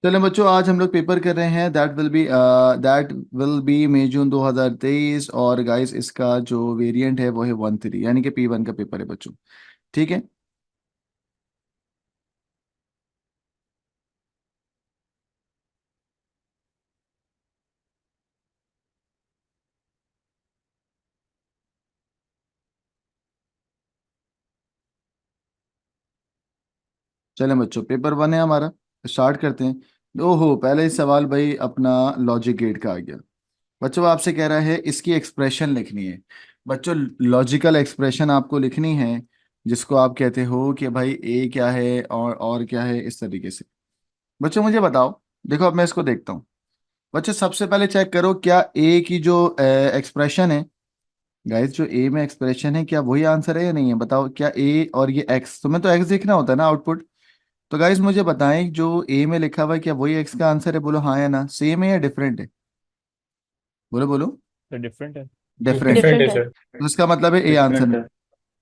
चलो बच्चों, आज हम लोग पेपर कर रहे हैं दैट विल बी मई जून 2023। और गाइस इसका जो वेरिएंट है वो है 1-3, यानी कि P1 का पेपर है बच्चों। ठीक है। चलें बच्चों, पेपर 1 है हमारा, स्टार्ट करते हैं। ओहो, पहले ही सवाल भाई अपना लॉजिक गेट का आ गया। बच्चों आपसे कह रहा है इसकी एक्सप्रेशन लिखनी है। बच्चों लॉजिकल एक्सप्रेशन आपको लिखनी है, जिसको आप कहते हो कि भाई ए क्या है और क्या है, इस तरीके से। बच्चों मुझे बताओ, देखो अब मैं इसको देखता हूँ। बच्चों सबसे पहले चेक करो क्या ए की जो एक्सप्रेशन है, गाइस जो ए में एक्सप्रेशन है क्या वही आंसर है या नहीं है। बताओ क्या ए और ये एक्स, तुम्हें तो एक्स देखना होता है ना आउटपुट। तो गाइस मुझे बताएं जो ए में लिखा हुआ है क्या वही एक्स का आंसर है। बोलो हाँ या ना, सेम है या डिफरेंट है। बोलो बोलो। तो डिफरेंट है। डिफरेंट। डिफरेंट डिफरेंट है है। सर। तो इसका मतलब है ए आंसर डिफरेंट नहीं। है।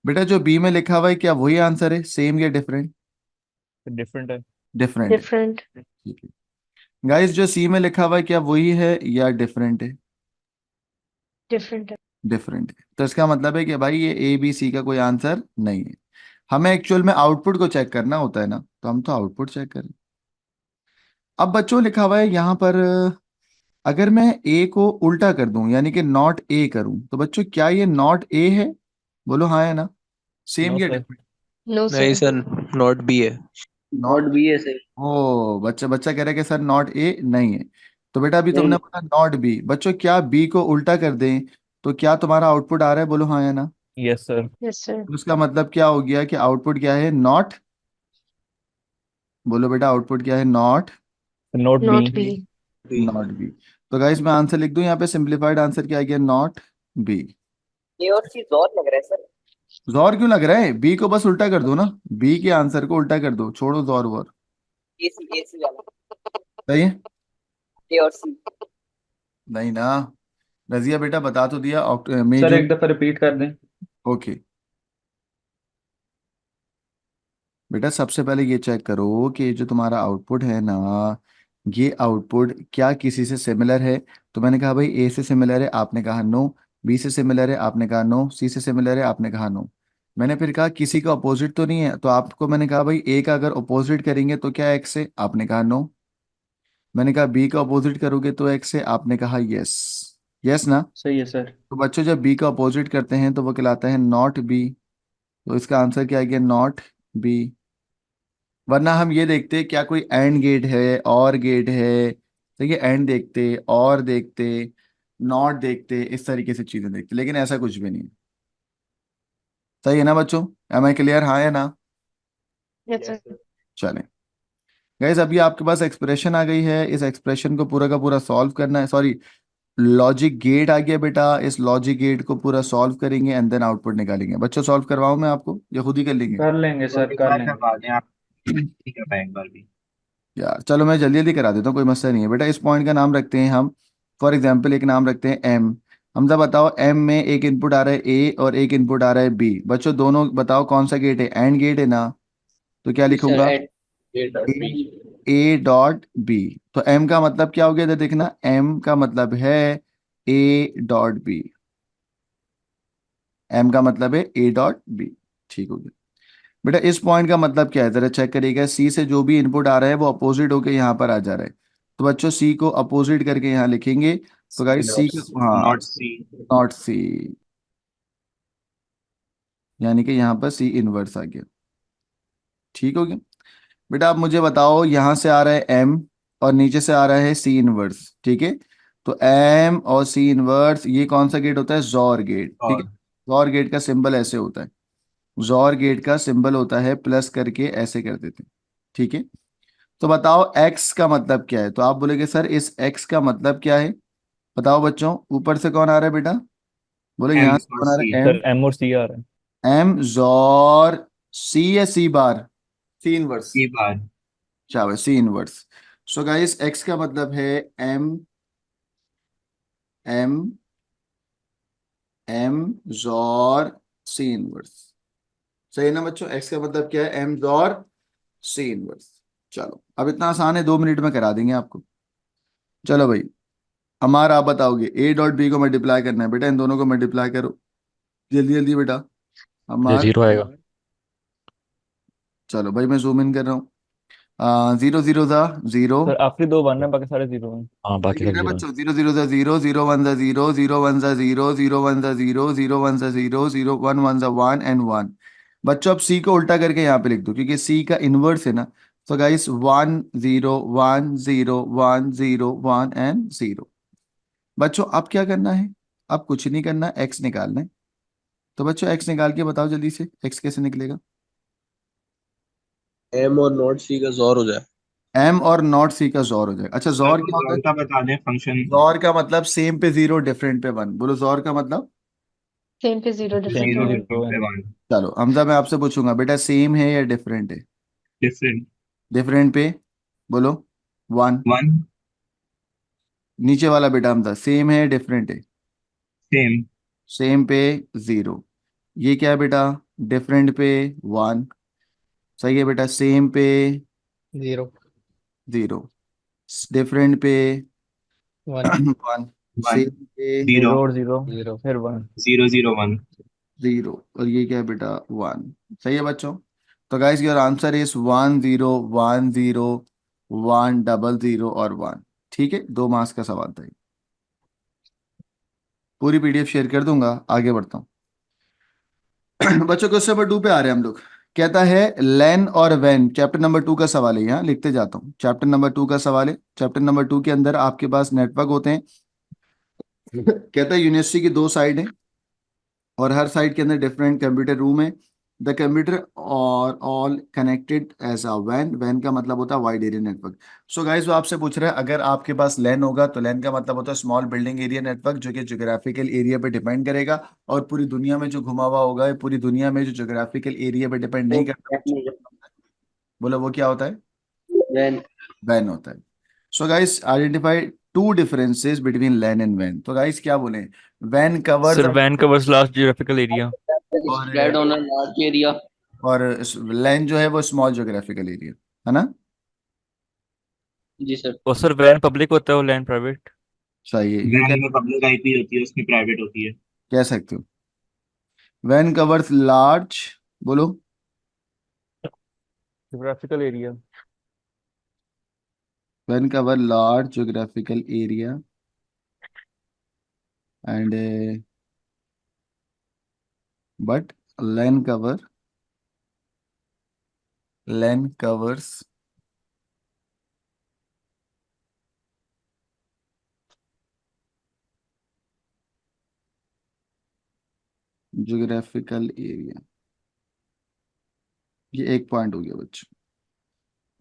बेटा जो बी में लिखा हुआ है क्या वही आंसर है, सेम या डिफरेंट। तो डिफरेंट है। डिफरेंट है। डिफरेंट। ठीक है। गाइस जो सी में लिखा हुआ है क्या वही है या डिफरेंट है। डिफरेंट है। डिफरेंट है। तो इसका मतलब है कि भाई ये ए बी सी का कोई आंसर नहीं है। हमें एक्चुअल में आउटपुट को चेक करना होता है ना, तो हम तो आउटपुट चेक करें। अब बच्चों लिखा हुआ है यहाँ पर, अगर मैं ए को उल्टा कर दूं यानी कि नॉट ए करूं, तो बच्चों क्या ये नॉट ए है। बोलो हाँ या ना, सेम नो या सर। डिफरेंट। नो नहीं सर। सर, नॉट बी है। नॉट। नॉट बी है सर। ओ बच्चा बच्चा कह रहा है कि सर नॉट ए नहीं है। तो बेटा अभी नहीं तुमने नहीं। बोला नॉट बी, बच्चों क्या बी को उल्टा कर दें तो क्या तुम्हारा आउटपुट आ रहा है। बोलो हाँ या ना। Yes sir. Yes sir. तो उसका मतलब क्या हो गया कि आउटपुट क्या है, नॉट। बोलो बेटा आउटपुट क्या है, not. Not B. Not B. B. Not B. तो गाइस मैं आंसर लिख दूं यहाँ पे, सिंप्लीफाइड आंसर क्या आ गया, नॉट बी। ए और सी दौर लग रहा है सर। जोर क्यों लग रहा है, बी को बस उल्टा कर दो ना। बी के आंसर को उल्टा कर दो, छोड़ो जोर वोर। ए सी वाला। सही है। ए और सी। नहीं ना। रजिया बेटा बता तो दिया, मई सर जून। एक दफा रिपीट कर दें। ओके। बेटा सबसे पहले ये चेक करो कि जो तुम्हारा आउटपुट है ना, ये आउटपुट क्या किसी से सिमिलर है। तो मैंने कहा भाई ए से सिमिलर है, आपने कहा नो। बी से सिमिलर है, आपने कहा नो। सी से सिमिलर है, आपने कहा नो। मैंने फिर कहा किसी का अपोजिट तो नहीं है, तो आपको मैंने कहा भाई ए का अगर अपोजिट करेंगे तो क्या एक्स है, आपने कहा नो। मैंने कहा बी का अपोजिट करोगे तो एक्स है, आपने कहा यस। यस ना। सही है सर। तो बच्चों जब बी का अपोजिट करते हैं तो वो कहलाता है नॉट बी। तो इसका आंसर क्या आ गया, नॉट बी। वरना हम ये देखते क्या कोई एंड गेट है और गेट है। देखिए एंड देखते और देखते, नॉट देखते, इस तरीके से चीजें देखते, लेकिन ऐसा कुछ भी नहीं है। सही है ना बच्चों। एम आई क्लियर, हाँ या ना। Yes yes sir. सर। चलें। गाइस अभी आपके पास एक्सप्रेशन आ गई है, इस एक्सप्रेशन को पूरा का पूरा सॉल्व करना है। सॉरी, लॉजिक गेट आ गया बेटा, इस लॉजिक गेट को पूरा सॉल्व करेंगे एंड देन आउटपुट निकालेंगे। बच्चों सॉल्व करवाऊं मैं आपको या खुद ही कर लेंगे। कर लेंगे तो सर, एक कर बार लेंगे। करवा दें आप, ठीक है एक बार भी। यार चलो मैं जल्दी जल्दी करा देता हूँ, कोई मसला नहीं है बेटा। इस पॉइंट का नाम रखते हैं हम, फॉर एग्जाम्पल एक नाम रखते हैं एम। हमजा बताओ एम में एक इनपुट आ रहा है ए और एक इनपुट आ रहा है बी। बच्चों दोनों बताओ कौन सा गेट है, एंड गेट है ना। तो क्या जी सर। लिखूंगा, एट। A dot B. A dot B. तो एम का मतलब क्या हो गया, इधर देखना, एम का मतलब है ए डॉट बी। एम का मतलब है ए डॉट बी। ठीक हो गया। बेटा इस पॉइंट का मतलब क्या है, जरा चेक करिएगा। सी से जो भी इनपुट आ रहा है वो अपोजिट होके यहाँ पर आ जा रहा है। तो बच्चों सी को अपोजिट करके यहाँ लिखेंगे। तो गाइस सी नॉट का, सी। हाँ, नॉट सी। नॉट सी, यानी कि यहाँ पर सी इनवर्स आ गया। ठीक हो गया। बेटा आप मुझे बताओ, यहाँ से आ रहा है एम और नीचे से आ रहा है सी इनवर्स, ठीक है। तो एम और सी इनवर्स ये कौन सा गेट होता है, जॉर गेट, ठीक है। और जॉर गेट का सिंबल ऐसे होता है, जॉर गेट का सिंबल होता है प्लस करके ऐसे कर देते हैं, ठीक है। तो बताओ एक्स का मतलब क्या है, तो आप बोलेगे सर इस एक्स का मतलब क्या है। बताओ बच्चों, ऊपर से कौन आ रहा है बेटा। बोले एम यहाँ से और कौन आ सी। रहा है, एम। सर एम और सी आ रहा है। एम जॉर सी या सी बार, सी इनवर्स। C bar. चाहे C inverse. So guys X का मतलब है M, M, M XOR C inverse. सही है ना बच्चों, एक्स का मतलब क्या है, एम जॉर सी इनवर्स। चलो अब इतना आसान है, 2 मिनट में करा देंगे आपको। चलो भाई, हमारा आप बताओगे ए डॉट बी को मल्टीप्लाई करना है बेटा, इन दोनों को मल्टीप्लाई करो जल्दी जल्दी बेटा। ये हमार 0 आएगा। चलो भाई मैं जूम इन कर रहा हूँ। 0 0 0 सर आखिरी दो वन है, बाकी सारे जीरो हैं। हाँ, वही बाकी कह सब रहे हैं 0 है। बच्चों, 0 0 0 0 1 0 0 1 0 0 1 0 0 1 0 0 1 1 1 एंड 1। बच्चों अब सी को उल्टा करके यहाँ पे लिख दो, क्योंकि सी का इनवर्स है ना। तो गाइस 1 0 1 0 1 0 1 एंड 0। बच्चों अब क्या करना है? अब कुछ नहीं करना, एक्स निकालना है। तो बच्चों एक्स निकाल के बताओ जल्दी से, एक्स कैसे निकलेगा? एम और नॉट सी का जोर हो जाए। एम और नॉट सी का जोर हो जाएगा। अच्छा सर जोर वो क्या होता जॉन है? का बता दें फंक्शन। जोर का मतलब सेम पे 0 डिफरेंट पे 1। बोलो जोर का मतलब। Same पे zero, सेम different पे जीरो पे one. जीरो है। Different one. चलो हमजा मैं आपसे पूछूंगा बेटा, सेम है या डिफरेंट है? डिफरेंट। डिफरेंट पे बोलो 1। वन। नीचे वाला बेटा हमजा, सेम है डिफरेंट है? सेम। सेम पे 0। ये क्या है बेटा? डिफरेंट पे 1। सही है बेटा, सेम पे जीरो 0, डिफरेंट पे वन 1, वन। सेम पे जीरो। जीरो और जीरो, जीरो फिर वन। 0 0 1। 0, और ये क्या है बेटा 1। सही है बच्चों। तो गाइस योर आंसर इज 1 0 1 0 1 0 0 और 1। ठीक है, 2 मार्क्स का सवाल था ये। पूरी पीडीएफ शेयर कर दूंगा, आगे बढ़ता हूँ। बच्चों क्वेश्चन नंबर 2 पे आ रहे हैं हम लोग। कहता है लेन और वेन, चैप्टर नंबर 2 का सवाल है, यहाँ लिखते जाता हूँ। चैप्टर नंबर 2 का सवाल है। चैप्टर नंबर 2 के अंदर आपके पास नेटवर्क होते हैं। कहता है यूनिवर्सिटी की 2 साइड है, और हर साइड के अंदर डिफरेंट कंप्यूटर रूम है। द कंप्यूटर और ऑल कनेक्टेड एज अ वैन। वैन का मतलब होता है wide area network. So guys वो आपसे पूछ रहा है, अगर आपके पास लैन होगा तो लैन का मतलब होता है स्मॉल बिल्डिंग एरिया नेटवर्क, जो कि ज्योग्राफिकल एरिया पे डिपेंड करेगा। और पूरी दुनिया में जो घुमा हुआ होगा, ये पूरी दुनिया में जो ज्योग्राफिकल एरिया पे डिपेंड नहीं करता, बोला वो क्या होता है? When वैन होता है। So guys identify 2 differences between LAN and वैन। तो गाइस क्या बोले? वैन सर कवर्स, वैन covers large geographical area. spread और on a large area. और लैन जो है वो स्मॉल ज्योग्राफिकल एरिया, है ना? जी सर. और सर वैन पब्लिक होता है और लैन प्राइवेट। सही है, यू वैन कैन में पब्लिक आईपी होती है, उसमें प्राइवेट होती है। कह सकते हो। वैन कवर्स लार्ज, बोलो। Geographical area. वैन cover large geographical area and but LAN covers geographical area. ये एक पॉइंट हो गया बच्चों।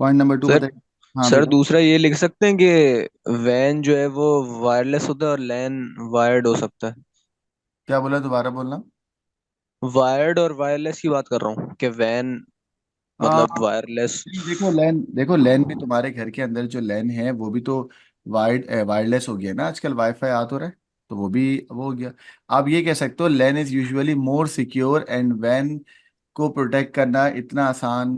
पॉइंट नंबर 2 सर बताइए। हाँ सर बेटा, दूसरा ये लिख सकते हैं कि वैन जो है वो वायरलेस होता है और लैन वायर्ड हो सकता है। क्या बोला, दोबारा बोलना। वायर्ड और वायरलेस की बात कर रहा हूँ कि वैन आ, मतलब वायरलेस। नहीं, देखो लैन भी, तुम्हारे घर के अंदर जो लैन है वो भी तो वायरलेस हो गया ना आजकल, वाईफाई आ तो रहा है, तो वो हो गया। आप ये कह सकते हो LAN is usually more secure and वैन को प्रोटेक्ट करना इतना आसान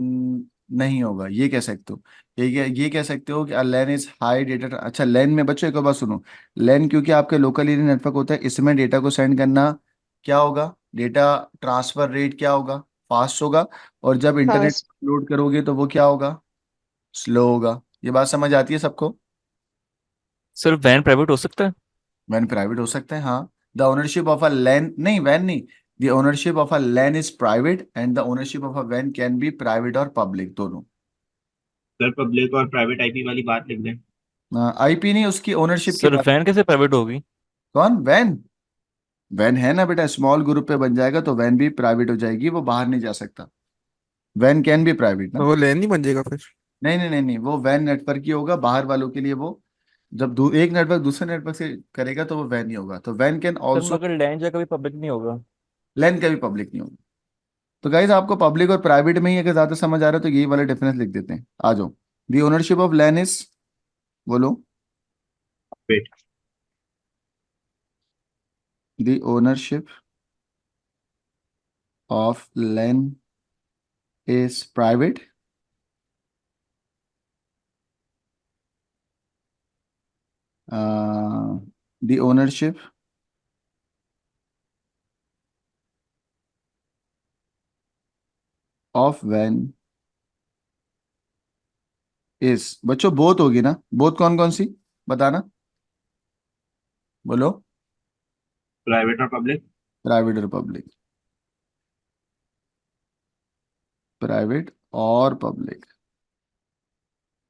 नहीं होगा, ये कह सकते हो। ये कह सकते हो कि लैन इज हाई डेटा। अच्छा लैन में बच्चों एक और बात सुनो, लैन क्योंकि आपके लोकल एरिया नेटवर्क होता है, इसमें डेटा को सेंड करना क्या होगा? डेटा ट्रांसफर रेट क्या होगा? फास्ट होगा। और जब इंटरनेट Fast. लोड करोगे तो वो क्या होगा? स्लो होगा। ये बात समझ आती है सबको? सर वैन प्राइवेट हो सकता है। वैन प्राइवेट हो सकता है, हाँ। The ownership of a LAN, नहीं वैन नहीं, the ownership of a LAN is private and the ownership of a वैन कैन बी प्राइवेट और पब्लिक दोनों। सर पब्लिक और प्राइवेट आईपी वाली बात लिख दें। आईपी नहीं, उसकी ओनरशिप की सर बात। वैन कैसे प्राइवेट होगी। कौन? वैन? वैन है ना बेटा, स्मॉल ग्रुप पे बन जाएगा तो वैन भी प्राइवेट हो जाएगी, वो बाहर नहीं जा सकता। वैन कैन बी प्राइवेट ना। तो वो लैन नहीं बन जाएगा फिर। नहीं नहीं नहीं नहीं, वो वैन नेटवर्क ही होगा बाहर वालों के लिए। वो जब एक नेटवर्क दूसरे नेटवर्क से करेगा तो वो वैन ही होगा। तो वैन कैन सर ऑल्सो, मगर लैन जगह भी पब्लिक नहीं होगा। लैन का भी पब्लिक नहीं होगा। तो गाइज आपको पब्लिक और प्राइवेट में ही अगर ज्यादा समझ आ रहा है तो यही वाला डिफरेंस लिख देते हैं, आ जाओ। The ownership of LAN is, बोलो। Wait. The ownership of LAN is private the ownership of van is, बच्चों बोथ होगी ना, बोथ कौन कौन सी बताना, बोलो। प्राइवेट और पब्लिक। प्राइवेट और पब्लिक, प्राइवेट और पब्लिक,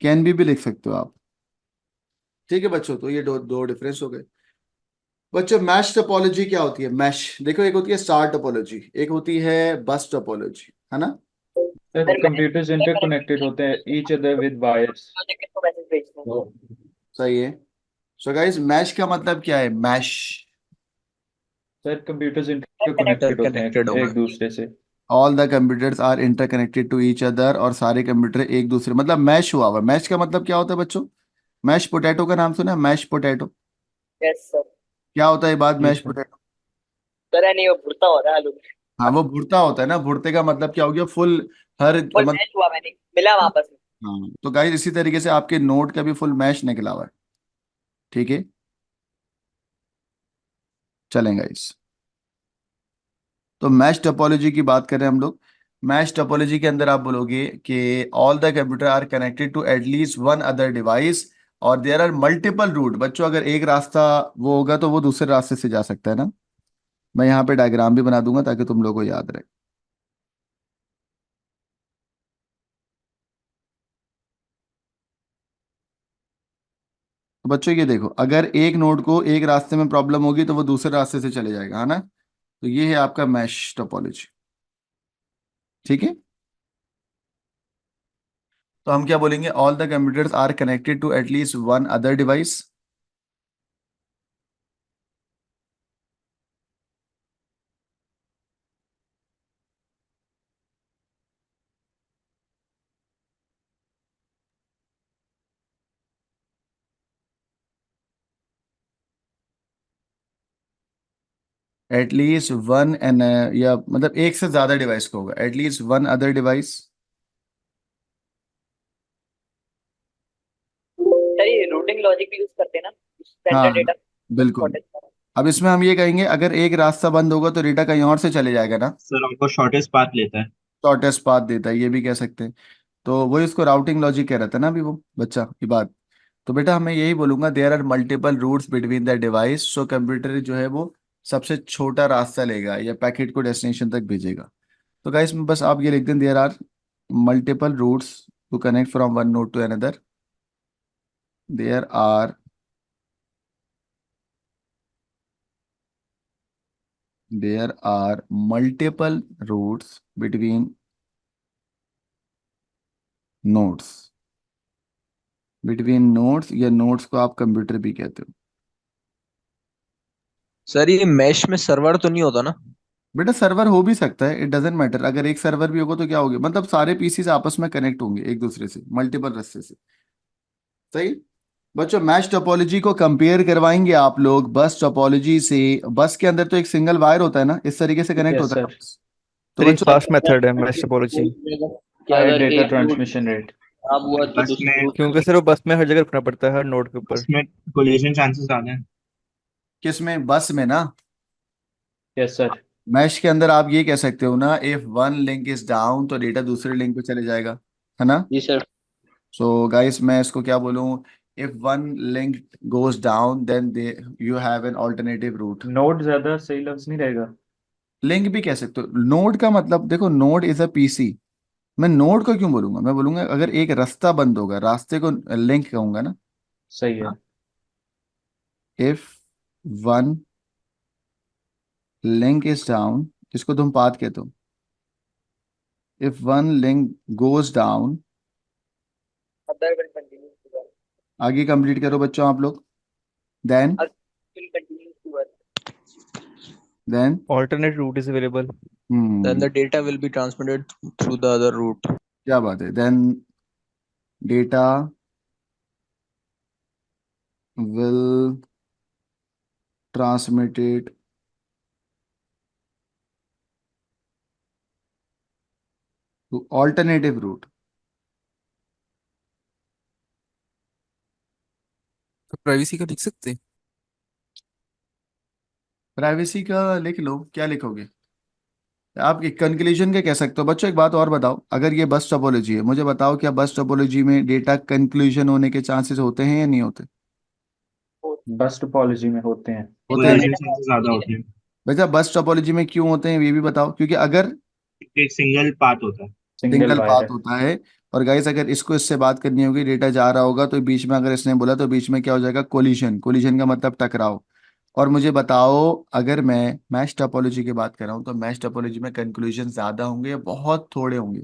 कैन भी लिख सकते हो आप। ठीक है बच्चों, तो ये दो दो डिफरेंस हो गए। बच्चों मैश टोपोलॉजी क्या होती है? मैश देखो, एक होती है स्टार टोपोलॉजी, एक होती है बस टोपोलॉजी, है ना। सर कंप्यूटर्स इंटरकनेक्टेड होते हैं ईच अदर विद वायर्स। सही है। सो गाइस, मैश का मतलब क्या है? मैश, सर कंप्यूटर्स इंटरकनेक्टेड होते हैं इंटरकनेक्टेड होंगे। एक दूसरे से। All the computers are interconnected to each other, और सारे कंप्यूटर एक दूसरे, मतलब मैश हुआ हुआ। मैश का मतलब क्या होता है बच्चों? मैश पोटैटो का नाम सुना है? Mash potato yes sir. क्या होता है? बात जी मैश सर। पोटैटो, सर नहीं, वो भुरता हो रहा है आलू। हाँ वो भुरता होता है ना। भुरते का मतलब क्या हो गया? फुल, हर फुल मतलब, मैच हुआ, मैंने मिला वापस। हाँ। तो गाइस इसी तरीके से आपके नोट का भी फुल मैश निकला हुआ है। ठीक है, चलें गाइस। तो मैश टोपोलॉजी की बात करें हम लोग। मैश टोपोलॉजी के अंदर आप बोलोगे कि all the computer are connected to at least one other device और देयर आर मल्टीपल रूट। बच्चों अगर एक रास्ता वो होगा तो वो दूसरे रास्ते से जा सकता है ना। मैं यहाँ पे डायग्राम भी बना दूंगा ताकि तुम लोगों को याद रहे। तो बच्चों ये देखो, अगर एक नोड को एक रास्ते में प्रॉब्लम होगी तो वो दूसरे रास्ते से चले जाएगा, है ना। तो ये है आपका मैश टोपोलॉजी। ठीक है, तो हम क्या बोलेंगे? All the computers are connected to at least one other device. At least one an, या मतलब एक से ज्यादा डिवाइस को होगा, at least one other device. Sir ये रूटिंग लॉजिक भी यूज करते हैं ना, हाँ सेंटर डेटा बिल्कुल। अब इसमें हम ये कहेंगे अगर एक रास्ता बंद होगा तो डेटा कहीं और से चले जाएगा ना। सर हमको शॉर्टेस्ट पाथ लेता है। शॉर्टेस्ट पाथ देता है, ये भी कह सकते हैं। तो वही उसको राउटिंग लॉजिक कह रहा था ना अभी वो बच्चा की बात। तो बेटा मैं यही बोलूंगा, there are multiple routes between the device, so computer जो है वो सबसे छोटा रास्ता लेगा या पैकेट को डेस्टिनेशन तक भेजेगा। तो गाइस बस आप ये लिख दें, there are multiple routes to connect from one node to another. There are there are multiple routes between nodes। between nodes या nodes को आप कंप्यूटर भी कहते हो। सर ये मैश में सर्वर तो नहीं होता ना? बेटा सर्वर हो भी सकता है, इट डजेंट मैटर। अगर एक सर्वर भी होगा तो क्या होगा, मतलब सारे पीसीस आपस में कनेक्ट होंगे एक दूसरे से मल्टीपल रास्ते से। सही। बच्चों मैश टोपोलॉजी को कंपेयर करवाएंगे आप लोग बस टोपोलॉजी से। बस के अंदर तो एक सिंगल वायर होता है ना, इस तरीके से कनेक्ट यस होता है ना सर। बस। तो सर ये बच्चों फास्ट मेथड है मैश टोपोलॉजी, कि हाई अगर डेटा एक रूट ट्रांसमिशन रेट। खराब हुआ तो बस दूसरा में रूट। क्योंकि सर वो बस में हर जगह रुकना पड़ता है हर नोड के ऊपर। बस में कोलिजन चांसेस ज्यादा हैं। किसमें? बस में ना। Yes sir. मैश के अंदर आप ये कह सकते हो ना, if one link is down तो डेटा दूसरे लिंक पे चले जाएगा, है ना। जी सर। सो गाइस मैं इसको क्या बोलूं? If one link goes down then they you have an alternative route. Node ज्यादा सही लफ्ज नहीं रहेगा। लिंक भी कह सकते हो। नोड का मतलब देखो, नोड इज अ पीसी। मैं नोड को क्यों बोलूंगा? मैं बोलूंगा अगर एक रास्ता बंद होगा, रास्ते को लिंक कहूंगा ना। सही है। If one link is down, जिसको तुम पाथ कहते हो, if one link goes down, other will continue, आगे कंप्लीट करो बच्चों आप लोग। Then will continue to work. Then alternate route is available. Then the data will be transmitted through the other route. क्या बात है। Then data will transmitted to alternative route. Privacy का लिख सकते हैं। प्राइवेसी का लिख लो, क्या लिखोगे? आप एक कंक्लूजन क्या कह सकते हो? बच्चों एक बात और बताओ, अगर ये बस टोपोलॉजी है, मुझे बताओ क्या बस टोपोलॉजी में डेटा कंक्लूजन होने के चांसेस होते हैं या नहीं होते? बस टोपोलॉजी में होते हैं। होते हैं ना? कोलिजन चांसेस ज्यादा होते हैं, बेटा बस टोपोलॉजी में क्यों होते हैं ये भी बताओ, क्योंकि अगर एक सिंगल पाथ होता है। सिंगल सिंगल वायर पाथ है। होता है, और गाइस अगर इसको इससे बात करनी होगी, डेटा जा रहा होगा, तो बीच में अगर इसने बोला तो बीच में क्या हो जाएगा? कोलिशन। कोलिशन का मतलब टकराव। और मुझे बताओ, अगर मैं मैश टोपोलॉजी की बात कर रहा हूँ, तो मैश टोपोलॉजी में कंक्लूजन ज्यादा होंगे या बहुत थोड़े होंगे?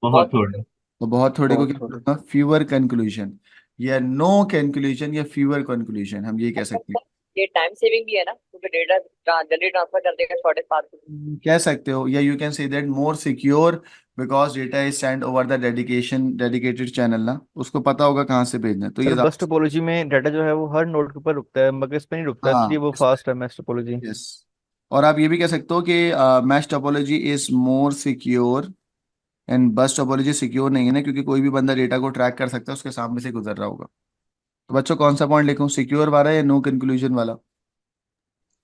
बहुत थोड़े। तो बहुत थोड़े को बहुत क्या थोड़े। बोलूंगा? फ्यूअर कंक्लूजन, या नो कंक्लूजन, या फ्यूअर कंक्लूजन, हम ये कह सकते हैं। ये टाइम सेविंग भी है ना, क्योंकि डेटा जल्दी ट्रांसफर कर देगा शॉर्टेस्ट पाथ पे। कह सकते हो, या you can say that more secure because data is send over the dedicated channel ना, उसको पता होगा कहाँ से भेजना है, तो ये सर बस ज्यादा। टोपोलॉजी में डाटा जो है वो हर नोड के ऊपर रुकता है, मगर इस पे नहीं रुकता, इसलिए हाँ वो फास्ट है मैश टोपोलॉजी। यस। और आप ये भी कह सकते हो कि mesh topology is more secure, and बस टोपोलॉजी सिक्योर नहीं है ना, क्योंकि कोई भी बंदा डेटा को ट्रैक कर सकता है, उसके सामने से गुजर रहा होगा। तो बच्चों कौन सा पॉइंट लिखूं, सिक्योर वाला या नो कंक्लूजन वाला?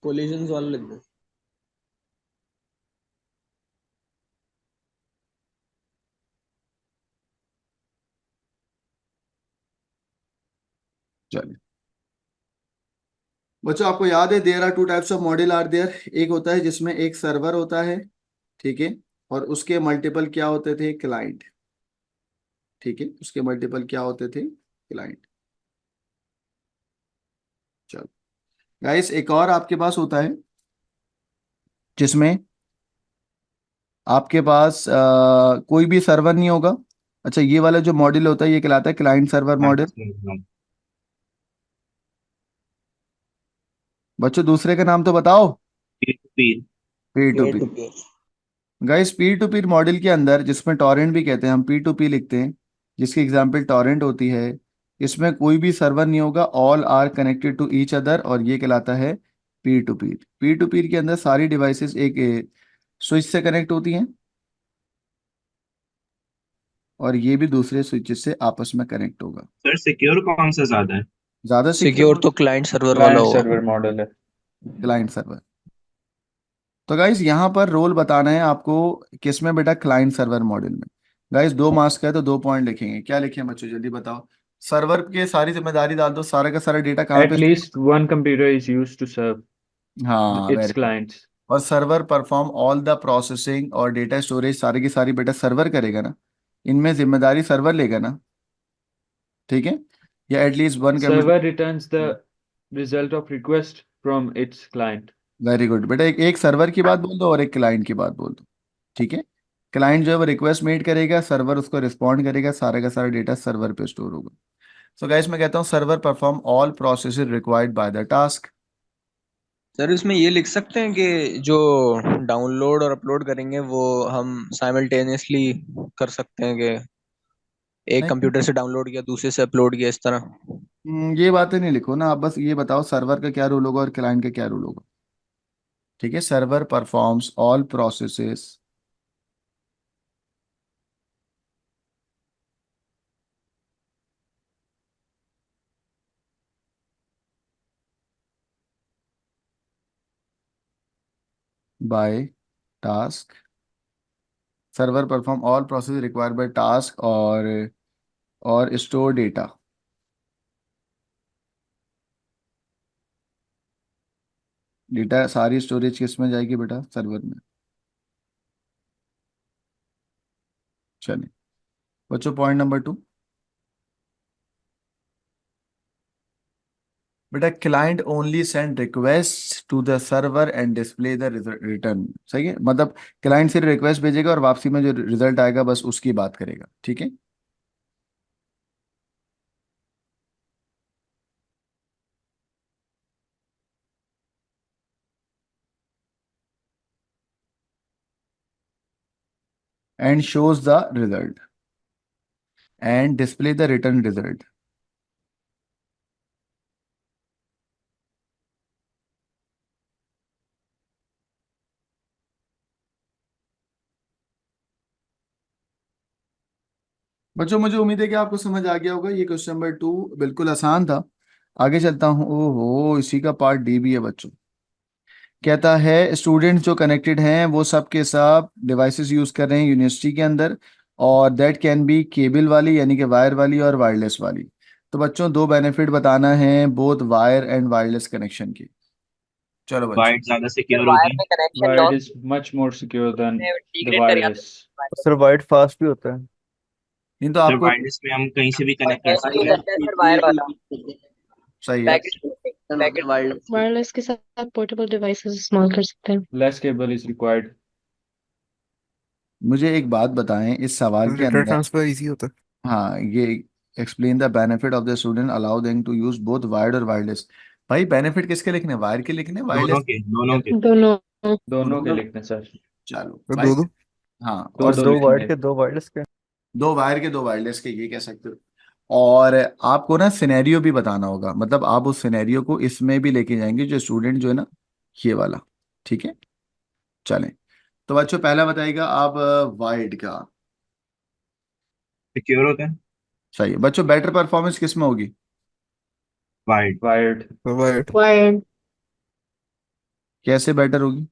कोलिजन वाला लिख दो। चलिए बच्चों, आपको याद है there are two types of model are there. एक होता है जिसमें एक सर्वर होता है, ठीक है, और उसके मल्टीपल क्या होते थे? क्लाइंट। ठीक है, उसके मल्टीपल क्या होते थे? क्लाइंट। चलो गाइस, एक और आपके पास होता है जिसमें आपके पास कोई भी सर्वर नहीं होगा। अच्छा, ये वाला जो मॉडल होता है ये कहलाता है क्लाइंट सर्वर मॉडल। बच्चों दूसरे का नाम तो बताओ। Peer. Peer to peer peer. To peer. Guys peer to peer model के अंदर, जिसमें टॉरेंट भी कहते हैं, हम पी टू पी लिखते हैं, जिसकी एग्जांपल टॉरेंट होती है, इसमें कोई भी सर्वर नहीं होगा, all are connected to each other, और ये कहलाता है पीर टू पीर। पीर टू पीर के अंदर सारी डिवाइसेस एक स्विच से कनेक्ट होती हैं, और ये भी दूसरे स्विचेस से आपस में कनेक्ट होगा। सर सिक्योर कौन सा ज्यादा है? ज्यादा सिक्योर सिक्योर तो क्लाइंट सर्वर वाला क्लाइंट होगा। सर्वर मॉडल है। Client server. तो गाइस यहाँ पर रोल बताना है आपको, किसमें बेटा? क्लाइंट सर्वर मॉडल में। गाइस 2 मार्क्स का है तो 2 पॉइंट लिखेंगे, क्या लिखें बच्चों जल्दी बताओ? सर्वर के सारी जिम्मेदारी डाल दो, सारा का सारा डेटा कहाँ पे? At least one computer is used to serve हाँ its वेरी गुड। clients. और server perform all the processing और डेटा स्टोरेज सारी की सारी बेटा सर्वर करेगा ना, इनमें जिम्मेदारी सर्वर लेगा ना, ठीक है? या at least one Server computer. returns the result of request from its client. Very good बेटा, एक सर्वर की बात बोल दो और एक क्लाइंट की बात बोल दो, ठीक है? क्लाइंट जो है वो रिक्वेस्ट मेड करेगा, सर्वर उसको रिस्पॉन्ड करेगा, सारा का सारा डेटा सर्वर पे स्टोर होगा। सो गाइस मैं कहता हूँ server perform all processes required by the task. Sir इसमें ये लिख सकते हैं कि जो डाउनलोड और अपलोड करेंगे वो हम साइमल्टेनियसली कर सकते हैं कि एक नहीं, कंप्यूटर से डाउनलोड किया दूसरे से अपलोड किया इस तरह। ये बातें नहीं लिखो ना आप, बस ये बताओ सर्वर का क्या रूल होगा और क्लाइंट का क्या रूल होगा। ठीक है, server performs all processes by task. Server perform all process required by task, और स्टोर डेटा। डेटा सारी स्टोरेज किस में जाएगी बेटा? सर्वर में। चलिए बच्चों, पॉइंट नंबर 2। बेटा client only send request to the server and display the return. सही है, मतलब क्लाइंट सिर्फ रिक्वेस्ट भेजेगा और वापसी में जो रिजल्ट आएगा बस उसकी बात करेगा, ठीक है? And shows the result and display the return result. बच्चों मुझे उम्मीद है कि आपको समझ आ गया होगा, ये क्वेश्चन नंबर 2 बिल्कुल आसान था। आगे चलता हूँ। ओहो, इसी का पार्ट डी भी है बच्चों। कहता है स्टूडेंट्स जो कनेक्टेड हैं वो सब के सब डिवाइसेस यूज कर रहे हैं यूनिवर्सिटी के अंदर, और दैट कैन बी केबल वाली यानी कि वायर वाली और वायरलेस वाली। तो बच्चों दो बेनिफिट बताना है both wire and wireless connection के। चलो बच्चों। वायर्ड ज्यादा सर सिक्योर वायर होते हैं। में connection Wired loss is much more secure than the degrade कर यहाँ पे wireless. सर वाइड फास्ट भी होता है। नहीं तो सर आपको वायरलेस में हम कहीं से भी और कनेक्ट कर हैंग भी सकते हो हैं। जाता है सर वायर वाला। सही है। पैकेट वायरलेस के साथ पोर्टेबल डिवाइसेस इस्तेमाल कर सकते हैं। Less cable is required. मुझे एक बात बताएं इस सवाल के डेटा अंदर। ट्रांसफर इजी होता है। हाँ, ये explain the benefit of the student allow them to use both wired और वायरलेस। भाई बेनिफिट किसके लिखने, वायर के लिखने, दोनों वायरलेस? के दोनों के दोनों। दोनों के दोनों। लिखते हैं सर। चलो तो भाई। दो दो हाँ, दो और दो दो लिखेंगे। वाइड के दो वायरलेस के। दो वायर के दो वायरलेस के, ये कह सकते हो। और आपको ना सिनेरियो भी बताना होगा, मतलब आप उस सिनेरियो को इसमें भी लेके जाएंगे जो स्टूडेंट जो है ना, ये वाला। ठीक है, चलें। तो बच्चों पहला बताइएगा आप वायर्ड का। सिक्योर होते हैं। सही है बच्चों। बेटर परफॉर्मेंस किस में होगी? वायर्ड। Wired. Wired wired. कैसे बेटर होगी?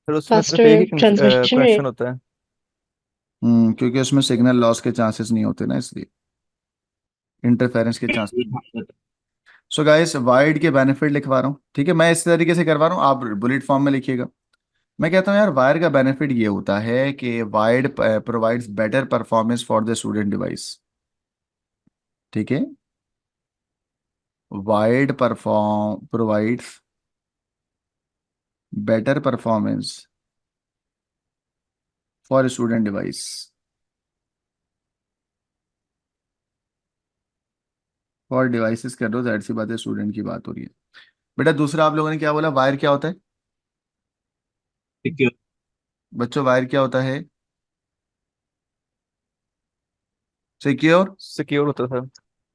सर उसमें सिर्फ एक फास्टर ही ट्रांसमिशन रेट। कनेक्शन होता है। क्योंकि उसमें सिग्नल लॉस के चांसेस नहीं होते ना, इसलिए इंटरफेरेंस के चांसेस नहीं। सो गाइस वाइड के बेनिफिट लिखवा रहा हूँ, ठीक है, मैं इस तरीके से करवा रहा हूँ, आप बुलेट फॉर्म में लिखिएगा। मैं कहता हूँ यार वायर का बेनिफिट ये होता है कि wired provides better performance for the student device. ठीक है, wired perform provides better performance for student device. For devices कर दो, जाहिर सी बात है स्टूडेंट की बात हो रही है। बेटा दूसरा आप लोगों ने क्या बोला, वायर क्या होता है? सिक्योर। बच्चों वायर क्या होता है? सिक्योर। सिक्योर होता है सर।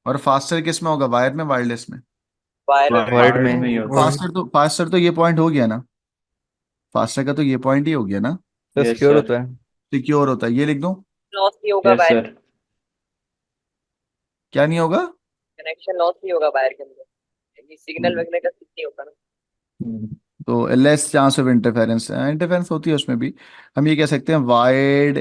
और फास्टर किस में होगा, वायर में वायरलेस में? Wire wired. वायर्ड Wired में। में ही तो होता है। फास्टर तो ये पॉइंट हो गया ना, फास्टर का तो ये पॉइंट ही हो गया ना। Sir Yes secure sir. होता है। सिक्योर होता है, ये लिख दूं? लॉस नहीं होगा Yes वायर, sir. क्या नहीं होगा? कनेक्शन लॉस नहीं होगा वायर के अंदर, ये सिग्नल हम्म, वगैरह का कुछ नहीं होता ना। तो less chance of interference, interference होती है उसमें भी। हम ये कह सकते हैं वायर्ड,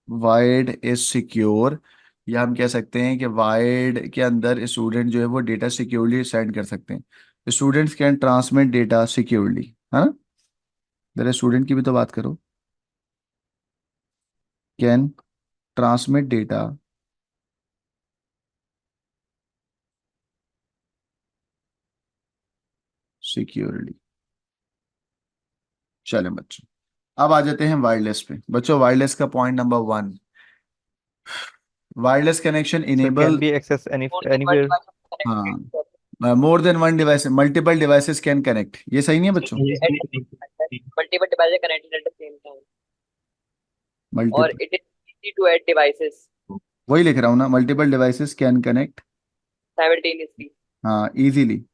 वायर्ड इज सिक्योर, या हम कह सकते हैं कि वायर्ड के अंदर स्टूडेंट जो है वो डेटा सिक्योरली सेंड कर सकते हैं। Students can transmit data securely, है ना? जरा स्टूडेंट की भी तो बात करो। Can transmit data securely. चलें बच्चों, अब आ जाते हैं वायरलेस पे। बच्चों वायरलेस का point number 1, wireless connection sir can enable. Be access phone की एनीवेयर। हाँ, more than one device, multiple devices can connect, ये सही नहीं है बच्चों? Multiple device connected at the same time, और multiple, it is easy to add devices वही लिख रहा हूँ ना, multiple devices can connect. Simultaneously. हाँ, इजीली।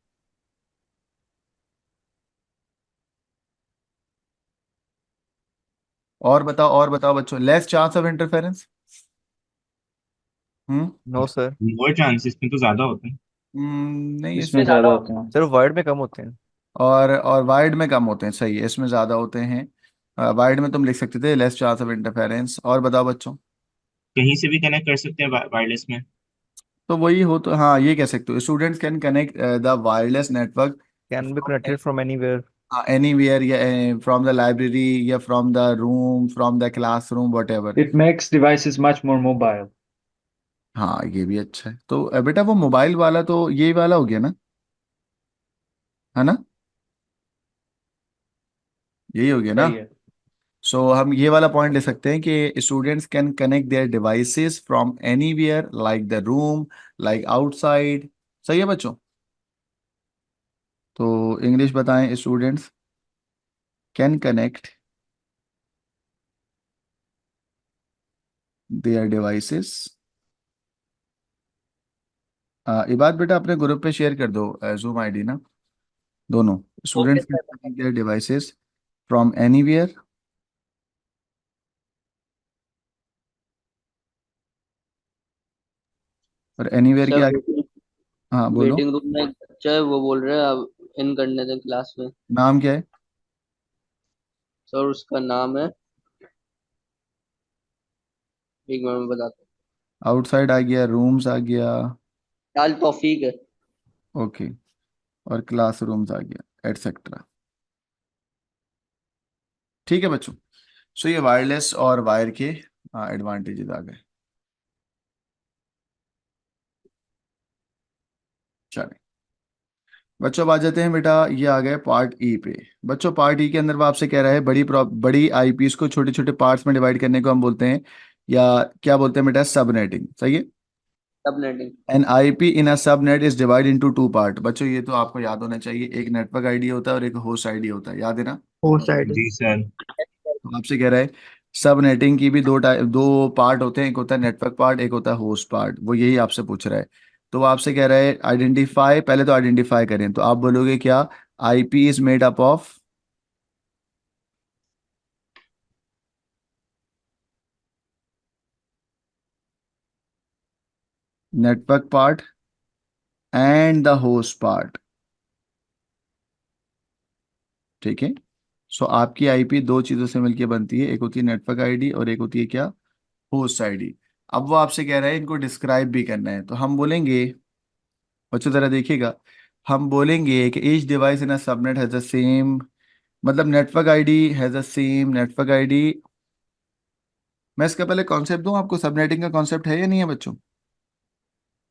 और बताओ बच्चों, less chance of interference. Hmm no sir. More chances में तो ज्यादा होते हैं। नहीं इसमें इसमें। ज्यादा होते हैं। सर वाइड में कम होते हैं। और वाइड में कम होते हैं, सही है, इसमें ज़्यादा होते हैं। वाइड में तुम लिख सकते थे लेस चांस ऑफ इंटरफेरेंस। और बताओ बच्चों। कहीं से भी कनेक्ट कर सकते हैं वायरलेस में। तो वही हो, तो हाँ ये कह सकते हो students can connect the wireless network can be connected from anywhere. Anywhere, या फ्रॉम द लाइब्रेरी, या from the room, from the classroom, what ever. It makes devices much more mobile. हाँ ये भी अच्छा है। तो बेटा वो मोबाइल वाला तो ये वाला हो गया ना, है ना? यही हो गया ना। सही है। सो हम ये वाला पॉइंट ले सकते हैं कि students can connect there devices from anywhere like the room, like outside. सही है बच्चों? तो इंग्लिश बताएं, students can connect there devices. ये बात बेटा अपने ग्रुप पे शेयर कर दो, जूम आईडी ना, दोनों। Okay students can sir. Connect there devices from anywhere, और एनीवेयर की सर आगे, हाँ बोलो, वेटिंग रूम में एक बच्चा है, वो बोल रहा है अब इन करने दें क्लास में। नाम क्या है? सर उसका नाम है, एक मिनट में बताता आउटसाइड आ गया, रूम्स आ गया, हूँ। यार तौफीक है। ओके, और क्लासरूम्स आ गया, एटसेट्रा। ठीक है बच्चों, सो ये वायरलेस और वायर के एडवांटेजेस आ गए। चलिए बच्चों, अब आ जाते हैं बेटा, ये आ गए पार्ट ई पे। बच्चों पार्ट ई के अंदर वो आपसे कह रहा है बड़ी आईपीस को छोटे छोटे पार्ट्स में डिवाइड करने को हम बोलते हैं, या क्या बोलते हैं बेटा, सबनेटिंग। सही है। Subnetting. N IP in a subnet is divide into two part. बच्चों ये तो आपको याद होना चाहिए, एक नेटवर्क आईडी होता है और एक होस्ट आईडी होता है, याद है ना? हो साइड। जी सर। तो आपसे कह रहा है सब नेटिंग की भी दो पार्ट होते हैं, एक होता है नेटवर्क पार्ट, एक होता है होस्ट पार्ट। वो यही आपसे पूछ रहा है। तो वो आपसे कह रहा है आइडेंटिफाई, पहले तो आइडेंटिफाई करें, तो आप बोलोगे क्या? IP is made up of network part and the host part. ठीक है। सो आपकी आईपी दो चीजों से मिलकर बनती है, एक होती है नेटवर्क आईडी और एक होती है क्या? Host ID. अब वो आपसे कह रहा है इनको डिस्क्राइब भी करना है, तो हम बोलेंगे, बच्चों जरा देखिएगा, हम बोलेंगे कि each device in a subnet has the same, मतलब network ID has the same network ID. मैं इसका पहले कॉन्सेप्ट दूं आपको, सबनेटिंग का कॉन्सेप्ट है या नहीं है बच्चों?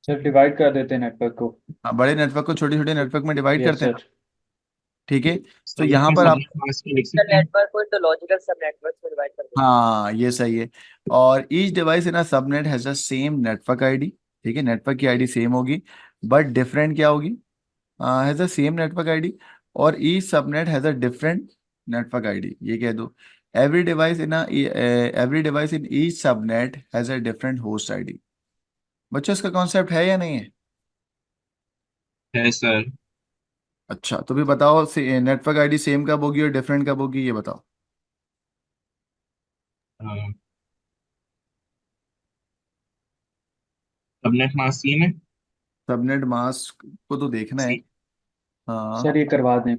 सर डिवाइड कर देते हैं नेटवर्क को। हाँ, बड़े नेटवर्क को छोटे छोटे नेटवर्क में डिवाइड यस करते हैं ना। सर। ठीक है। तो सर यहाँ इसमें पर आप, सबनेट मास्क में लिख सर सकते हैं। नेटवर्क को तो लॉजिकल सब नेटवर्क में डिवाइड कर देते हाँ ये सही है। और each device in a subnet has the same network ID. ठीक है, नेटवर्क की आईडी सेम होगी, बट डिफरेंट क्या होगी? Has the same network ID, और each subnet has a different network ID, ये कह दो। Every device in each subnet has a different host ID. बच्चों इसका कॉन्सेप्ट है या नहीं है? है सर। अच्छा, तो भी बताओ, नेटवर्क आईडी सेम कब होगी और डिफरेंट कब होगी, ये बताओ। सबनेट मास्क सी में। सबनेट मास्क को तो देखना है। सी। हाँ, सर ये करवा दें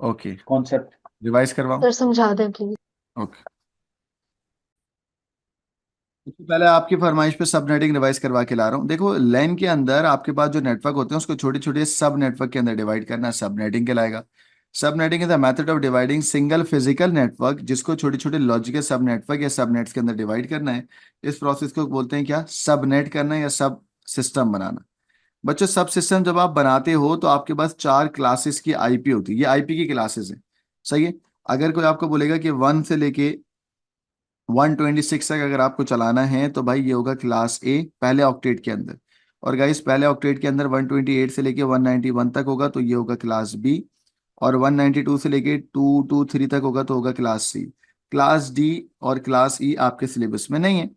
ओके, कॉन्सेप्ट। रिवाइज करवाओ। सर समझा दें प्लीज। ओके, सबसे पहले आपकी फरमाइश पे सबनेटिंग रिवाइज करवा के ला रहा हूँ। देखो लैन के अंदर आपके पास जो नेटवर्क होते हैं उसको छोटे छोटे सब नेटवर्क के अंदर डिवाइड करना सबनेटिंग कहलाएगा। Subnetting is the method of dividing single physical network, जिसको छोटे छोटे लॉजिकल सब नेटवर्क या सबनेट्स के अंदर डिवाइड करना है। इस प्रोसेस को बोलते हैं क्या? सबनेट करना या सब सिस्टम बनाना। बच्चों सब सिस्टम जब आप बनाते हो तो आपके पास चार क्लासेस की आईपी होती है, ये आईपी की क्लासेस है। सही है। अगर कोई आपको बोलेगा कि 1 से लेके 126 तक अगर आपको चलाना है तो भाई ये होगा क्लास ए पहले ऑक्टेट के अंदर। और गाइस पहले ऑक्टेट के अंदर 128 से लेके 191 तक होगा तो ये होगा क्लास बी। और 192 से लेके 223 तक होगा तो होगा क्लास सी। क्लास डी और क्लास ई आपके सिलेबस में नहीं है।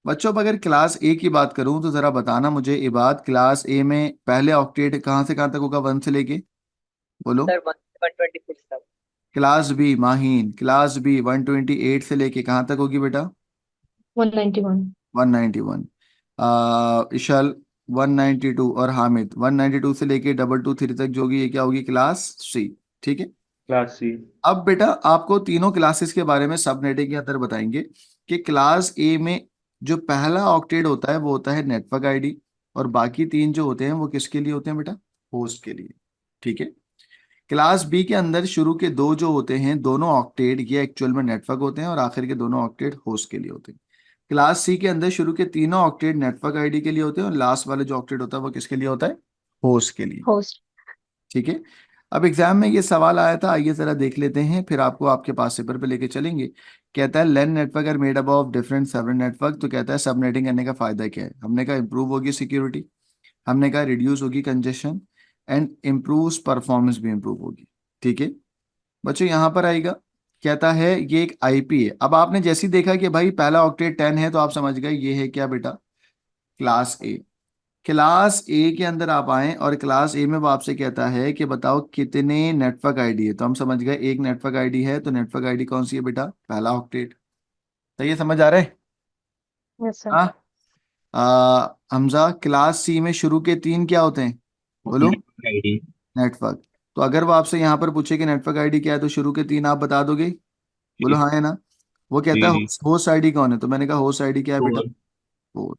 बच्चों अब अगर क्लास ए की बात करूं तो जरा बताना मुझे ये बात, क्लास ए में पहले ऑक्टेट कहाँ से कहाँ तक होगा, 1 से लेके, बोलो। सर 126 तक। क्लास बी माहीन, क्लास बी 128 से लेके कहाँ तक होगी बेटा? 191। 191। इशल 192, और हामिद 192 से लेके 223 तक जो होगी ये क्या होगी? Class C. ठीक है। Class C. अब बेटा आपको तीनों क्लासेस के बारे में सबनेटिंग के अंदर बताएंगे कि क्लास ए में जो पहला ऑक्टेट होता है वो होता है नेटवर्क आईडी, और बाकी तीन जो होते हैं वो किसके लिए होते हैं बेटा? होस्ट के लिए। ठीक है। क्लास बी के अंदर शुरू के दो जो होते हैं दोनों ऑक्टेट ये एक्चुअल में नेटवर्क होते हैं, और आखिर के दोनों ऑक्टेट होस्ट के लिए होते हैं। क्लास सी के अंदर शुरू के तीनों ऑक्टेट नेटवर्क आईडी के लिए होते हैं, और लास्ट वाले जो ऑक्टेट होता है वो किसके लिए होता है? होस्ट के लिए। होस्ट। ठीक है। अब एग्जाम में ये सवाल आया था, आइए जरा देख लेते हैं, फिर आपको आपके पास पेपर पे लेके चलेंगे। कहता है LAN network are made up of different subnet network, तो कहता है सबनेटिंग करने का फायदा क्या है? हमने कहा इंप्रूव होगी सिक्योरिटी, हमने कहा रिड्यूस होगी कंजेशन, एंड इम्प्रूव परफॉर्मेंस भी इम्प्रूव होगी। ठीक है। बच्चों यहाँ पर आएगा, कहता है ये एक आईपी है। अब आपने जैसे ही देखा कि भाई पहला ऑक्टेट 10 है तो आप समझ गए ये है क्या बेटा? क्लास ए। क्लास ए के अंदर आप आए और क्लास ए में वो आपसे कहता है कि बताओ कितने नेटवर्क आईडी है, तो हम समझ गए एक नेटवर्क आईडी है, तो नेटवर्क आईडी कौन सी है बेटा? पहला ऑक्टेट। तो ये समझ आ रहा है? Yes sir. हाँ। हमजा, क्लास सी में शुरू के 3 क्या होते हैं? बोलो। आईडी। नेटवर्क। तो अगर वो आपसे यहाँ पर पूछे कि नेटवर्क आईडी क्या है, तो शुरू के 3 आप बता दोगे? बोलो हाँ है ना। वो कहता है जी। होस्ट आईडी कौन है, तो मैंने कहा होस्ट आईडी क्या है बेटा? फोर। वो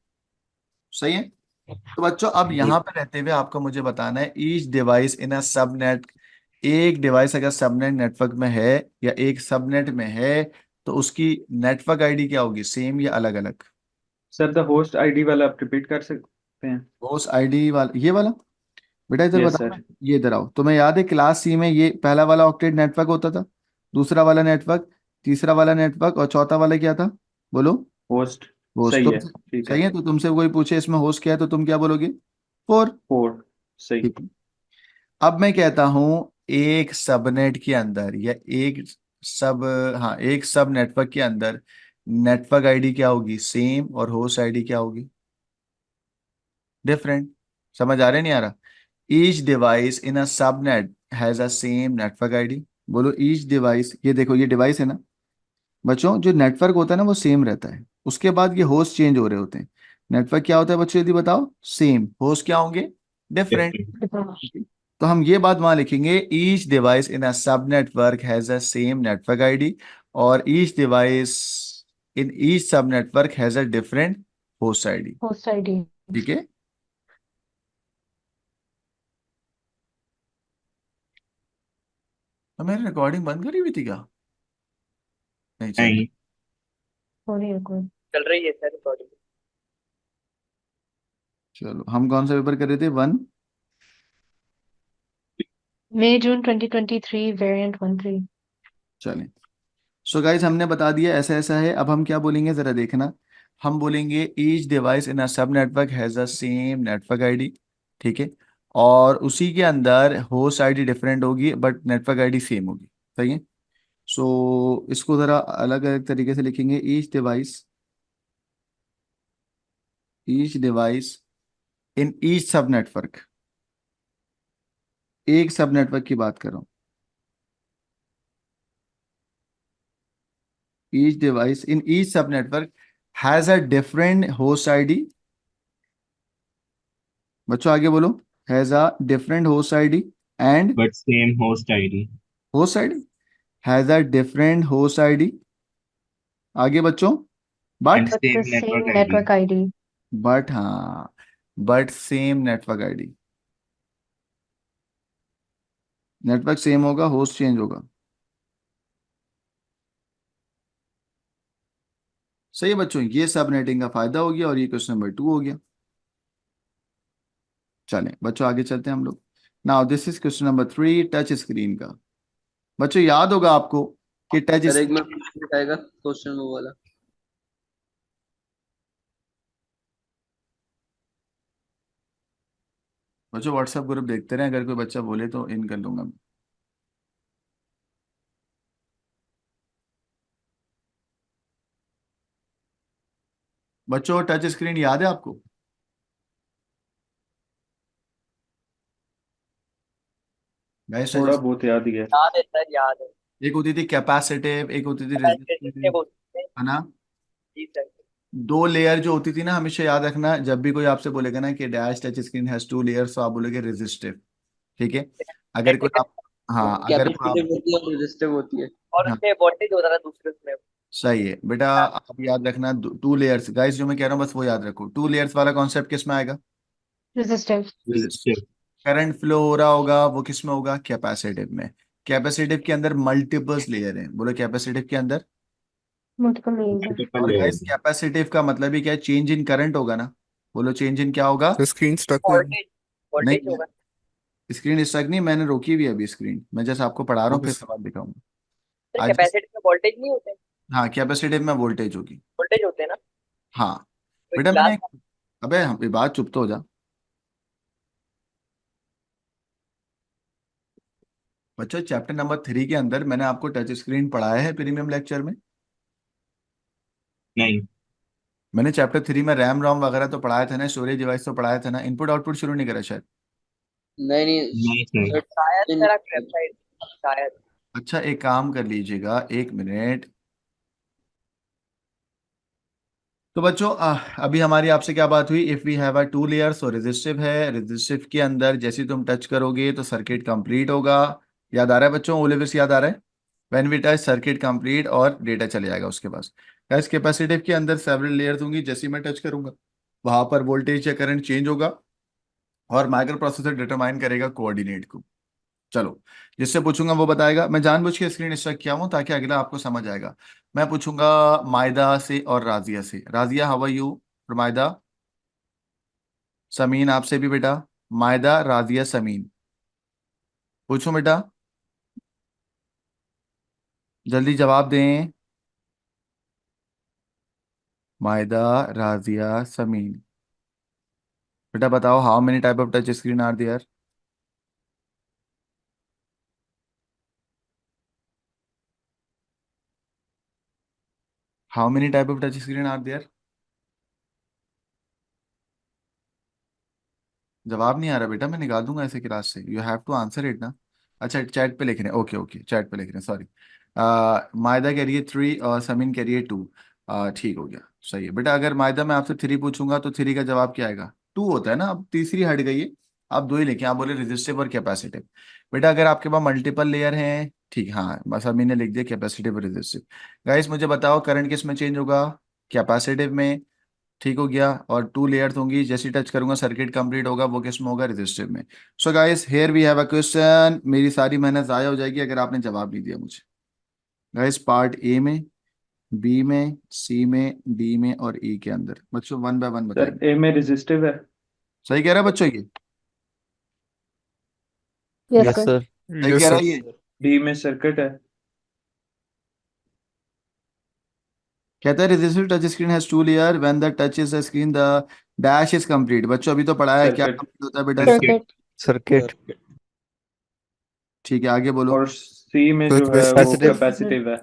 सही है। तो बच्चों अब यहाँ पे रहते हुए आपको मुझे बताना है each device in a subnet. एक डिवाइस अगर सबनेट नेटवर्क में है या एक सबनेट में है, तो उसकी नेटवर्क आईडी क्या होगी, सेम या अलग अलग? सर द होस्ट आईडी वाला आप रिपीट कर सकते हैं? होस्ट आईडी वाला ये वाला, बेटा इधर यस बताओ ना। सर। ये इधर आओ। तुम्हें याद है क्लास सी में ये पहला वाला ऑक्टेट नेटवर्क होता था, दूसरा वाला नेटवर्क, तीसरा वाला नेटवर्क और चौथा वाला क्या था? बोलो। होस्ट। होस्ट। सही है, तुम ठीक है। सही है। तो तुमसे कोई पूछे इसमें होस्ट क्या है, तो तुम क्या बोलोगे? 4। फोर। सही। ठीक है। अब मैं कहता हूं एक सबनेट के अंदर या एक सब, हाँ एक सब नेटवर्क के अंदर नेटवर्क आईडी क्या होगी, सेम, और होस्ट आईडी क्या होगी, डिफरेंट। समझ आ रहा है नहीं आ रहा? Each device in a subnet has a same network ID. बोलो ईच डिवाइस। ये देखो ये डिवाइस है ना बच्चों, जो नेटवर्क होता है ना वो सेम रहता है, उसके बाद ये होस्ट चेंज हो रहे होते हैं। नेटवर्क क्या होता है बच्चों, यदि बताओ? सेम। होस्ट क्या होंगे? डिफरेंट। तो हम ये बात वहां लिखेंगे ईच डिवाइस इन अ सब network has a same network ID, और each device in each sub network has a different host ID. Host ID. ठीक है। तो मैंने रिकॉर्डिंग बंद करी हुई थी क्या? नहीं चल रही। नहीं। हो रही है कोई? चल रही है सर रिकॉर्डिंग। चलो हम कौन सा पेपर कर रहे थे, 1? May June 2023 variant 13. चलें। सो गाइज हमने बता दिया ऐसा ऐसा है। अब हम क्या बोलेंगे जरा देखना। हम बोलेंगे ईच डिवाइस इन अ सब network has a same network ID. ठीक है। और उसी के अंदर होस्ट आईडी डिफरेंट होगी बट नेटवर्क आईडी सेम होगी। सही है। सो इसको जरा अलग अलग तरीके से लिखेंगे। Each device in each sub network, एक सब नेटवर्क की बात कर रहा हूँ। Each device in each sub network has a different host ID. बच्चों आगे बोलो। Has a different host ID and but same host ID. Host ID has a different host ID. आगे बच्चों। And but But the same same network ID. network ID. But हाँ, but same network ID. Network same होगा, host change होगा। सही है बच्चों, ये सब नेटिंग का फायदा हो गया और ये क्वेश्चन नंबर 2 हो गया। चलें बच्चों आगे चलते हैं हम लोग। Now this is question number 3, touch screen का। बच्चों याद होगा आपको कि टच सर एक मिनट आएगा क्वेश्चन वो वाला। बच्चों व्हाट्सएप ग्रुप देखते रहे, अगर कोई बच्चा बोले तो इन कर लूंगा मैं। बच्चों टच स्क्रीन याद है आपको? गाइस थोड़ा टच, बहुत याद ही है। याद है सर याद है। एक होती थी कैपेसिटिव, एक होती थी कैपेसिटिव रेजिस्टिव, बोलते हैं। है ना? जी सर। 2 लेयर जो होती थी ना, हमेशा याद रखना जब भी कोई आपसे बोलेगा ना कि dash touch screen has 2 layers, तो आप बोलोगे रेजिस्टिव। ठीक है। अगर कोई आप, हाँ अगर आप, कैपेसिटिव होती है और रेजिस्टिव होती है। और हाँ उसमें वोल्टेज होता था दूसरे उसमें। सही है बेटा। आप याद रखना 2 लेयर्स। गाइस जो मैं कह रहा हूँ बस वो याद रखो। 2 लेयर्स वाला कॉन्सेप्ट किस में आएगा? Resistive. रेजिस्टिव। करंट फ्लो हो रहा होगा वो किस में होगा? कैपेसिटिव में। कैपेसिटिव के अंदर मल्टीपल्स लेयर हैं, बोलो कैपेसिटिव के अंदर। Multiple layers. मल्टीपल और लेयर। गाइस कैपेसिटिव का मतलब ही क्या है? चेंज इन करंट होगा ना। बोलो चेंज इन क्या होगा? तो स्क्रीन स्टक हुई। वोल्टेज वोल्टेज नहीं, होगा। स्क्रीन स्टक नहीं, मैंने रोकी हुई है अभी स्क्रीन, मैं जैसे आपको पढ़ा रहा हूँ फिर बस सवाल दिखाऊंगा सर आज। कैपेसिटी में वोल्टेज नहीं होते। हाँ कैपेसिटिव में वोल्टेज होगी। वोल्टेज होते हैं ना। हाँ तो बेटा ग्लास। मैंने, अबे हम बात, चुप तो हो जा। बच्चों चैप्टर नंबर 3 के अंदर मैंने आपको टच स्क्रीन पढ़ाया है प्रीमियम लेक्चर में। नहीं। मैंने चैप्टर 3 में रैम रोम वगैरह तो पढ़ाया था ना, स्टोरेज डिवाइस तो पढ़ाया था ना, इनपुट आउटपुट शुरू नहीं करा शायद? नहीं नहीं नहीं सर। सर। शायद इन- सर आप वेबसाइट। शायद। अच्छा एक काम कर लीजिएगा, 1 मिनट। तो बच्चों अभी हमारी आपसे क्या बात हुई, if we have a two layers और रेजिस्टिव है, रेजिस्टिव के अंदर जैसे तुम टच करोगे तो सर्किट कंप्लीट होगा। याद आ रहा है बच्चों, ओलेविस याद आ रहा है? When we touch circuit complete और डेटा चले जाएगा उसके पास। गैस कैपेसिटिव के अंदर सेवरल लेयर्स होंगी, जैसे ही मैं टच करूंगा वहां पर वोल्टेज या करंट चेंज होगा और माइक्रो प्रोसेसर डिटरमाइन करेगा कोऑर्डिनेट को। चलो, जिससे पूछूंगा वो बताएगा। मैं जानबूझ के स्क्रीन स्टॉक किया हूं ताकि अगला आपको समझ आएगा। मैं पूछूंगा मायदा से और राजिया से। राजिया हाउ आर यू? और मायदा, समीन आपसे भी बेटा। मायदा, राजिया, समीन, पूछो बेटा, जल्दी जवाब दें। मायदा, राजिया, समीन, बेटा बताओ, how many type of touch screen are there? How many type of touch screen are there? जवाब नहीं आ रहा बेटा, मैं निकाल दूंगा ऐसे क्लास से, you have to answer it ना। अच्छा, चैट पे लिख रहे हैं, ओके ओके, चैट पे लिख रहे हैं, सॉरी। मायदा कह रही है 3 और समीन कह रही है 2। ठीक हो गया, सही है बेटा। अगर मायदा मैं आपसे 3 पूछूंगा तो 3 का जवाब क्या आएगा? 2 होता है ना, अब तीसरी हट गई है। आप 2 ही लिखें, आप बोले रेजिस्टिव और कैपेसिटिव। बेटा अगर आपके पास मल्टीपल लेयर हैं, ठीक, हाँ बस समीन ने लिख दिया कैपेसिटिव और रेजिस्टिव। गाइस मुझे बताओ करंट किस में चेंज होगा? कैपेसिटिव में। ठीक हो गया, और 2 लेयर्स होंगी, जैसे टच करूंगा सर्किट कंप्लीट होगा, वो किस में होगा? रेजिस्टिव में। So guys here we have a question, मेरी सारी मेहनत जाया हो जाएगी अगर आपने जवाब नहीं दिया मुझे। गाइस पार्ट ए में, बी में, सी में, डी में और ई के अंदर बच्चों 1 बाय 1 सर बताएंगे। ए में रेजिस्टिव है। सही कह रहा है बच्चों ये? Yes, yes sir. सर। सही कह रहा है ये? डी में सर्किट है। कहता है resistive touch screen has 2 layer, when the touch is the screen the dash is complete. बच्चों अभी तो पढ़ा है क्या सर्किट। complete होता है बेटा? सर्किट। Circuit. सर्किट। ठीक है, आगे बोलो। और सी में जो है वो कैपेसिटिव। कैपेसिटिव है।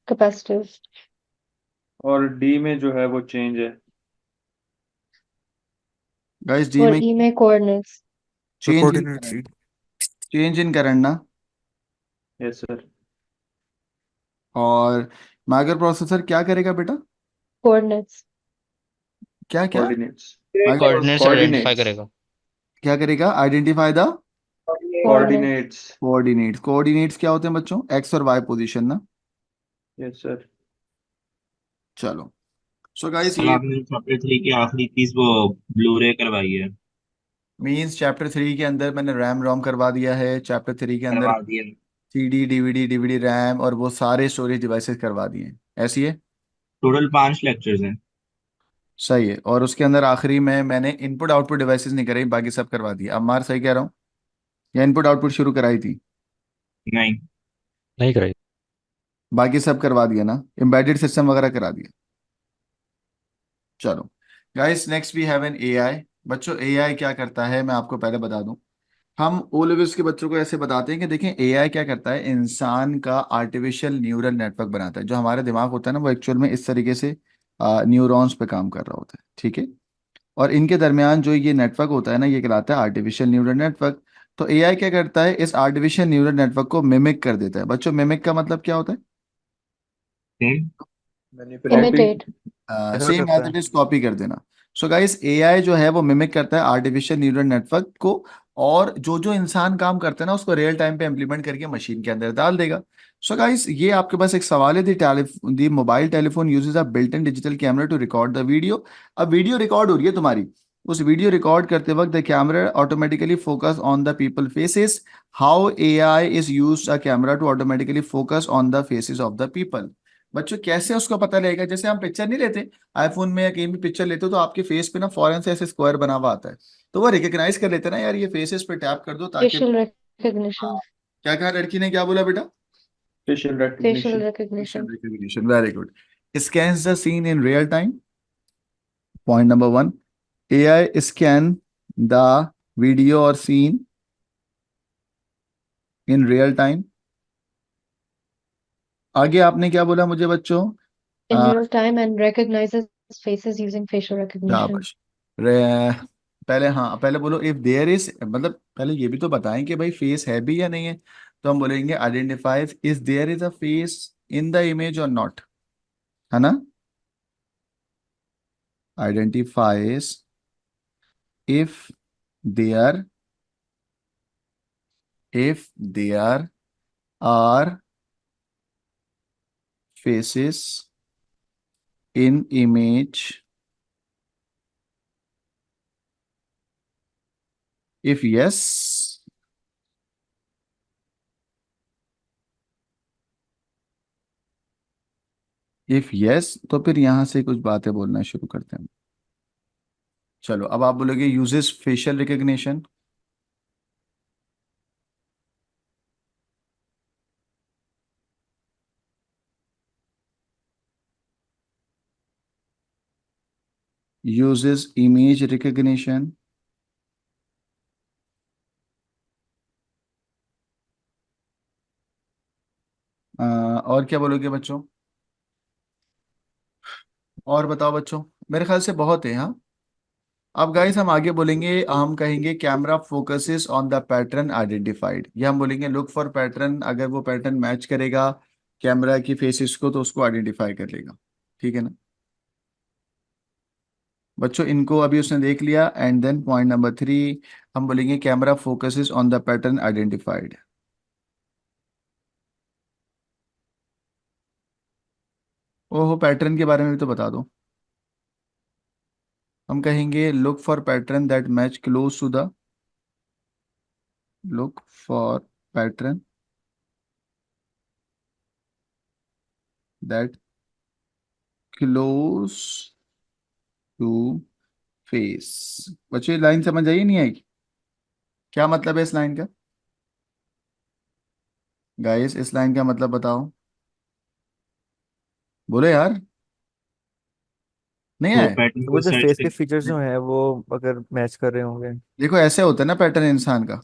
Capacitive. और डी में जो है वो चेंज है। गाइस डी और में E में coordinates. Change in current, change in current ना। Yes sir. और माइक्रो प्रोसेसर क्या करेगा बेटा? Coordinates. क्या क्या? Coordinates. Micro coordinates identify coordinates. करेगा। क्या करेगा? Identify the Coordinates. Coordinates. Coordinates. Coordinates क्या होते हैं बच्चों? एक्स और वाई पोजीशन ना। Yes sir. चलो, सो गाइस कल ये आपने चैप्टर 3 की आखिरी चीज वो ब्लू रे करवाई है, मींस चैप्टर 3 के अंदर मैंने रैम रोम करवा दिया है, चैप्टर 3 के अंदर करवा दी है। सीडी डीवीडी डीवीडी रैम और वो सारे स्टोरेज डिवाइसेस करवा दिए हैं, ऐसी है? टोटल 5 लेक्चर्स हैं। सही है। और उसके अंदर आखिरी में मैंने इनपुट आउटपुट डिवाइसेस नहीं कराई, बाकी सब करवा दिया। अम्मार सही कह रहा हूँ? या इनपुट आउटपुट शुरू कराई थी? नहीं। नहीं कराई। बाकी सब करवा दिया ना, एम्बेडेड सिस्टम वगैरह करा दिया। चलो guys, next we have an AI. बच्चों एआई क्या करता है मैं आपको पहले बता दूं। हम ओ लेवल्स के बच्चों को ऐसे बताते हैं कि देखें एआई क्या करता है, इंसान का आर्टिफिशियल न्यूरल नेटवर्क बनाता है। जो हमारा दिमाग होता है ना, वो एक्चुअल में इस तरीके से न्यूरॉन्स पे काम कर रहा होता है, ठीक है। और इनके दरमियान जो ये नेटवर्क होता है ना, ये कहलाता है आर्टिफिशियल न्यूरल नेटवर्क। तो एआई क्या करता है, इस आर्टिफिशियल न्यूरल नेटवर्क को मिमिक कर देता है। बच्चों मिमिक का मतलब क्या होता है? Same. Copy. Imitate. Same as it is, copy कर देना। सो गाइस एआई जो है वो मिमिक करता है आर्टिफिशियल न्यूरल नेटवर्क को, और जो जो इंसान काम करता है ना उसको रियल टाइम पे इम्प्लीमेंट करके मशीन के अंदर डाल देगा। सो गाइस ये आपके पास एक सवाल है, the mobile telephone uses a built in digital camera to record the video. अब वीडियो रिकॉर्ड हो रही है तुम्हारी, उस वीडियो रिकॉर्ड करते वक्त the camera automatically focus on the people faces. How AI is use a camera to automatically focus on the faces of the people. बच्चों कैसे उसको पता लगेगा? जैसे हम पिक्चर नहीं लेते आईफोन में या कहीं भी पिक्चर लेते हो तो आपके फेस पे ना फौरन से ऐसे स्क्वायर बना हुआ आता है, तो वो रिकग्नाइज कर लेते हैं ना, यार ये फेसेस पे टैप कर दो ताकि। Facial recognition. हाँ, क्या कहा लड़की ने, क्या बोला बेटा? Facial Facial recognition. recognition. Recognition, very good. Scans the seen in real time. Point number 1, AI scan the video और सीन इन रियल टाइम। आगे आपने क्या बोला मुझे बच्चों? In uh, real time and recognizes faces using facial recognition. शाबाश। रे- पहले, हाँ पहले बोलो, इफ देयर इज, मतलब पहले ये भी तो बताएं कि भाई फेस है भी या नहीं है। तो हम बोलेंगे identifies is there is a face in the image और नॉट, है ना। identifies if there are faces in image. If yes, तो फिर यहां से कुछ बातें बोलना शुरू करते हैं। चलो अब आप बोलोगे uses facial recognition. uses image recognition, और क्या बोलोगे बच्चों? और बताओ बच्चों, मेरे ख्याल से बहुत है। हाँ, अब गाइस हम आगे बोलेंगे, हम कहेंगे camera focuses on the pattern identified, या हम बोलेंगे लुक फॉर पैटर्न, अगर वो पैटर्न मैच करेगा कैमरा की फेसेस को तो उसको आइडेंटिफाई कर लेगा। ठीक है ना बच्चों, इनको अभी उसने देख लिया। एंड देन पॉइंट नंबर 3, हम बोलेंगे camera focuses on the pattern identified. ओहो, पैटर्न के बारे में भी तो बता दो। हम कहेंगे look for pattern that match close to the, look for pattern that close to face. बच्चों ये लाइन समझ आई नहीं आई? क्या मतलब है इस लाइन का? गाइस इस लाइन का मतलब बताओ, बोलो यार, नहीं वो आए? पैटर्न वो को जो सर्च फेस के कर। फीचर्स जो हैं वो अगर मैच कर रहे होंगे। देखो ऐसे होता है ना पैटर्न इंसान का,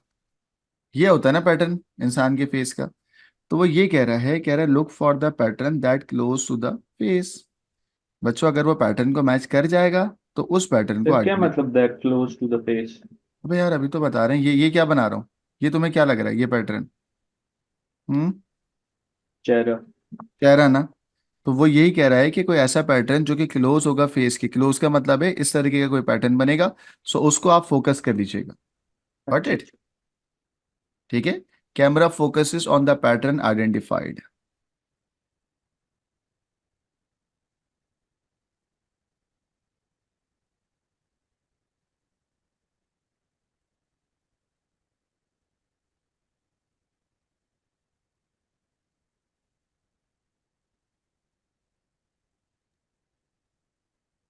ये होता है ना पैटर्न इंसान के फेस का। तो वो ये कह रहा है, look for the pattern that close to the face. बच्चों अगर वो पैटर्न को मैच कर जाएगा तो उस पैटर्न को सर क्या आइडेंटिफाई। मतलब that close to the face? अबे यार अभी तो बता रहे हैं, ये क्या बना रहा हूँ? ये तुम्हें क्या लग रहा है ये पैटर्न? हम्म, चेहरा। कह रहा ना? तो वो यही कह रहा है कि कोई ऐसा पैटर्न जो कि क्लोज होगा फेस के, क्लोज का मतलब है इस तरीके का कोई पैटर्न बनेगा, सो उसको आप फोकस कर लीजिएगा। गॉट अच्छा इट? अच्छा। ठीक है, camera focuses on the pattern identified.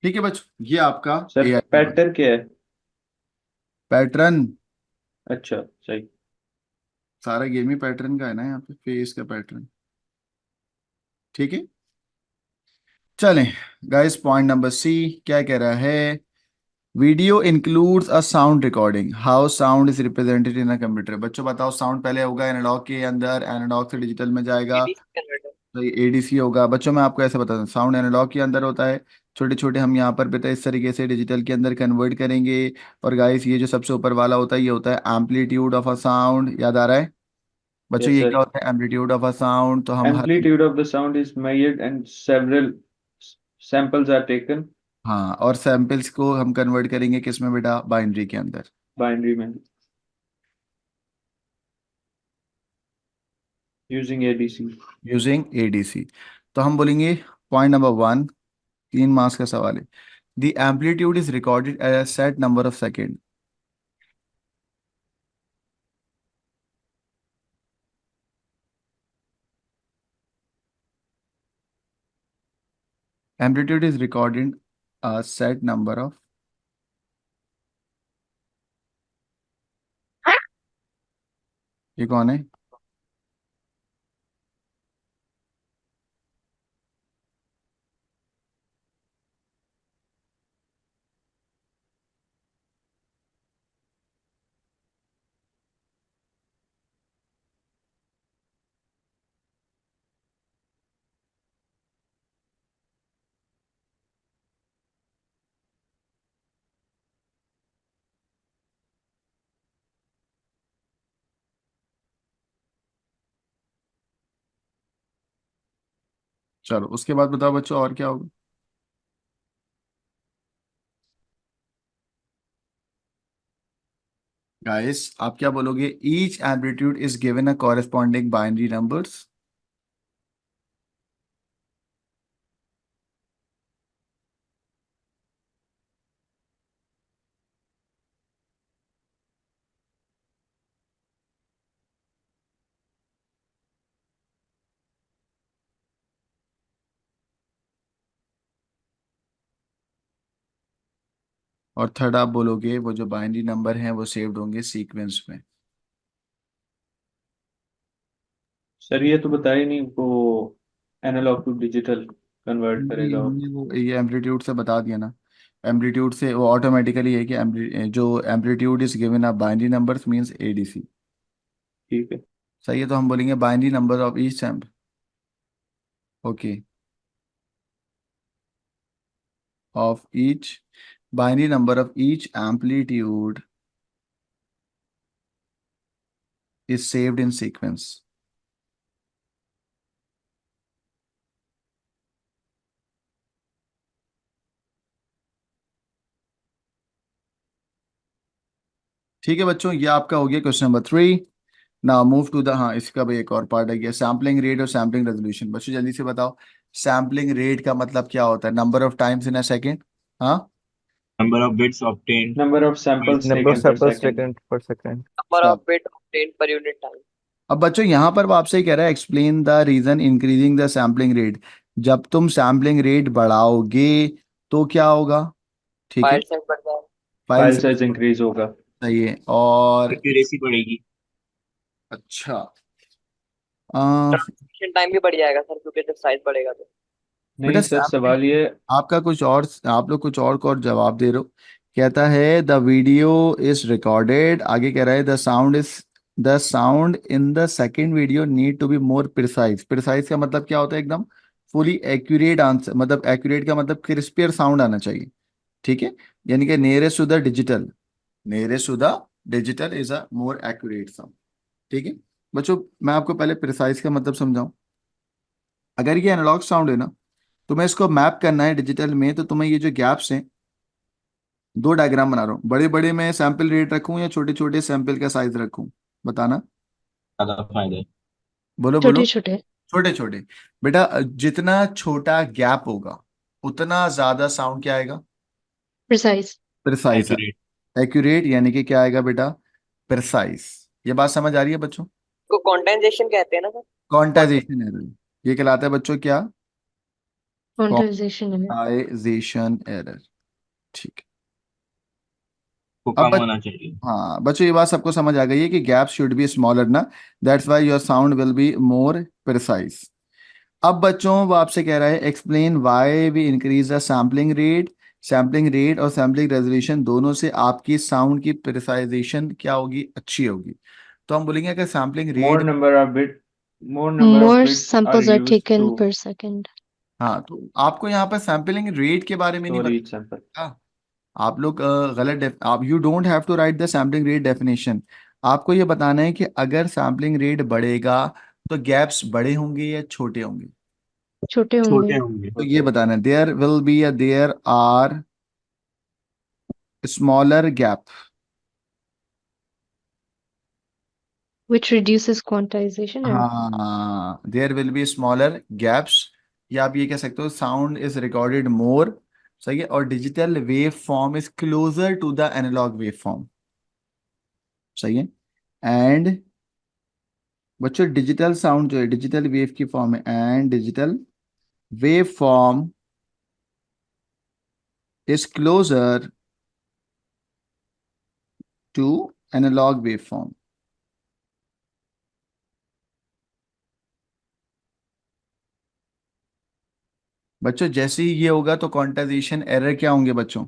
ठीक है बच्चों, ये आपका सर एआई का पैटर्न क्या है? पैटर्न। अच्छा सही। सारा गेम ही पैटर्न का है ना, यहाँ पे फेस का पैटर्न। ठीक है, चलें गाइस, पॉइंट नंबर सी क्या कह रहा है? Video includes a sound recording, how sound is represented in a computer. बच्चों बताओ, साउंड पहले होगा एनालॉग के अंदर, एनालॉग से डिजिटल में जाएगा, ADC कन्वर्टर। तो एडीसी होगा। बच्चों मैं आपको ऐसे बताता हूँ, साउंड एनालॉग के अंदर होता है, छोटे छोटे हम यहाँ पर बेटा इस तरीके से डिजिटल के अंदर कन्वर्ट करेंगे। और गाइस ये जो सबसे ऊपर वाला होता है, ये होता है एम्पलीट्यूड ऑफ अ साउंड, याद आ रहा है बच्चों? यस ये सर। क्या होता है एम्पलीट्यूड ऑफ अ साउंड? तो हम हर, Amplitude of the sound is measured and several samples are taken. हाँ, और सैंपल्स को हम कन्वर्ट करेंगे किस में बेटा? बाइनरी के अंदर, Binary memory using ADC. Using ADC. तो हम बोलेंगे पॉइंट नंबर 1, 3 मार्क्स का सवाल है। The amplitude is recorded at a set number of second. Amplitude is recorded a set number of, ये कौन है? चलो उसके बाद बताओ बच्चों और क्या होगा? गाइस आप क्या बोलोगे? Each amplitude is given a corresponding binary numbers. और थर्ड आप बोलोगे वो जो बाइनरी नंबर हैं वो सेव्ड होंगे सीक्वेंस में। सर ये तो बताया ही नहीं, वो एनालॉग टू डिजिटल कन्वर्ट ये करेगा वो। हमने वो ये एम्पलीट्यूड से बता दिया ना। एम्पलीट्यूड से वो ऑटोमेटिकली है कि जो amplitude is given a binary numbers means ADC. ठीक है। सही है, तो हम बोलेंगे binary number of each SAMP. Okay, of each binary number of each amplitude is saved in sequence। ठीक है बच्चों, ये आपका हो गया question number 3। Now move to the, हाँ इसका भी एक और पार्ट है गया, सैम्पलिंग रेट और सैम्पलिंग रेजोल्यूशन। बच्चों जल्दी से बताओ, सैम्पलिंग रेट का मतलब क्या होता है? Number of times in a second. हाँ, Number of bits obtained number of per samples number of taken पर सैंपल्स सेकंड। सेकंड पर सेकंड। नंबर अच्छा। Of bit obtained per unit time। अब बच्चों यहाँ पर वो आपसे ही कह रहा है explain the reason increasing the sampling rate. जब तुम सैम्पलिंग रेट बढ़ाओगे तो क्या होगा? ठीक है, फाइल साइज बढ़ जाएगा। File file size size. Increase होगा। सही है। और accuracy बढ़ेगी। अच्छा, आ, ट्रांसमिशन टाइम भी बढ़ जाएगा सर, क्योंकि जब साइज बढ़ेगा तो। बेटा नहीं सर, सैम्पलिंग, सवाल ये। आपका कुछ और, आप लोग कुछ और जवाब दे रहे हो। कहता है द वीडियो इज रिकॉर्डेड, आगे कह रहा है the sound in the second video need to be more precise. Precise का मतलब क्या होता है? एकदम फुली एक्यूरेट आंसर, मतलब एक्यूरेट का मतलब क्रिस्पियर साउंड आना चाहिए। ठीक है, यानी कि nearest to the digital, nearest to the digital is a more accurate sound. ठीक है बच्चों, मैं आपको पहले प्रिसाइज का मतलब समझाऊं। अगर ये एनालॉग साउंड है ना, तुम्हें इसको मैप करना है डिजिटल में, तो तुम्हें ये जो गैप्स हैं, दो डायग्राम बना रहा हूँ, बड़े बड़े में सैंपल रेट रखूं या छोटे छोटे सैंपल का साइज रखूं? बताना। ज्यादा फायदा है। बोलो बोलो। छोटे छोटे। छोटे छोटे। बेटा जितना छोटा गैप होगा उतना ज्यादा साउंड क्या आएगा? Precise। प्रिसाइज। Accurate। एक्यूरेट यानी कि क्या आएगा बेटा? प्रिसाइज। ये बात समझ आ रही है बच्चों? तो क्वांटाइजेशन कहते हैं ना सर। क्वांटाइज। क्वांटाइजेशन एरर, ये कहलाता है बच्चों क्या? Quantization है। Quantization error. ठीक है। को अब कम होना चाहिए। हाँ बच्चों, ये बात सबको समझ आ गई है कि गैप शुड बी स्मॉलर ना, that's why your sound will be more precise. अब बच्चों वो आपसे कह रहा है explain why we increase the sampling rate. Sampling rate और सैम्पलिंग रेजोल्यूशन दोनों से आपकी साउंड की प्रिसाइजेशन क्या होगी? अच्छी होगी। तो हम बोलेंगे अगर sampling more rate, number of bit more number of More bits are samples are used to taken per second। हाँ तो आपको यहाँ पर सैम्पलिंग रेट के बारे में नहीं स्टोर ईच बताया। सैंपल। आप लोग आप you don't have to write the sampling rate definition. आपको ये बताना है कि अगर सैम्पलिंग रेट बढ़ेगा तो गैप्स बड़े होंगे या छोटे होंगे? छोटे होंगे। छोटे होंगे। तो ये बताना है देयर विल बी या there are smaller gap. Which reduces quantization error। हाँ, there will be smaller gaps, या आप ये कह सकते हो साउंड इज रिकॉर्डेड मोर। सही है, और digital wave form is closer to the analogue wave form. सही है। एंड बच्चों डिजिटल साउंड जो है डिजिटल वेव की फॉर्म है, and digital wave form is closer to analog waveform। बच्चों जैसे ही ये होगा तो क्वांटाइजेशन एरर क्या होंगे बच्चों?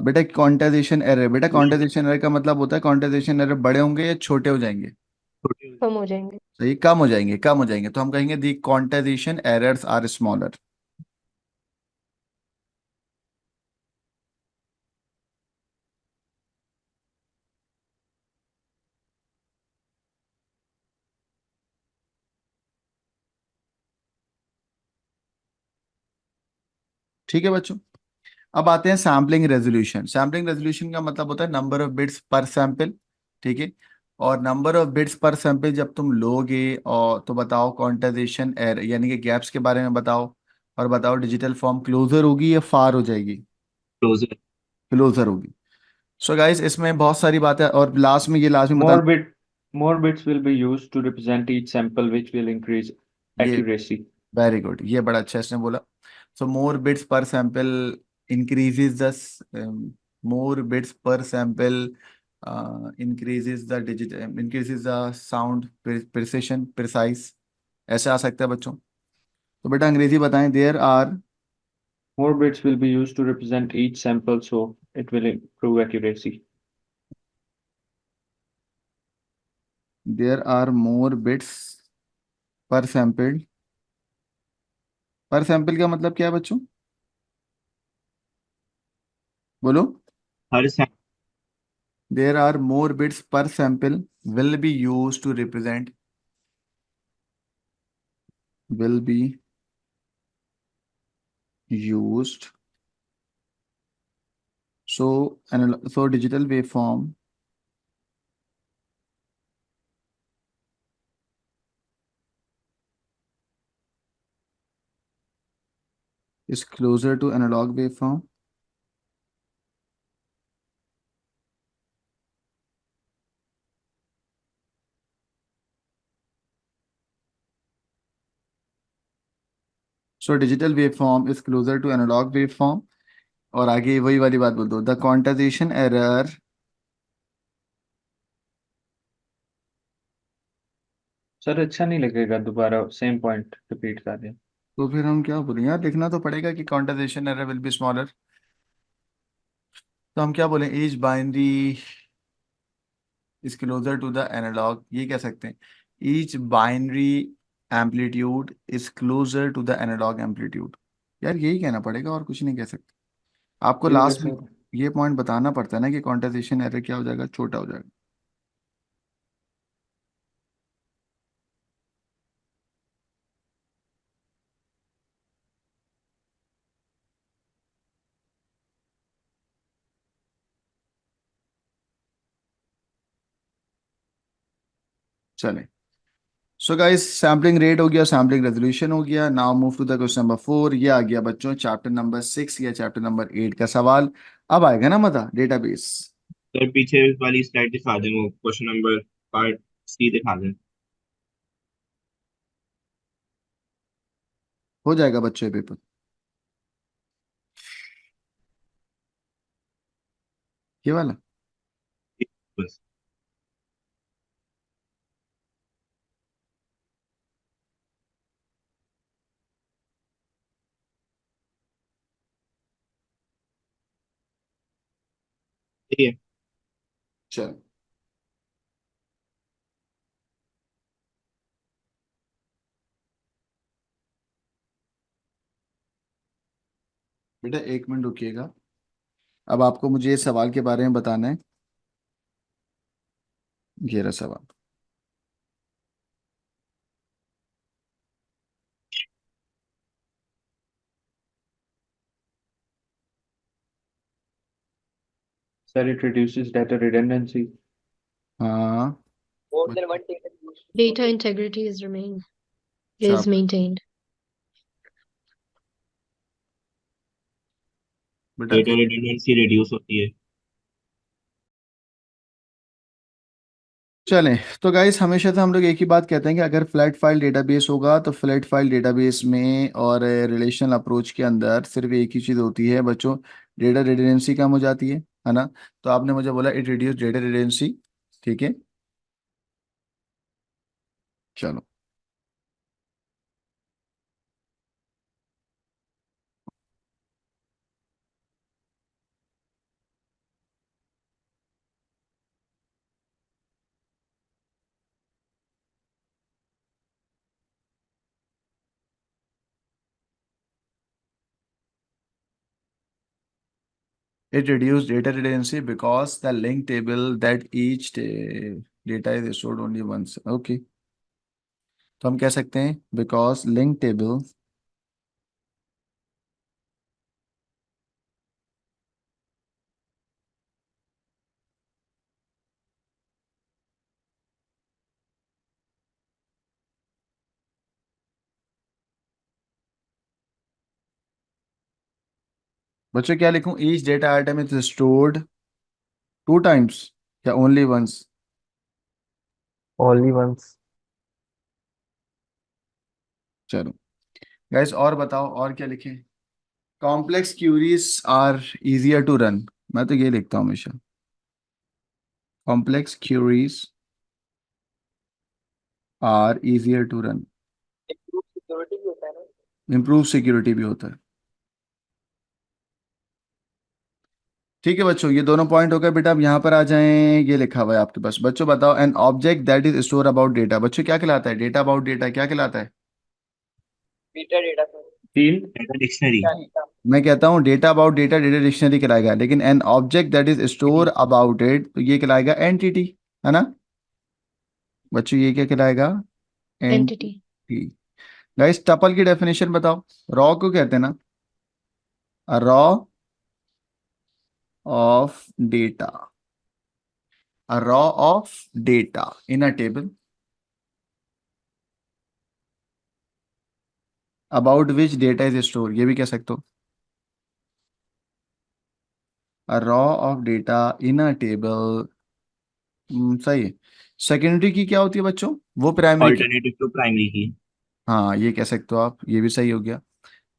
बेटा क्वांटाइजेशन एरर, बेटा क्वांटाइजेशन एरर का मतलब होता है क्वांटाइजेशन एरर बड़े होंगे या छोटे हो जाएंगे? छोटे कम हो जाएंगे। सही, कम हो जाएंगे, कम हो जाएंगे, तो हम कहेंगे दी क्वांटाइजेशन एरर्स आर स्मॉलर। ठीक है बच्चों, अब आते हैं सैम्पलिंग रेजोल्यूशन। सैम्पलिंग रेजोल्यूशन का मतलब होता है number of bits per sample, ठीक है। और number of bits per sample जब तुम लोगे और तो बताओ क्वांटाइजेशन एरर यानी कि गैप्स के बारे में बताओ, और बताओ डिजिटल फॉर्म क्लोजर होगी या फार हो जाएगी? क्लोजर। क्लोजर होगी। सो गाइस इसमें बहुत सारी बातें, और लास्ट में ये लास्ट में More बताना। bit, more bits will be used to represent each sample, which will increase ये accuracy. वेरी गुड, ये बड़ा अच्छा इसने बोला। So more bits per sample increases the more bits per sample increases the sound precision precise, ऐसे आ सकता है बच्चों। तो बेटा अंग्रेजी बताएं। More bits will be used to represent each sample, so it will improve accuracy. There are more bits per sample. Per sample का मतलब क्या है बच्चों? बोलो। हर सैम there are more bits per sample will be use to represent, will be used, so digital waveform is closer to analog waveform. So digital waveform is closer to analog waveform. और आगे वही वाली बात बोल दो, द क्वांटाइजेशन एरर सर अच्छा नहीं लगेगा दोबारा सेम पॉइंट रिपीट कर दें। तो फिर हम क्या बोलें यार, लिखना तो पड़ेगा कि quantization error will be smaller. तो हम क्या बोलें, each binary is closer to the analogue, ये कह सकते हैं। Each binary amplitude is closer to the analogue amplitude. यार यही कहना पड़ेगा, और कुछ नहीं कह सकते। आपको ठीक है लास्ट में सर। ये पॉइंट बताना पड़ता है ना कि क्वांटाइजेशन एरर क्या हो जाएगा, छोटा हो जाएगा। चलें। सो गाइस सैम्पलिंग रेट हो गया, सैम्पलिंग रेजोल्यूशन हो गया। Now move to the question number 4। ये आ गया बच्चों चैप्टर नंबर 6 या चैप्टर नंबर 8 का सवाल। अब आएगा ना मजा, डेटाबेस। सर पीछे वाली स्लाइड दिखा दें, वो क्वेश्चन नंबर पार्ट सी दिखा दें। हो जाएगा बच्चों ये पेपर, ये वाला। बस। ठीक है। चलो बेटा एक मिनट रुकिएगा। अब आपको मुझे ये सवाल के बारे में बताना है। ये रहा सवाल। Sir, it reduces data redundancy. हाँ More than one data used to Data process. integrity is शाबाश। maintained. बेटा डेटा रिडंडेंसी रिड्यूस होती है। चलें। तो गाइस हमेशा से हम लोग एक ही बात कहते हैं कि अगर फ्लैट फाइल डेटाबेस होगा तो फ्लैट फाइल डेटाबेस में और रिलेशनल अप्रोच के अंदर सिर्फ एक ही चीज़ होती है बच्चों, डेटा रिडंडेंसी कम हो जाती है ना। तो आपने मुझे बोला इट रिड्यूस डेटा रिडंडेंसी, ठीक है। चलो it reduced data redundancy because the link table that each data is stored only once, okay। तो हम कह सकते हैं because link table बच्चों क्या लिखूं? Each data item is stored 2 times या ओनली वंस? Only once. चलो गाइस, और बताओ और क्या लिखें? Complex queries are easier to run. मैं तो ये लिखता हूँ हमेशा, complex queries are easier to run. Improve security भी होता है ना। इम्प्रूव सिक्योरिटी भी होता है। ठीक है बच्चों, ये दोनों पॉइंट हो गए। बेटा अब यहाँ पर आ जाएं, ये लिखा हुआ है आपके पास। बच्चों बताओ, an object that is store about data. बच्चों क्या कहलाता है? डेटा अबाउट डेटा क्या कहलाता है? Beta data sir. Field. Data dictionary. क्या डेटा? मैं कहता हूँ data about data, data dictionary कहलाएगा, लेकिन an object that is store about it तो ये कहलाएगा एंटिटी, है ना बच्चों? ये क्या कहलाएगा? Entity. एंटिटी। गाइस टपल की डेफिनेशन बताओ। रॉ को कहते हैं ना, raw of data, a raw of data in a table about which data is stored, ये भी कह सकते हो। a raw of data in a table। सही है। सेकेंडरी की क्या होती है बच्चों? वो प्राइमरी की। ऑल्टरनेटिव टू प्राइमरी की। हाँ ये कह सकते हो आप, ये भी सही हो गया।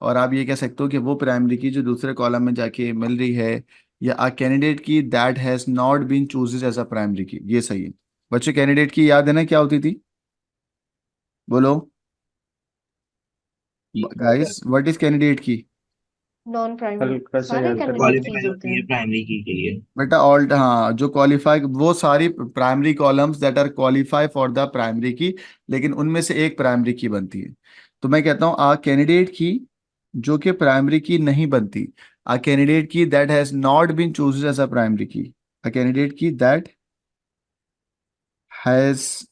और आप ये कह सकते हो कि वो प्राइमरी की जो दूसरे कॉलम में जाके मिल रही है, या a candidate key that has not been chooses as a primary key, ये सही है। बच्चों कैंडिडेट की याद है ना क्या होती थी? बोलो गाइस, व्हाट इज कैंडिडेट की? Non-primary. हल्का सा सारे याद कर candidate लेते क्वालिफाई keys होते होती है हैं. प्राइमरी की के लिए। बेटा ऑल, हाँ जो क्वालिफाई, वो सारी primary columns that are qualify for the primary key, लेकिन उनमें से एक प्राइमरी की बनती है। तो मैं कहता हूँ आ कैंडिडेट की जो कि प्राइमरी की नहीं बनती, a candidate key that has not been choose as a primary key, a candidate key that has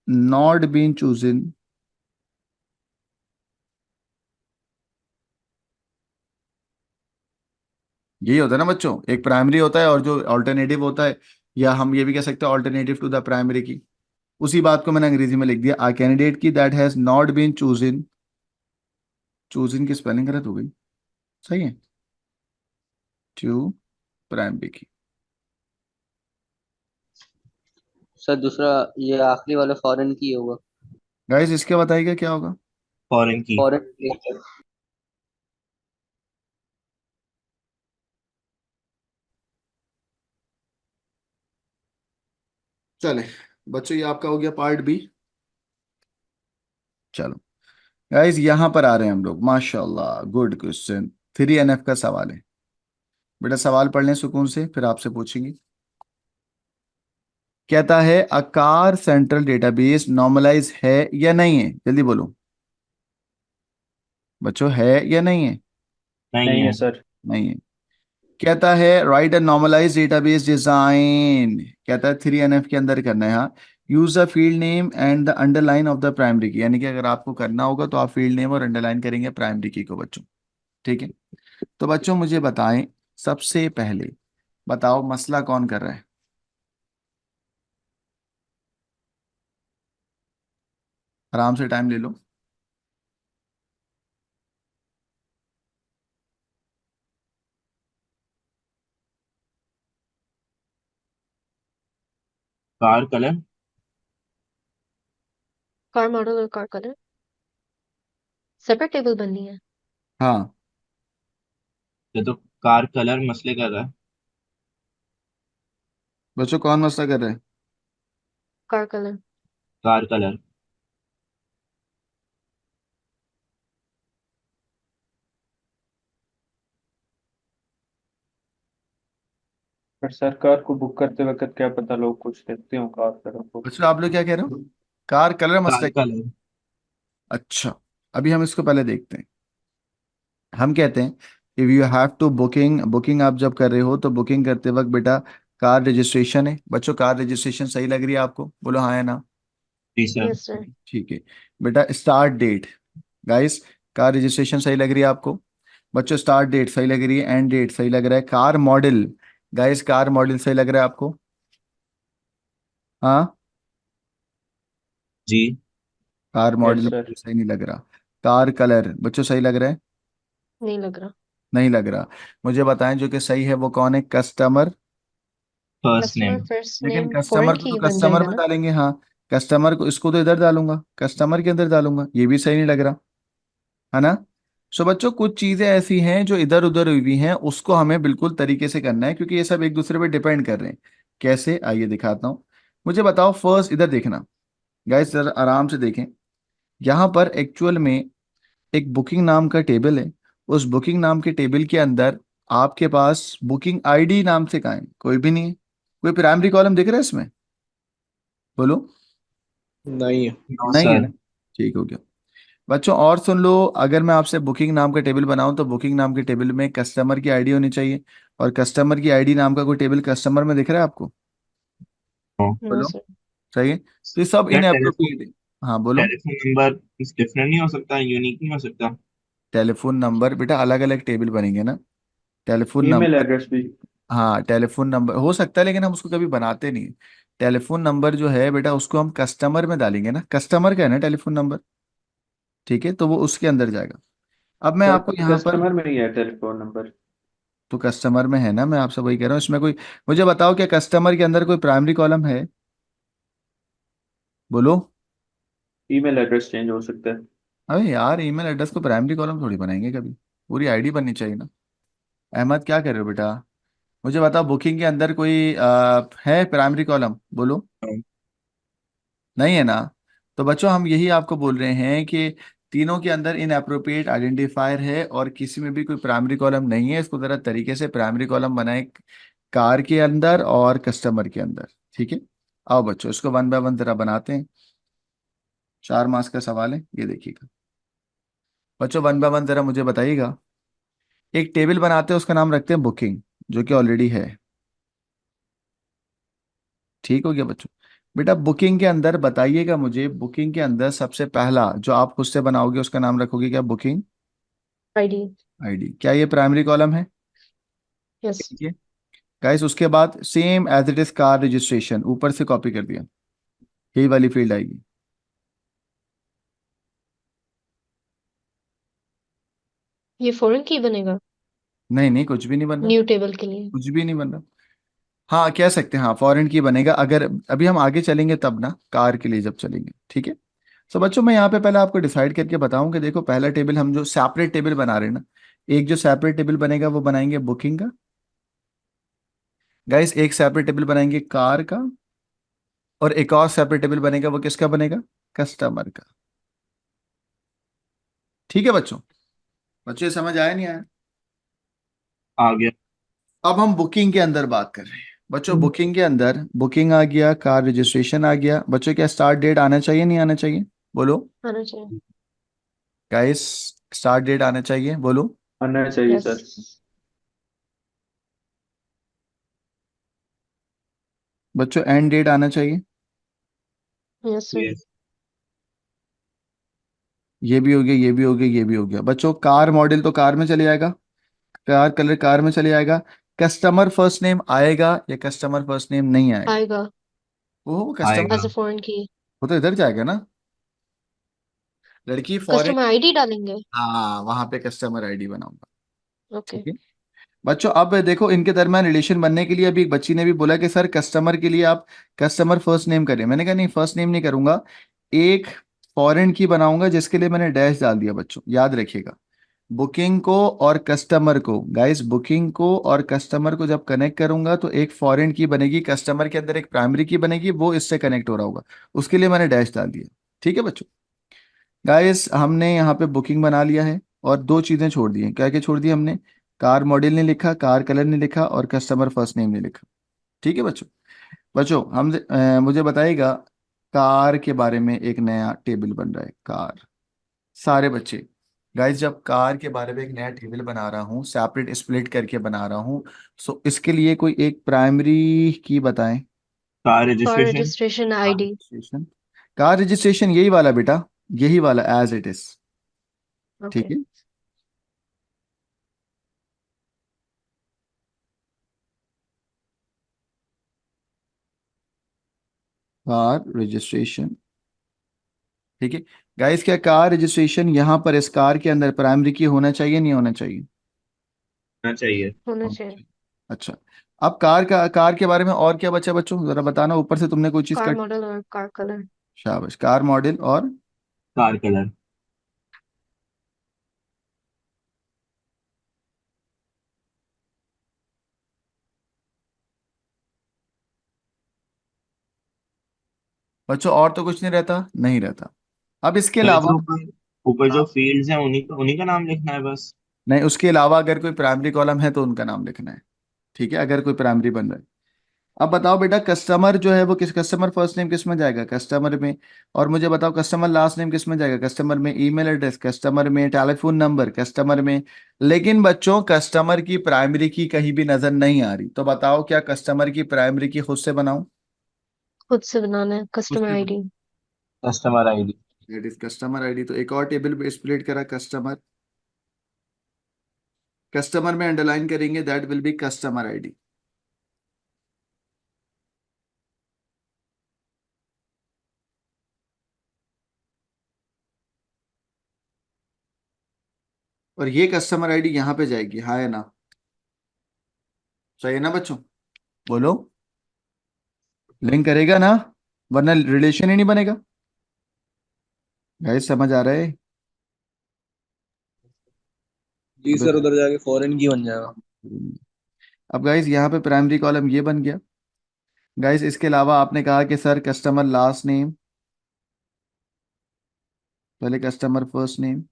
not been chosen यही होता है ना बच्चों, एक प्राइमरी होता है और जो ऑल्टरनेटिव होता है, या हम ये भी कह सकते हैं ऑल्टरनेटिव टू द प्राइमरी की। उसी बात को मैंने अंग्रेजी में लिख दिया, a candidate key that has not been chosen. Chosen की स्पेलिंग गलत हो गई, सही है, टू प्राइमरी की। सर दूसरा ये आखिरी वाला फॉरेन की होगा। गाइस इसके बताइएगा क्या होगा? फॉरेन की। फॉरेन। चले बच्चों, ये आपका हो गया पार्ट बी। चलो गाइस यहां पर आ रहे हैं हम लोग, माशाल्लाह गुड क्वेश्चन। 3NF का सवाल है। बेटा सवाल पढ़ लें सुकून से, फिर आपसे पूछेंगे। कहता है अकार सेंट्रल डेटाबेस नॉर्मलाइज है या नहीं है? जल्दी बोलो बच्चों, है या नहीं है? नहीं नहीं है। है सर। नहीं है। कहता है राइट अ नॉर्मलाइज डेटाबेस डिजाइन, कहता है 3NF के अंदर करना है। हाँ, use the field name and the underline of the primary की, यानी कि अगर आपको करना होगा तो आप फील्ड नेम और अंडरलाइन करेंगे प्राइमरी की को बच्चों। ठीक है, तो बच्चों मुझे बताएं, सबसे पहले बताओ मसला कौन कर रहा है? आराम से टाइम ले लो। Car colour. Car model और car color. Separate table बननी है. हाँ ये तो कार कलर मसले कर रहा है। बच्चों कौन मसला कर रहा है? Car color. Car colour. पर सर कार को बुक करते वक्त क्या पता लोग कुछ देखते हो कार तरफ को। बच्चों आप लोग क्या कह रहे हो? कार कलर मसला। Car colour. अच्छा, अभी हम इसको पहले देखते हैं। हम कहते हैं if you have to booking, booking आप जब कर रहे हो तो बुकिंग करते वक्त बेटा कार रजिस्ट्रेशन है। बच्चों कार रजिस्ट्रेशन सही लग रही है आपको? बोलो हाँ है ना। जी सर। Yes sir. ठीक है बेटा, start date. Guys car registration सही लग रही है आपको? बच्चों स्टार्ट डेट सही लग रही है, एंड डेट सही लग रहा है, car model, guys car model सही लग रहा है आपको? हाँ, जी। Car yes model sir. सही नहीं लग रहा। कार कलर बच्चों सही लग रहा है? नहीं लग रहा. नहीं लग रहा। मुझे बताएं जो कि सही है वो कौन है? Customer. First customer name. First लेकिन नेम फॉरेन कस्टमर को तो की बन कस्टमर जाएगा में ना। डालेंगे, हाँ। कस्टमर को, इसको तो इधर डालूंगा, कस्टमर के अंदर डालूंगा, ये भी सही नहीं लग रहा, है ना? सो बच्चों कुछ चीजें ऐसी हैं जो इधर उधर हुई हैं, उसको हमें बिल्कुल तरीके से करना है, क्योंकि ये सब एक दूसरे पे डिपेंड कर रहे हैं। कैसे, आइए दिखाता हूँ। मुझे बताओ, फर्स्ट इधर देखना, गाइस जरा आराम से देखें। यहाँ पर एक्चुअल में एक बुकिंग नाम का टेबल है। उस बुकिंग नाम के टेबल के अंदर आपके पास बुकिंग आईडी नाम से कहाँ है? कोई भी नहीं है। कोई प्राइमरी कॉलम दिख रहा है इसमें? बोलो। नहीं। नो नहीं है सर। ना? ठीक हो गया। बच्चों और सुन लो, अगर मैं आपसे बुकिंग नाम का टेबल बनाऊं तो बुकिंग नाम के टेबल में कस्टमर की आईडी होनी चाहिए। और कस्टमर की आईडी नाम का कोई टेबल कस्टमर में दिख रहा है आपको? नो बोलो। सर। सही है, तो ये सब क्या टेलीफोन इनएप्रोप्रिएट है। हाँ बोलो। टेलीफोन नंबर डिफरेंट नहीं हो सकता, यूनिक नहीं हो सकता? टेलीफोन नंबर बेटा अलग अलग टेबल बनेंगे ना। टेलीफोन ईमेल नंबर, एड्रेस भी। हाँ टेलीफोन नंबर हो सकता है, लेकिन हम उसको कभी बनाते नहीं। टेलीफोन नंबर जो है बेटा उसको हम कस्टमर में डालेंगे ना, कस्टमर का है ना टेलीफोन नंबर, ठीक है, तो वो उसके अंदर जाएगा। अब मैं सर आपको यहाँ पर, कस्टमर में ही है टेलीफोन नंबर। तो कस्टमर में है ना, मैं आपसे वही कह रहा हूँ, इसमें कोई, मुझे बताओ क्या कस्टमर के अंदर कोई प्राइमरी कॉलम है? बोलो। ईमेल एड्रेस चेंज हो सकता है। अबे यार, ईमेल एड्रेस को प्राइमरी कॉलम थोड़ी बनाएंगे कभी, पूरी आईडी बननी चाहिए ना। अहमद क्या कर रहे हो बेटा? मुझे बताओ बुकिंग के अंदर कोई है प्राइमरी कॉलम? बोलो। नहीं है ना? तो बच्चों हम यही आपको बोल रहे हैं कि तीनों के अंदर इन अप्रोप्रिएट आइडेंटिफायर है और किसी में भी कोई प्राइमरी कॉलम नहीं है। इसको जरा तरीके से प्राइमरी कॉलम बनाए, कार के अंदर और कस्टमर के अंदर, ठीक है। आओ बच्चों इसको वन बाय वन जरा बनाते हैं। 4 मार्क्स का सवाल है, ये देखिएगा। बच्चों वन बाय वन जरा मुझे बताइएगा। एक टेबल बनाते हैं, उसका नाम रखते हैं बुकिंग, जो कि ऑलरेडी है। ठीक हो गया बच्चों? बेटा बुकिंग के अंदर बताइएगा मुझे, बुकिंग के अंदर सबसे पहला जो आप खुद से बनाओगे उसका नाम रखोगे क्या? Booking ID. आईडी। क्या ये प्राइमरी कॉलम है? यस। ठीक है गाइस, उसके बाद same as it is car registration, ऊपर से कॉपी कर दिया, यही वाली फील्ड आएगी। ये फॉरेन की बनेगा नहीं नहीं, कुछ भी नहीं बन रहा, न्यू टेबल के लिए। कुछ भी नहीं बन रहा। हाँ कह सकते हैं, हाँ फॉरेन की बनेगा, अगर अभी हम आगे चलेंगे तब ना, कार के लिए जब चलेंगे, ठीक है। सो बच्चों मैं यहाँ पे पहले आपको डिसाइड करके बताऊं कि देखो पहला टेबल हम जो सेपरेट टेबल बना रहे हैं ना, एक जो सेपरेट टेबल बनेगा वो बनाएंगे बुकिंग का। गाइस एक सेपरेट टेबल बनाएंगे कार का, और एक और सेपरेट टेबल बनेगा, वो किसका बनेगा? कस्टमर का। ठीक है बच्चों? बच्चों ये समझ आया नहीं आया? आ गया। अब हम बुकिंग के अंदर बात कर रहे हैं। बच्चों बुकिंग के अंदर बुकिंग आ गया, कार रजिस्ट्रेशन आ गया। बच्चों क्या स्टार्ट डेट आना चाहिए नहीं आना चाहिए? बोलो। आना चाहिए। गाइस स्टार्ट डेट आना चाहिए, बोलो। आना चाहिए यस। सर। बच्चों एंड डेट आना चाहिए। Yes sir. यस। ये भी हो गया, ये भी हो गया, ये भी हो गया। बच्चों कार मॉडल तो कार में चले जाएगा, कार कलर कार में चले जाएगा। कस्टमर फर्स्ट नेम आएगा या कस्टमर फर्स्ट नेम नहीं आएगा? आएगा वो कस्टमर, आएगा। एज अ फॉरेन की। वो तो इधर जाएगा ना, लड़की फॉरेन। कस्टमर आईडी डालेंगे। हाँ वहां पे कस्टमर आईडी बनाऊंगा। ओके। ठीक है बच्चों, अब देखो इनके दरमियान रिलेशन बनने के लिए अभी एक बच्ची ने भी बोला कि सर कस्टमर के लिए आप कस्टमर फर्स्ट नेम करें। मैंने कहा नहीं, फर्स्ट नेम नहीं करूंगा, एक फॉरेन की बनाऊंगा, जिसके लिए मैंने डैश डाल दिया। बच्चों याद रखिएगा, बुकिंग को और कस्टमर को, गाइस बुकिंग को और कस्टमर को जब कनेक्ट करूंगा तो एक फॉरेन की बनेगी, कस्टमर के अंदर एक प्राइमरी की बनेगी, वो इससे कनेक्ट हो रहा होगा, उसके लिए मैंने डैश डाल दिया। ठीक है बच्चों? गाइस हमने यहाँ पे बुकिंग बना लिया है, और दो चीजें छोड़ दी हैं। क्या क्या छोड़ दी हमने? कार मॉडल नहीं लिखा, कार कलर नहीं लिखा, और कस्टमर फर्स्ट नेम नहीं लिखा। ठीक है बच्चों? बच्चों हम मुझे बताइएगा, कार के बारे में एक नया टेबल बन रहा है, कार। सारे बच्चे, गाइस जब कार के बारे में एक नया टेबल बना रहा हूँ, सेपरेट स्प्लिट करके बना रहा हूँ, सो इसके लिए कोई एक प्राइमरी की बताएं। Car car registration. Registration car ID. Registration, car registration यही वाला बेटा, यही वाला एज इट इज। ठीक ओके। है, कार रजिस्ट्रेशन। ठीक है गाइस, क्या कार रजिस्ट्रेशन यहाँ पर इस कार के अंदर प्राइमरी की होना चाहिए नहीं होना चाहिए? चाहिए। होना चाहिए। अच्छा, अब कार के बारे में और क्या बचा बच्चों, जरा बताना, ऊपर से तुमने कोई चीज कार कट। मॉडल और कार कलर। शाबाश, कार मॉडल और कार कलर। बच्चों और तो कुछ नहीं रहता, नहीं रहता। अब इसके सर अलावा, जो ऊपर ऊपर जो हाँ, फील्ड्स हैं उन्हीं का नाम लिखना है बस। नहीं, उसके अलावा अगर कोई प्राइमरी कॉलम है तो उनका नाम लिखना है। ठीक है, अगर कोई प्राइमरी बन रहा है। अब बताओ बेटा, कस्टमर जो है वो किस, कस्टमर फर्स्ट नेम किस में जाएगा, कस्टमर में। और मुझे बताओ कस्टमर लास्ट नेम किस में जाएगा, कस्टमर में। ईमेल एड्रेस कस्टमर में, टेलीफोन नंबर कस्टमर में। लेकिन बच्चों कस्टमर की प्राइमरी की कहीं भी नजर नहीं आ रही, तो बताओ क्या कस्टमर की प्राइमरी की खुद से बनाऊं। खुद से बनाना है, खुद कस्टमर से। ID. Customer ID. That is customer ID. तो एक और टेबल पे स्प्लिट करा, कस्टमर। कस्टमर में अंडरलाइन करेंगे, that will B customer ID. और ये कस्टमर आईडी यहाँ पे जाएगी, हाँ या ना, सही है ना बच्चों, बोलो। लिंक करेगा ना, वरना रिलेशन ही नहीं बनेगा। गाइस समझ आ रहा है। जी अब सर, उधर जाके फॉरेन की बन जाएगा। अब गाइस यहाँ पे प्राइमरी कॉलम ये बन गया। गाइस इसके अलावा आपने कहा कि सर कस्टमर लास्ट नेम, पहले customer first name,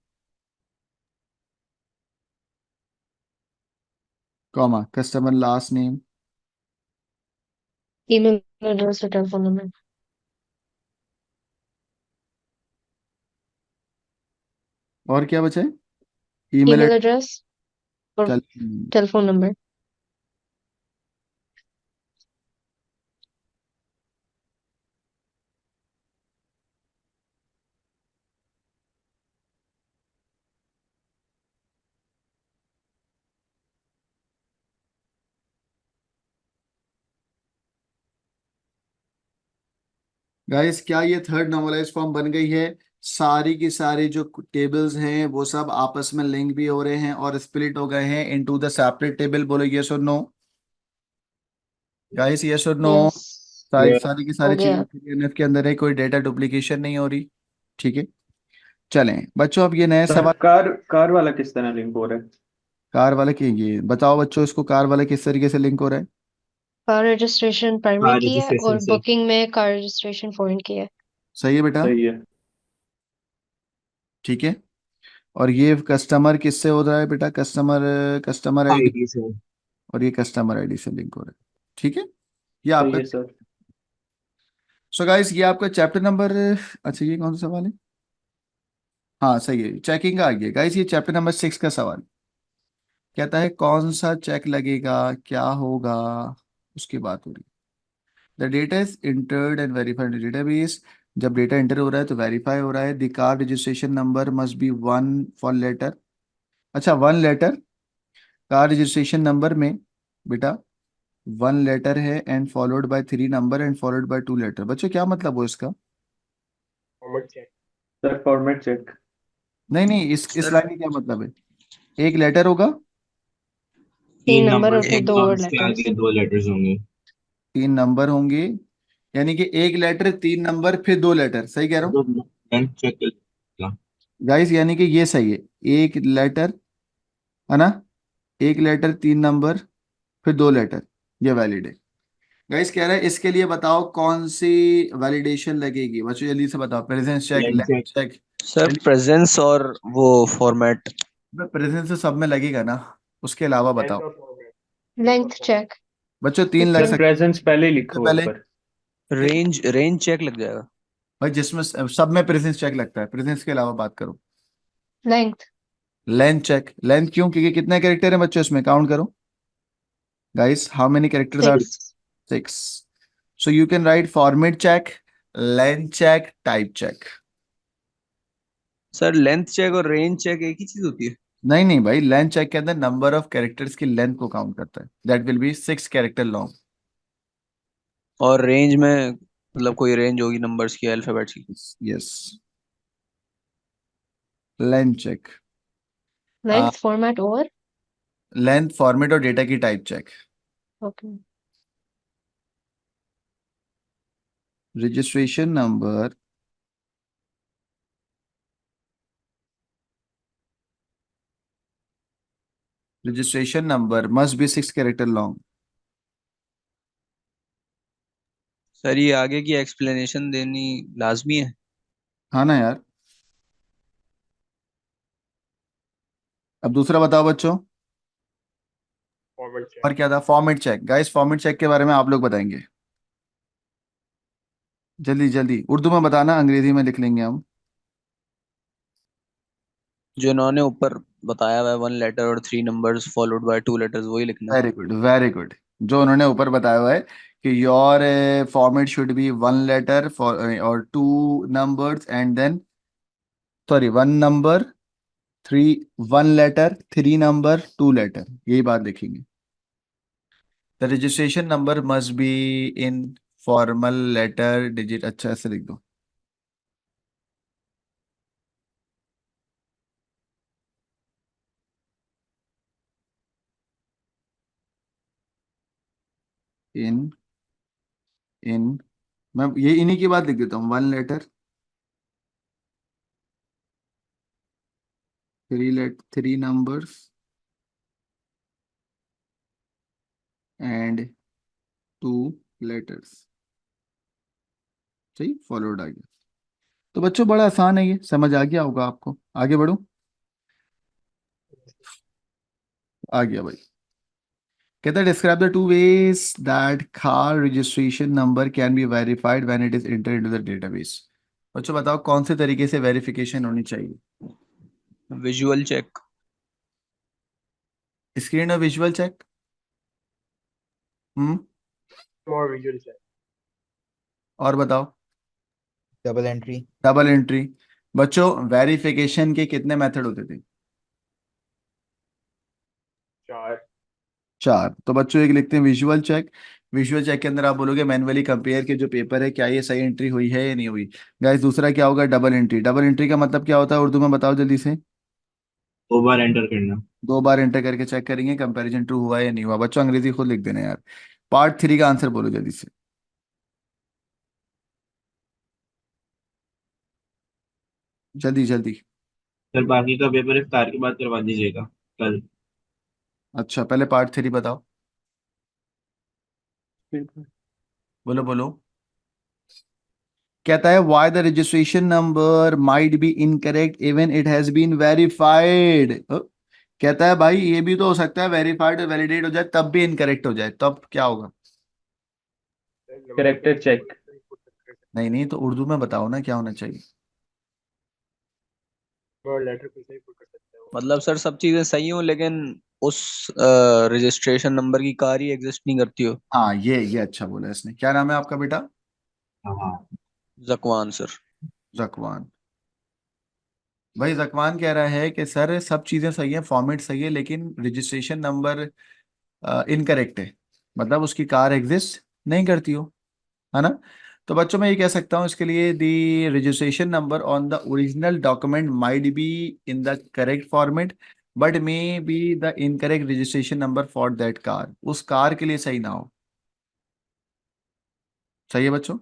comma customer last name. Email address और टेलीफोन नंबर। और क्या बचा है, ईमेल ईमेल एड्रेस और एड्रेस। Telephone number. गाइस क्या ये थर्ड नॉर्मलाइज फॉर्म बन गई है। सारी की सारी जो टेबल्स हैं वो सब आपस में लिंक भी हो रहे हैं और स्प्लिट हो गए हैं इनटू द सेपरेट टेबल। बोलो यस और नो, गाइस यस और नो। यस, सारी ये सारी की हो सारी गया। चीजें पीडीएफ के अंदर है, कोई डेटा डुप्लीकेशन नहीं हो रही। ठीक है, चलें बच्चों, अब ये नए सर सवाल। कार वाला किस तरह लिंक हो रहा है? कार वाले के, ये बताओ बच्चों, इसको कार वाले किस तरीके से लिंक हो रहा है। कार रजिस्ट्रेशन प्राइमरी कार की है रजिस्ट्रेशन और से। बुकिंग में कार रजिस्ट्रेशन फॉरेन की है। सही है बेटा, सही है। ठीक है। और ये कस्टमर किससे हो रहा है बेटा, कस्टमर, कस्टमर आईडी। आईडी से। और ये कस्टमर आईडी से लिंक हो रहा है। ठीक है, ये सही आपका। है सर। सो गाइस ये आपका चैप्टर नंबर, अच्छा ये कौन सा सवाल है, हाँ सही है, चेकिंग का आ गया। गाइस ये चैप्टर नंबर 6 का सवाल कहता है कौन सा चेक लगेगा, क्या होगा, उसकी बात हो रही है। The data is entered and verified in database. जब डेटा इंटर हो रहा है तो वेरीफाई हो रहा है। The car registration number must be one four letter. अच्छा, one letter. Car registration number में बेटा वन लेटर है and followed by three number and followed by two letter. बच्चों क्या मतलब हो इसका। Sir format check. नहीं नहीं, इस सर लाइन का क्या मतलब है, एक लेटर होगा, तीन तीन नंबर नंबर और फिर होंगे एक दो और और उसके लेटर्स। आगे दो लेटर्स होंगे। तीन नंबर होंगे, यानी कि एक लेटर, तीन नंबर, फिर दो लेटर, सही कह रहा हूँ तो लेंथ चेक करेगा। गाइस, यानी कि ये सही है। एक लेटर, है ना, एक लेटर, तीन नंबर, फिर दो लेटर, ये वैलिड है। गाइस कह रहा है इसके लिए बताओ कौन सी वैलिडेशन लगेगी। बच्चों जल्दी से बताओ, presence check, length length check. Check. Sir presence और वो फॉर्मेट। प्रेजेंस तो सब में लगेगा ना, उसके अलावा बताओ। Length check. बच्चों तीन लग सर डिफरेंट। सकते प्रेजेंस पहले हैं। लिखो पहले ऊपर। रेंज रेंज चेक लग जाएगा। भाई जिसमें सब में प्रेजेंस चेक लगता है, प्रेजेंस के अलावा बात करो। लेंथ लेंथ चेक, लेंथ क्यों, क्योंकि कितने कैरेक्टर हैं बच्चों इसमें, काउंट करो guys, how many characters are. 6। 6। So you can write format check, length check, type check. Sir length check और रेंज चेक एक ही चीज होती है? नहीं नहीं भाई, लेंथ चेक के अंदर नंबर ऑफ कैरेक्टर्स की लेंथ को काउंट करता है, that will be 6 character long. और रेंज में मतलब कोई रेंज होगी नंबर्स की, अल्फाबेट्स की? Yes, length check. Length format और लेंथ, फॉर्मेट और डेटा की type check. Okay. Registration number must be 6 character long। सर ये आगे की एक्सप्लेनेशन देनी लाजमी है? हाँ ना यार। अब दूसरा बताओ बच्चों। फॉर्मेट और क्या था? Format check. Guys format check के बारे में आप लोग बताएंगे, जल्दी जल्दी। उर्दू में बताना, अंग्रेजी में लिख लेंगे हम। जो इन्होंने ऊपर बताया हुआ है 1 लेटर और 3 नंबर्स फॉलोड बाय 2 लेटर्स, वही लिखना है। Very good, very good. जो उन्होंने ऊपर बताया हुआ है कि your format should be 1 letter for और 2 numbers and then, sorry 1 number, 3, 1 letter, 3 number, 2 letter, यही बात लिखेंगे। The registration number must be in formal letter digit. अच्छा ऐसे लिख दो। इन इन मैं ये इन्हीं की बात लिख देता हूँ। 1 लेटर, 3 नंबर्स एंड 2 लेटर्स। सही, फॉलोड आ गया। तो बच्चों बड़ा आसान है, ये समझ आ गया होगा आपको। आगे बढ़ो। आ गया भाई। कहता है describe the 2 ways that car registration number can be verified when it is entered into the database. बच्चों बताओ कौन से तरीके से वेरिफिकेशन होनी चाहिए? Visual check. स्क्रीन और visual check. Hmm. more visual check। और बताओ। Double entry. Double entry. बच्चों वेरिफिकेशन के कितने मेथड होते थे? 4। 4। तो बच्चों एक लिखते हैं विजुअल चेक। विजुअल चेक के अंदर आप बोलोगे मैन्युअली कंपेयर के जो पेपर है क्या ये सही एंट्री हुई है या नहीं हुई। गाइस दूसरा क्या होगा? Double entry. डबल एंट्री का मतलब क्या होता है उर्दू में बताओ जल्दी से। 2 बार एंटर करना। 2 बार एंटर करके चेक करेंगे कंपैरिजन ट्रू हुआ है या नहीं हुआ। बच्चों अंग्रेजी खुद लिख देना यार। पार्ट 3 का आंसर बोलो जल्दी से, जल्दी जल्दी। सर बाकी का पेपर इफ्तार के बाद करवा दीजिएगा कल। अच्छा पहले पार्ट 3 बताओ। बोलो बोलो। कहता है why the registration number might be incorrect even it has been verified. कहता है भाई ये भी तो हो सकता है वेरीफाइड और वैलिडेट हो जाए तब भी इनकरेक्ट हो जाए, तब क्या होगा? Character check. नहीं नहीं, तो उर्दू में बताओ ना क्या होना चाहिए। लेटर पे सही पुट कर सकते हो। मतलब सर सब चीजें सही हो लेकिन उस रजिस्ट्रेशन नंबर की कार ही एग्जिस्ट नहीं करती हो। हाँ ये अच्छा बोला इसने। क्या नाम है आपका बेटा? हाँ। जकवान सर। जकवान। भाई जकवान कह रहा है कि सर सब चीज़ें सही है, फॉर्मेट सही है, लेकिन रजिस्ट्रेशन नंबर इनकरेक्ट है, मतलब उसकी कार एग्जिस्ट नहीं करती हो, है ना। तो बच्चों मैं ये कह सकता हूँ इसके लिए the registration number on the original document might be in the correct format but may be the incorrect registration number for that car, उस कार के लिए सही ना हो। सही है बच्चों?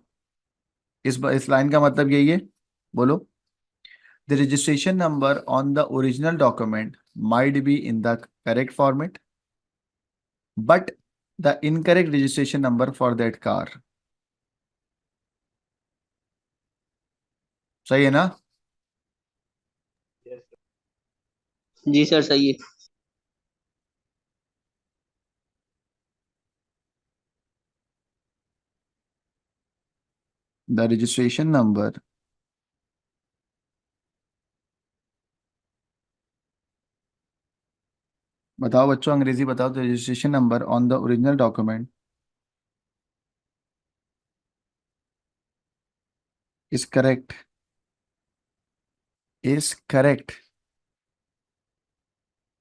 इस लाइन का मतलब यही है। बोलो। The registration number on the original document might be in the correct format, but the incorrect registration number for that car। सही है ना? जी सर सही है। The registration number बताओ बच्चों, अंग्रेजी बताओ। The registration number on the original document is correct, is correct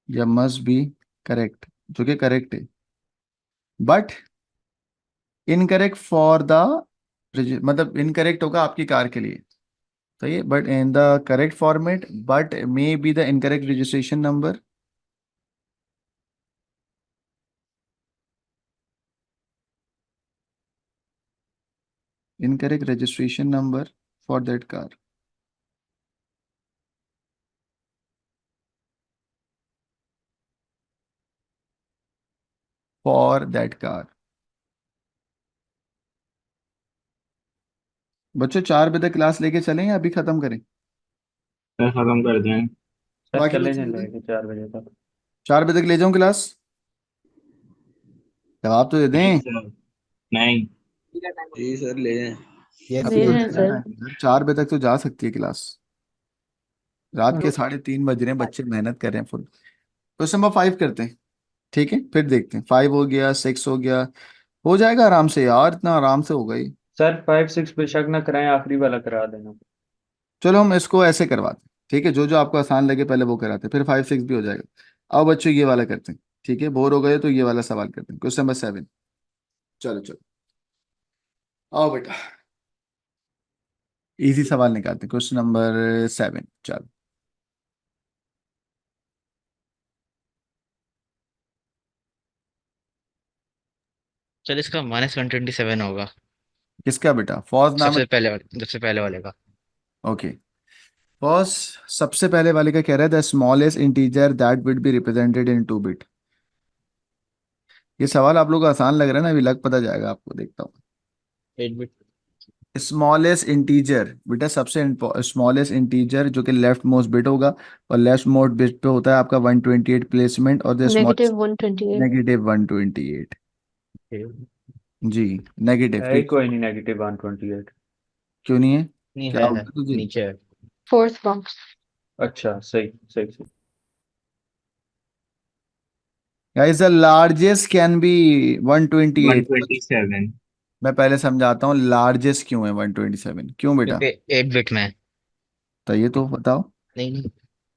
या must be correct, जो कि करेक्ट है, बट इनकरेक्ट फॉर द, मतलब इनकरेक्ट होगा आपकी कार के लिए। सही है, but in the correct format but may be the incorrect registration number incorrect registration number for that car. For that car. बच्चों 4 बजे तक क्लास लेके चलें या अभी खत्म करें? सर खत्म कर दें। सर बाकी चले बच्चों जाएं बताएं। लेके 4 बजे तक। 4 बजे तक ले जाऊं क्लास? जवाब तो दे नहीं दें। सर, नहीं। जी सर ले जाएं। अभी ले तो रहे हैं कितना सर। टाइम है सर? 4 बजे तक तो जा सकती है क्लास। रात के हाँ। 3:30 बज रहे हैं, बच्चे मेहनत कर रहे हैं फुल। क्वेश्चन नंबर 5 करते हैं। ठीक है, फिर देखते हैं। 5 हो गया, 6 हो गया। हो जाएगा आराम से यार, इतना आराम से होगा ही। सर 5 6 पे शक ना कराएं, आखिरी वाला करा देना। चलो हम इसको ऐसे करवाते हैं। ठीक है, जो जो आपको आसान लगे पहले वो कराते हैं, फिर 5 6 भी हो जाएगा। अब बच्चों ये वाला करते हैं। ठीक है, बोर हो गए तो ये वाला सवाल करते हैं। Question number 7। चलो चलो, आओ बेटा। इजी सवाल निकालते हैं। क्वेश्चन नंबर 7, चलो। चल इसका -127 होगा। किसका बेटा? फौज नाम है? सबसे पहले वाले का। ओके। फौज सबसे पहले वाले का कह रहा है the smallest integer that would be represented in 2 bit. ये सवाल आप लोगों को आसान लग रहा है ना? अभी लग पता जाएगा आपको, देखता हूँ। 8 बिट। स्मॉलेस्ट इंटीजर बेटा, सबसे स्मॉलेस्ट इंटीजर जो कि लेफ्ट मोस्ट बिट होगा, और लेफ्ट मोस्ट बिट पे होता है आपका 128 प्लेसमेंट, और द स्मॉलेस्ट -128। -128। जी, नेगेटिव है ही क्यों? कोई नहीं -128। क्यों नहीं है? नहीं, क्या है होगा तुझे? नीचे है। Fourth box. अच्छा सही सही सही। Guys the largest can be 128। 127। मैं पहले समझाता हूँ लार्जेस्ट क्यों है 127, क्यों बेटा? क्योंकि 8 बिट में है। तो ये तो बताओ। नहीं नहीं,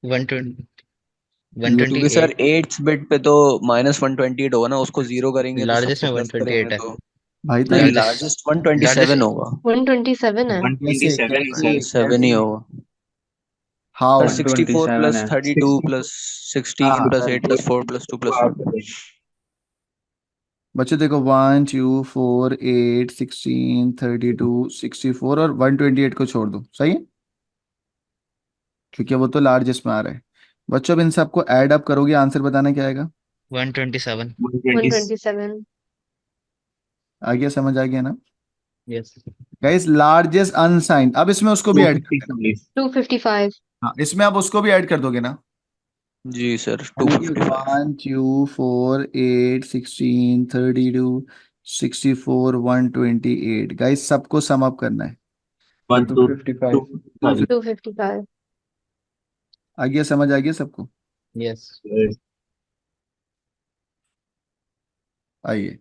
120 क्योंकि सर 128। 8 बिट पे तो -128 होगा ना, उसको जीरो करेंगे तो लार्जेस्ट सबको में प्लस 128 करेंगे है। तो। भाई तो नहीं, लार्जेस्ट लार्जेस्ट 127 लार्जेस्ट होगा। 127 है। कैसे 127 है कैसे सर। 127 ही कैसे? होगा। Sir how? 64 127 प्लस है। 32 60। प्लस हाँ 16 हाँ, plus right. 8 plus 4 plus 2 plus 1। बच्चों देखो, 1 2 4 8 16 32 64 और 128 को छोड़ दो, सही है, क्योंकि वो तो लार्जेस्ट में आ रहा है। बच्चों अब इन सबको ऐड अप करोगे, आंसर बताना क्या आएगा? 127। 120। 127। आ गया, समझ आ गया ना? यस। गाइस लार्जेस्ट अनसाइंड, अब इसमें उसको भी ऐड कर देना। 255। 255। हाँ, इसमें अब उसको भी ऐड कर दोगे ना? जी सर यानी कि 255। 1 2 4 8 16 32 64 128। गाइस सबको सम अप करना है। तो 1 2 255। 255। 255। आ गया, समझ आ गया सबको? यस। आइए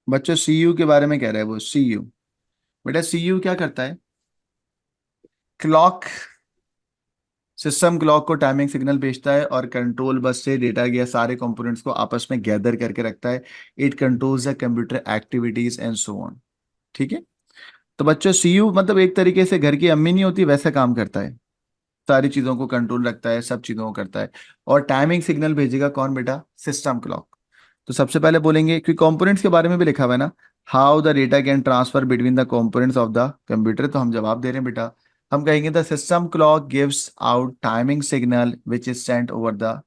बच्चों, सीयू के बारे में कह रहा है वो। सीयू बेटा, सीयू क्या करता है? क्लॉक, सिस्टम क्लॉक को टाइमिंग सिग्नल भेजता है और कंट्रोल बस से डेटा या सारे कंपोनेंट्स को आपस में गैदर करके रखता है। It controls the computer activities and so on. ठीक है, तो बच्चों सीयू मतलब एक तरीके से घर की अम्मी नहीं होती, वैसा काम करता है। सारी चीजों को कंट्रोल रखता है, सब चीजों को करता है। और टाइमिंग सिग्नल भेजेगा कौन बेटा? System clock. तो सबसे पहले बोलेंगे कि कंपोनेंट्स के बारे में भी लिखा हुआ है ना, how the data can transfer between the components of the computer. तो हम जवाब दे रहे हैं बेटा, हम कहेंगे the system clock gives out timing signal which is sent over the.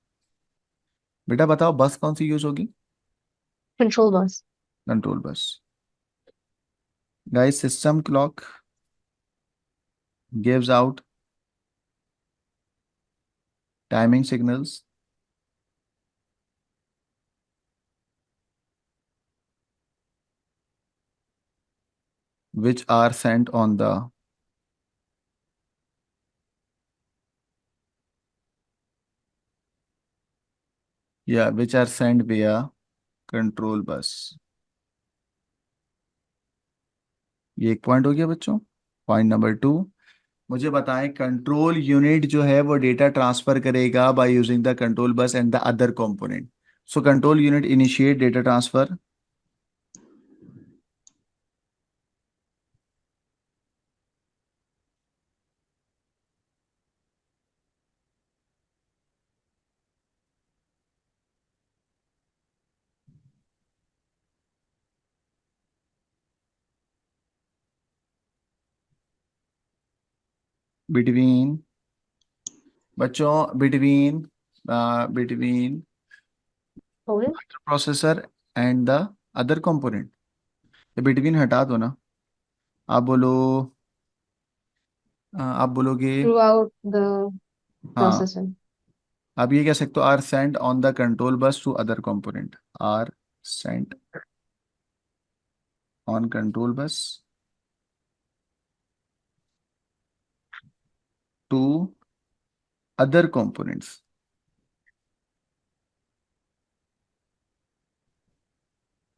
बेटा बताओ बस कौन सी यूज होगी? Control bus. Control bus. Guys system clock gives out timing signals which are sent on the, yeah, which are sent via control bus. ये एक point हो गया बच्चों। पॉइंट नंबर 2, मुझे बताएं कंट्रोल यूनिट जो है वो डेटा ट्रांसफर करेगा by using the control bus and the other component. So control unit initiate data transfer. Between बच्चों between between Hold it. Processor and the other component. ये between हटा दो ना, आप बोलो आप बोलोगे Throughout the हाँ, processor. आप ये कह सकते हो are sent on the control bus to other component, are sent on control bus to other components.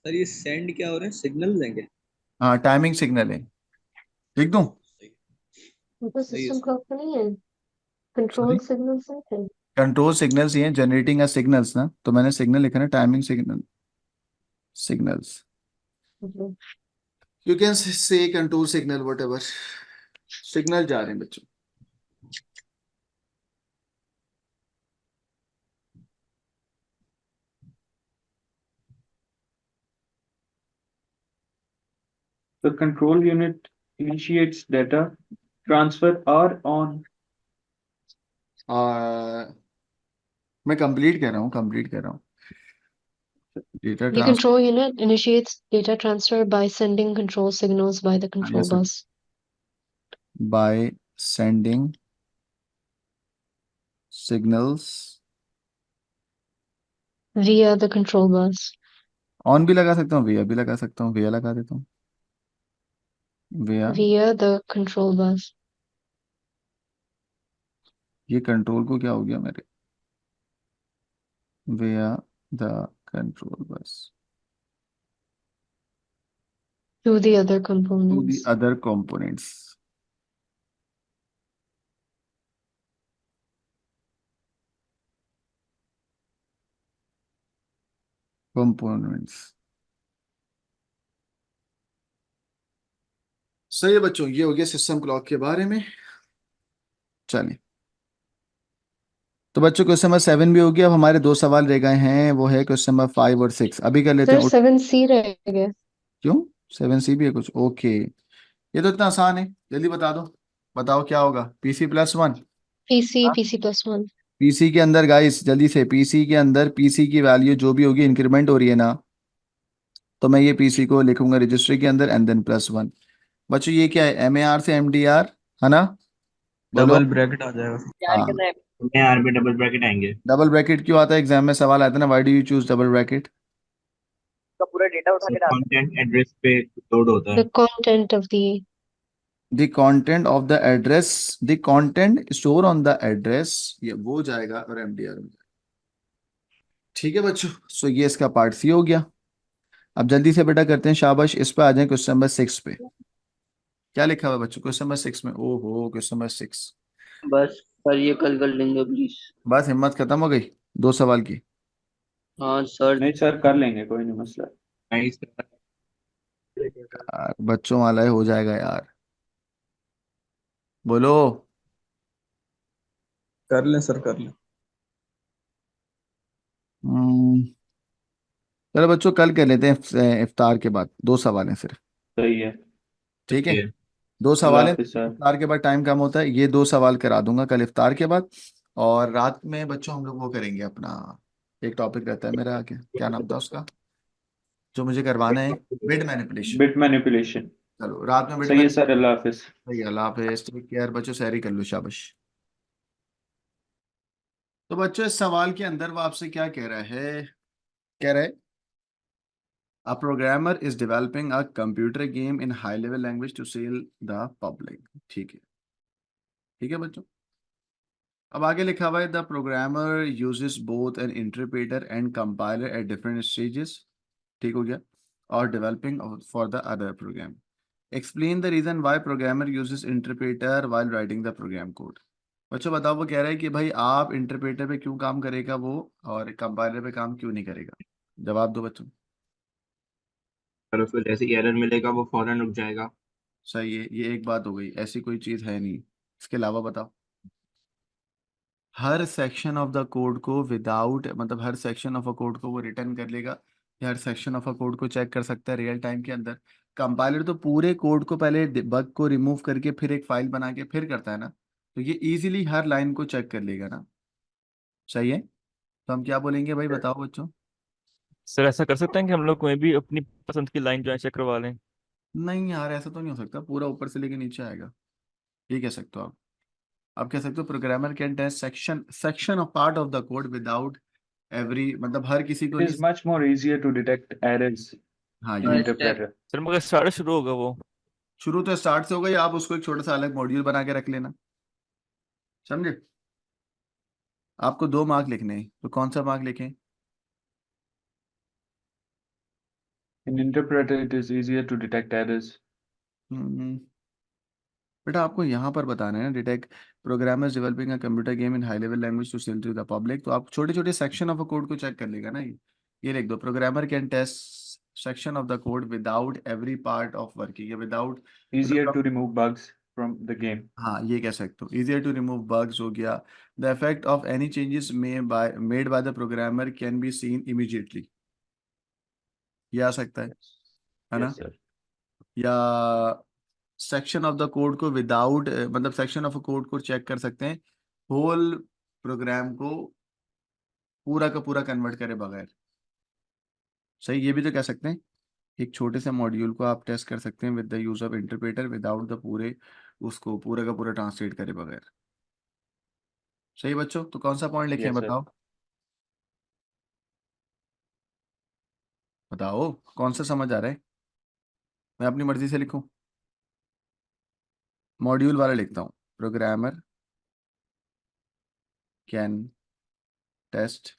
Sir ये सेंड क्या हो रहे हैं, सिग्नल देंगे? हाँ, टाइमिंग सिग्नल है, लिख दूं? वो तो सही है सिस्टम सर। क्लॉक नहीं है, सॉरी, कंट्रोल सिग्नल से है। कंट्रोल सिग्नल्स ही हैं, जनरेटिंग अ सिग्नल्स ना, तो मैंने सिग्नल लिखा ना, timing signal signals. Okay. You can say control signal what ever, signal जा रहे हैं बच्चों। The control unit initiates data transfer or on. मैं कंप्लीट कर रहा हूँ, कंप्लीट कर रहा हूँ। Data The transfer, control unit initiates data transfer by sending control signals by the control yes, bus. By sending signals Via the control bus. On भी लगा सकता हूँ, विया भी लगा सकता हूँ, विया लगा देता हूँ, विया। Via the control bus. ये कंट्रोल को क्या हो गया मेरे, via the control bus To the other to the components. Other components. Components सही है बच्चों, ये हो गया सिस्टम क्लॉक के बारे में। चलिए, तो बच्चों क्वेश्चन नंबर 7 भी हो गया। अब हमारे दो सवाल रह गए हैं, वो है क्वेश्चन नंबर 5 और 6। अभी कर लेते Sir, हैं 7C रह गया। क्यों 7C भी है कुछ? ओके, ये तो इतना आसान है, जल्दी बता दो। बताओ क्या होगा, PC+1। PC+1. पीसी के अंदर गाइस जल्दी से, पीसी के अंदर पीसी की वैल्यू जो भी होगी इंक्रीमेंट हो रही है ना, तो मैं ये पीसी को लिखूंगा रजिस्ट्री के अंदर एंड देन +1। बच्चों ये क्या है, MAR से MDR है ना, बोलो। डबल ब्रैकेट आ जाएगा। यार हाँ, कितना है? में आर में डबल ब्रैकेट आएंगे। डबल ब्रैकेट क्यों आता है, एग्जाम में सवाल आता है ना, why do you choose double bracket? का पूरा डेटा उठा के डालता कंटेंट एड्रेस पे लोड होता है। The content of the the content of the address, the content store on the address, ये वो जाएगा और MDR में जाएगा। ठीक है बच्चों, सो ये इसका पार्ट सी हो गया। अब जल्दी से बेटा करते हैं, शाबाश, इस पे आ जाए क्वेश्चन नंबर 6 पे। क्या लिखा हुआ है बच्चों क्वेश्चन नंबर 6 में? ओहो, क्वेश्चन नंबर 6। बस सर ये कल कर लेंगे प्लीज। बस हिम्मत खत्म हो गई दो सवाल की? हाँ सर। नहीं सर, कर लेंगे, कोई नहीं मसला। नाइस। यार बच्चों वाला है, हो जाएगा यार, बोलो। कर लें सर, कर लें। हम्म, चलो बच्चों कल कर लेते हैं, इफ्तार के बाद दो सवाल हैं सिर्फ। सही है। ठीक है, ओके। दो अल्लाह सवाल हैं, हाफिज सर। इफ्तार के बाद टाइम कम होता है, ये दो सवाल करा दूंगा कल इफ्तार के बाद। और रात में बच्चों हम लोग वो करेंगे अपना, एक टॉपिक रहता है मेरा, क्या क्या नाम था उसका, जो मुझे करवाना है, बिट मैनिपुलेशन। Bit manipulation. चलो रात में बिट सही है मैनिपुलेशन। सर, अल्लाह हाफिज। अल्लाह हाफिज, टेक केयर बच्चों, सहरी कर लो, शाबाश। तो बच्चों इस सवाल के अंदर वो आपसे क्या कह रहा है, कह रहा है a programmer is developing a computer game in high level language to sell the public। ठीक है, ठीक है बच्चों। अब आगे लिखा हुआ है the programmer uses both an interpreter and compiler at different stages. ठीक हो गया, और developing for the other program. Explain the reason why programmer uses interpreter while writing the program code. बच्चों बताओ, वो कह रहा है कि भाई आप इंटरप्रेटर पे क्यों काम करेगा वो, और कंपाइलर पे काम क्यों नहीं करेगा? जवाब दो बच्चों। और उसको जैसे ही एरर मिलेगा वो फौरन रुक जाएगा। सही है, ये एक बात हो गई, ऐसी कोई चीज़ है नहीं। इसके अलावा बताओ, हर सेक्शन ऑफ द कोड को विदाउट, मतलब हर सेक्शन ऑफ अ कोड को वो रिटर्न कर लेगा, या हर सेक्शन ऑफ अ कोड को चेक कर सकता है रियल टाइम के अंदर। कंपाइलर तो पूरे कोड को पहले बग को रिमूव करके फिर एक फाइल बना के फिर करता है ना, तो ये इजीली हर लाइन को चेक कर लेगा ना। सही है, तो हम क्या बोलेंगे भाई, बताओ बच्चों। सर ऐसा कर सकते हैं कि हम लोग कोई भी अपनी पसंद की लाइन जो है चेक करवा लें? नहीं यार, ऐसा तो नहीं हो सकता, पूरा ऊपर से लेके नीचे आएगा। ये कह सकते हो आप कह सकते हो programmer can test section of part of the code without every, मतलब हर किसी को It नहीं। is much more easier to detect errors हाँ in ये स्टेप interpreter. सर मगर स्टार्ट शुरू होगा वो? शुरू तो स्टार्ट से हो गई, आप उसको एक छोटा सा अलग मॉड्यूल बना के रख लेना, समझे। आपको 2 मार्क लिखने हैं, तो कौन सा मार्क लिखें। In interpreter, it is easier to detect errors. हम्म, बेटा आपको यहाँ पर बताना है ना, detect programmers developing a computer game in high level language to sell to the public, तो आप छोटे छोटे सेक्शन ऑफ अ कोड को चेक कर लेगा ना। ये लिख दो, programmer can test section of the code without every part of working, या विदाउट, Easier मतलब to remove bugs from the game. हाँ ये कह सकते हो, इजियर टू रिमूव बग्स हो गया। The effect of any changes made by the programmer can be seen immediately, ये आ सकता है ना। Yes, sir. या सेक्शन ऑफ द कोड को विदाउट, मतलब सेक्शन ऑफ कोड को चेक कर सकते हैं होल प्रोग्राम को पूरा का पूरा कन्वर्ट करे बगैर। सही, ये भी तो कह सकते हैं, एक छोटे से मॉड्यूल को आप टेस्ट कर सकते हैं with the use of interpreter without the पूरे, उसको पूरा का पूरा ट्रांसलेट करे बगैर। सही बच्चों, तो कौन सा पॉइंट लिखे हैं Yes, sir. बताओ, बताओ कौन सा समझ आ रहा है। मैं अपनी मर्जी से लिखूं, मॉड्यूल वाला लिखता हूँ, programmer can test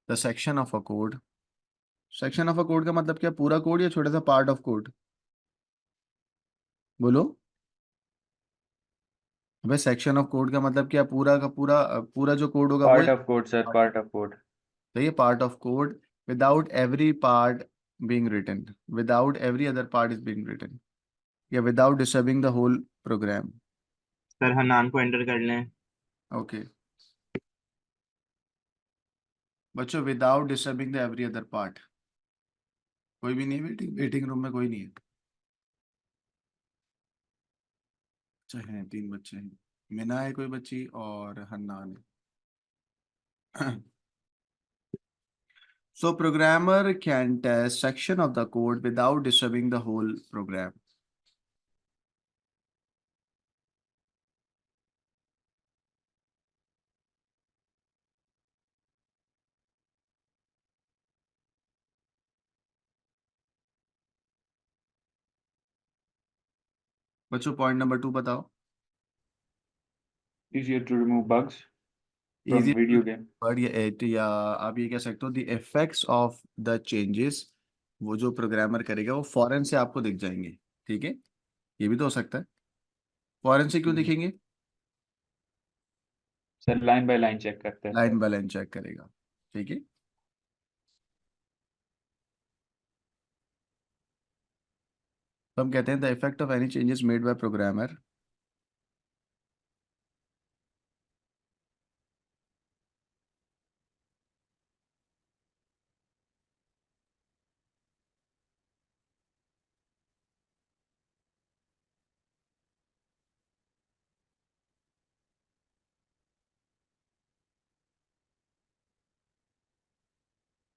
the section of a code. Section of a code का मतलब क्या, पूरा कोड या छोटा सा पार्ट ऑफ कोड, बोलो। अबे सेक्शन ऑफ कोड का मतलब क्या, पूरा का पूरा, पूरा जो कोड होगा वो। Part of code, sir. Part of code. तो ये part of code without every part being written, without every other part is being written, या without disturbing the whole program. Sir Hanan को एंटर कर लें। ओके बच्चों, without disturbing the every other part, कोई भी नहीं, वेटिंग वेटिंग रूम में कोई नहीं है। अच्छा हैं, 3 बच्चे हैं, मिना है कोई बच्ची और हन्नान है। So programmer can test section of the code without disturbing the whole program. बच्चों पॉइंट नंबर 2 बताओ। Easier to remove bugs from easy video game. Word या एट, या आप ये कह सकते हो the effects of the changes, वो जो प्रोग्रामर करेगा वो फौरन से आपको दिख जाएंगे। ठीक है, ये भी तो हो सकता है। फौरन से क्यों दिखेंगे, Sir, line by line check करते हैं. लाइन बाय लाइन चेक करेगा। ठीक है, तो हम कहते हैं the effect of any changes made by programmer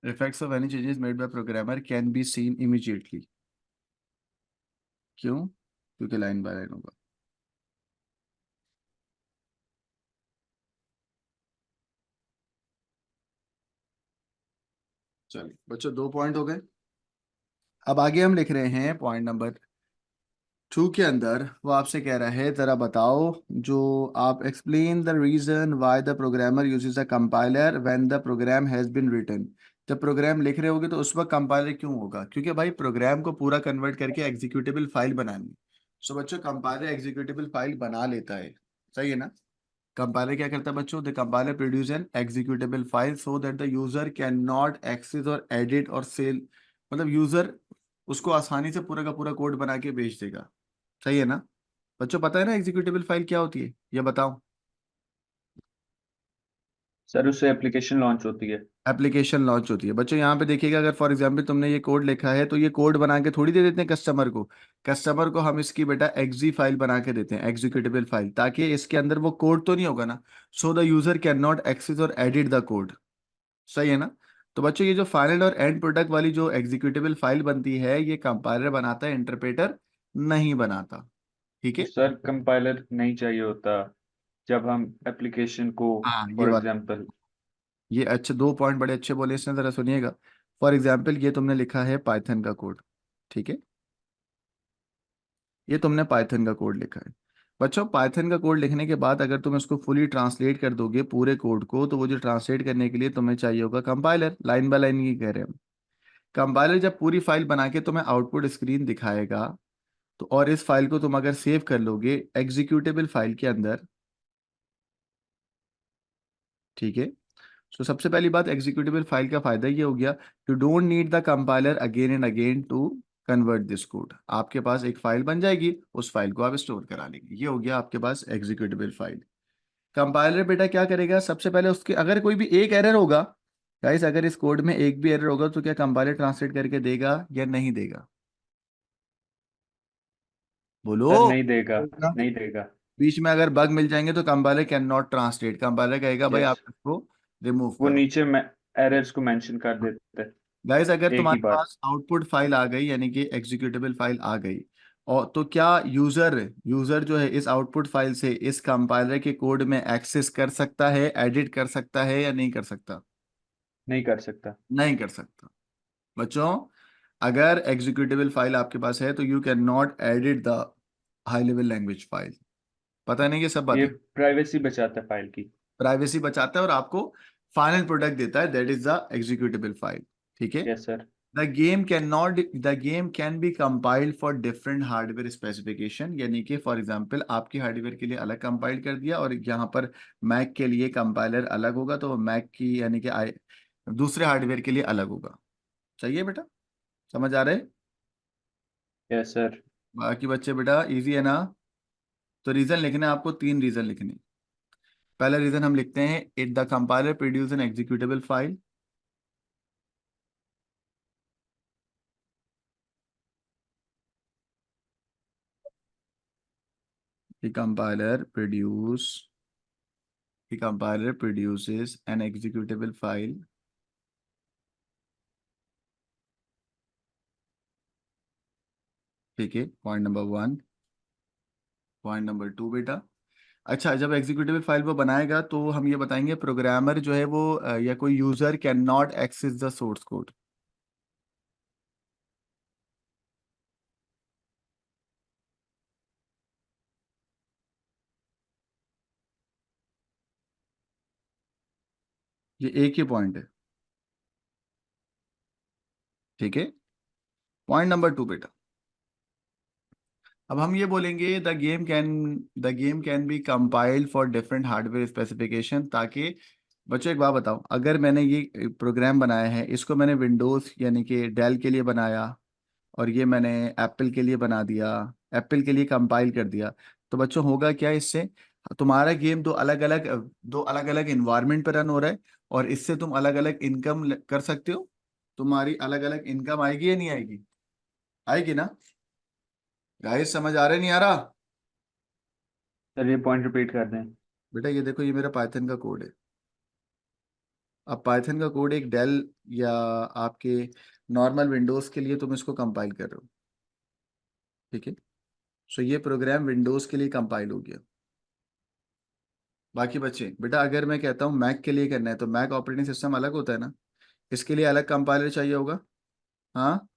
effects of any changes made by programmer can be seen immediately. क्यों, क्योंकि लाइन बाय लाइन होगा। चलिए बच्चों, 2 पॉइंट हो गए। अब आगे हम लिख रहे हैं पॉइंट नंबर 2 के अंदर, वो आपसे कह रहा है जरा बताओ, जो आप explain the reason why the programmer uses a compiler when the program has been written. जब प्रोग्राम लिख रहे होगे तो उस वक्त कंपाइलर क्यों होगा, क्योंकि भाई प्रोग्राम को पूरा कन्वर्ट करके एग्जीक्यूटेबल फाइल बनानी है। सो बच्चों कंपाइलर एग्जीक्यूटेबल फाइल बना लेता है, सही है ना। कंपाइलर क्या करता है बच्चों, the compiler produce an executable file so that the user can not access और एडिट और सेल, मतलब यूजर उसको आसानी से पूरा का पूरा कोड बना के भेज देगा। सही है ना बच्चों, पता है ना एग्जीक्यूटेबल फाइल क्या होती है, ये बताओ। सर उससे एप्लीकेशन लॉन्च होती है। एप्लीकेशन लॉन्च होती है। बच्चों यहाँ पे देखिएगा, अगर फॉर एग्जांपल तुमने ये कोड लिखा है तो ये कोड बना के थोड़ी दे देते हैं कस्टमर को। कस्टमर को हम इसकी बेटा एक्जी फाइल बना के देते हैं, एग्जीक्यूटेबल फाइल, ताकि इसके अंदर वो कोड तो नहीं होगा ना। So the user can not access और एडिट द कोड। सही है ना। तो बच्चों ये जो फाइनल और एंड प्रोडक्ट वाली जो एग्जीक्यूटेबल फाइल बनती है, ये कंपाइलर बनाता है, इंटरप्रेटर नहीं बनाता। ठीक तो है। सर कंपाइलर नहीं चाहिए होता जब हम एप्लीकेशन को, हाँ ये फॉर बात, एग्जांपल। ये अच्छे दो पॉइंट बड़े अच्छे बोले इसने, जरा सुनिएगा। फॉर एग्जाम्पल ये तुमने लिखा है पाइथन का कोड। ठीक है, ये तुमने पाइथन का कोड लिखा है। बच्चों पाइथन का कोड लिखने के बाद अगर तुम इसको फुली ट्रांसलेट कर दोगे पूरे कोड को, तो वो जो ट्रांसलेट करने के लिए तुम्हें चाहिए होगा कंपाइलर। लाइन बाय लाइन ये कह रहे हैं हम। कंपाइलर जब पूरी फाइल बना के तुम्हें आउटपुट स्क्रीन दिखाएगा, तो और इस फाइल को तुम अगर सेव कर लोगे एग्जीक्यूटेबल फाइल के अंदर, ठीक है। तो सबसे पहली बात, एग्जीक्यूटेबल फाइल का फायदा ये हो गया, you don't need the compiler again and again to convert this code. आपके पास एक फाइल बन जाएगी, उस फाइल को आप स्टोर करा लेंगे। ये हो गया आपके पास एग्जीक्यूटेबल फाइल। कंपाइलर बेटा क्या करेगा, सबसे पहले उसके अगर कोई भी एक एरर होगा, गाइस अगर इस कोड में एक भी एरर होगा तो क्या कंपाइलर ट्रांसलेट करके देगा या नहीं देगा? बोलो। सर नहीं देगा, देगा। नहीं देगा। बीच में अगर बग मिल जाएंगे तो compiler can not translate, compiler कहेगा भाई यस, आप इसको रिमूव वो करो। नीचे में एरर्स को मेंशन कर देते हैं गाइस अगर एक ही तुम्हारे बार। पास आउटपुट फाइल आ गई, यानी कि एग्जीक्यूटेबल फाइल आ गई, और तो क्या यूजर यूजर जो है इस आउटपुट फाइल से इस कंपाइलर के कोड में एक्सेस कर सकता है, एडिट कर सकता है या नहीं कर सकता? नहीं कर सकता। नहीं कर सकता। बच्चों अगर एग्जीक्यूटेबल फाइल आपके पास है तो you can not edit the high level language file. पता नहीं ये सब ये बातें। प्राइवेसी बचाता है फाइल की। प्राइवेसी बचाता है और आपको फाइनल प्रोडक्ट देता है, that is the executable file. ठीक है। Yes sir. The game can be compiled for different hardware specification, यानी कि फॉर एग्जांपल आपके हार्डवेयर के लिए अलग कंपाइल कर दिया, और यहाँ पर मैक के लिए कंपाइलर अलग होगा, तो मैक की यानी कि दूसरे हार्डवेयर के लिए अलग होगा। चाहिए बेटा, समझ आ रहे? Yes sir. बाकी बच्चे बेटा इजी है ना? तो रीजन लिखने हैं आपको, तीन रीजन लिखने हैं। पहला रीजन हम लिखते हैं, it the compiler produce an executable file. The compiler produce the compiler produces an executable file। ठीक है, point number one. Point number two बेटा, अच्छा जब एग्जीक्यूटेबल फाइल वो बनाएगा तो हम ये बताएंगे प्रोग्रामर जो है वो या कोई user can not access the source code. ये एक ही पॉइंट है। ठीक है। पॉइंट नंबर टू बेटा, अब हम ये बोलेंगे the game can be compiled for different hardware specification, ताकि बच्चों एक बात बताओ, अगर मैंने ये प्रोग्राम बनाया है, इसको मैंने विंडोज़ यानी कि डेल के लिए बनाया, और ये मैंने एप्पल के लिए बना दिया, एप्पल के लिए कंपाइल कर दिया, तो बच्चों होगा क्या इससे? तुम्हारा गेम दो अलग अलग इन्वायरमेंट पर रन हो रहा है, और इससे तुम अलग अलग इनकम कर सकते हो। तुम्हारी अलग अलग इनकम आएगी या नहीं आएगी? आएगी ना? गाइस समझ आ रहा है नहीं आ रहा? सर ये पॉइंट रिपीट कर दें। बेटा ये देखो, ये मेरा पाइथन का कोड है। अब पाइथन का कोड एक डेल या आपके नॉर्मल विंडोज़ के लिए तुम इसको कंपाइल कर रहे हो। ठीक है। सो ये प्रोग्राम विंडोज़ के लिए कंपाइल हो गया। बाकी बच्चे बेटा अगर मैं कहता हूँ मैक के लिए करना है, तो मैक ऑपरेटिंग सिस्टम अलग होता है ना, इसके लिए अलग कंपाइलर चाहिए होगा। हाँ।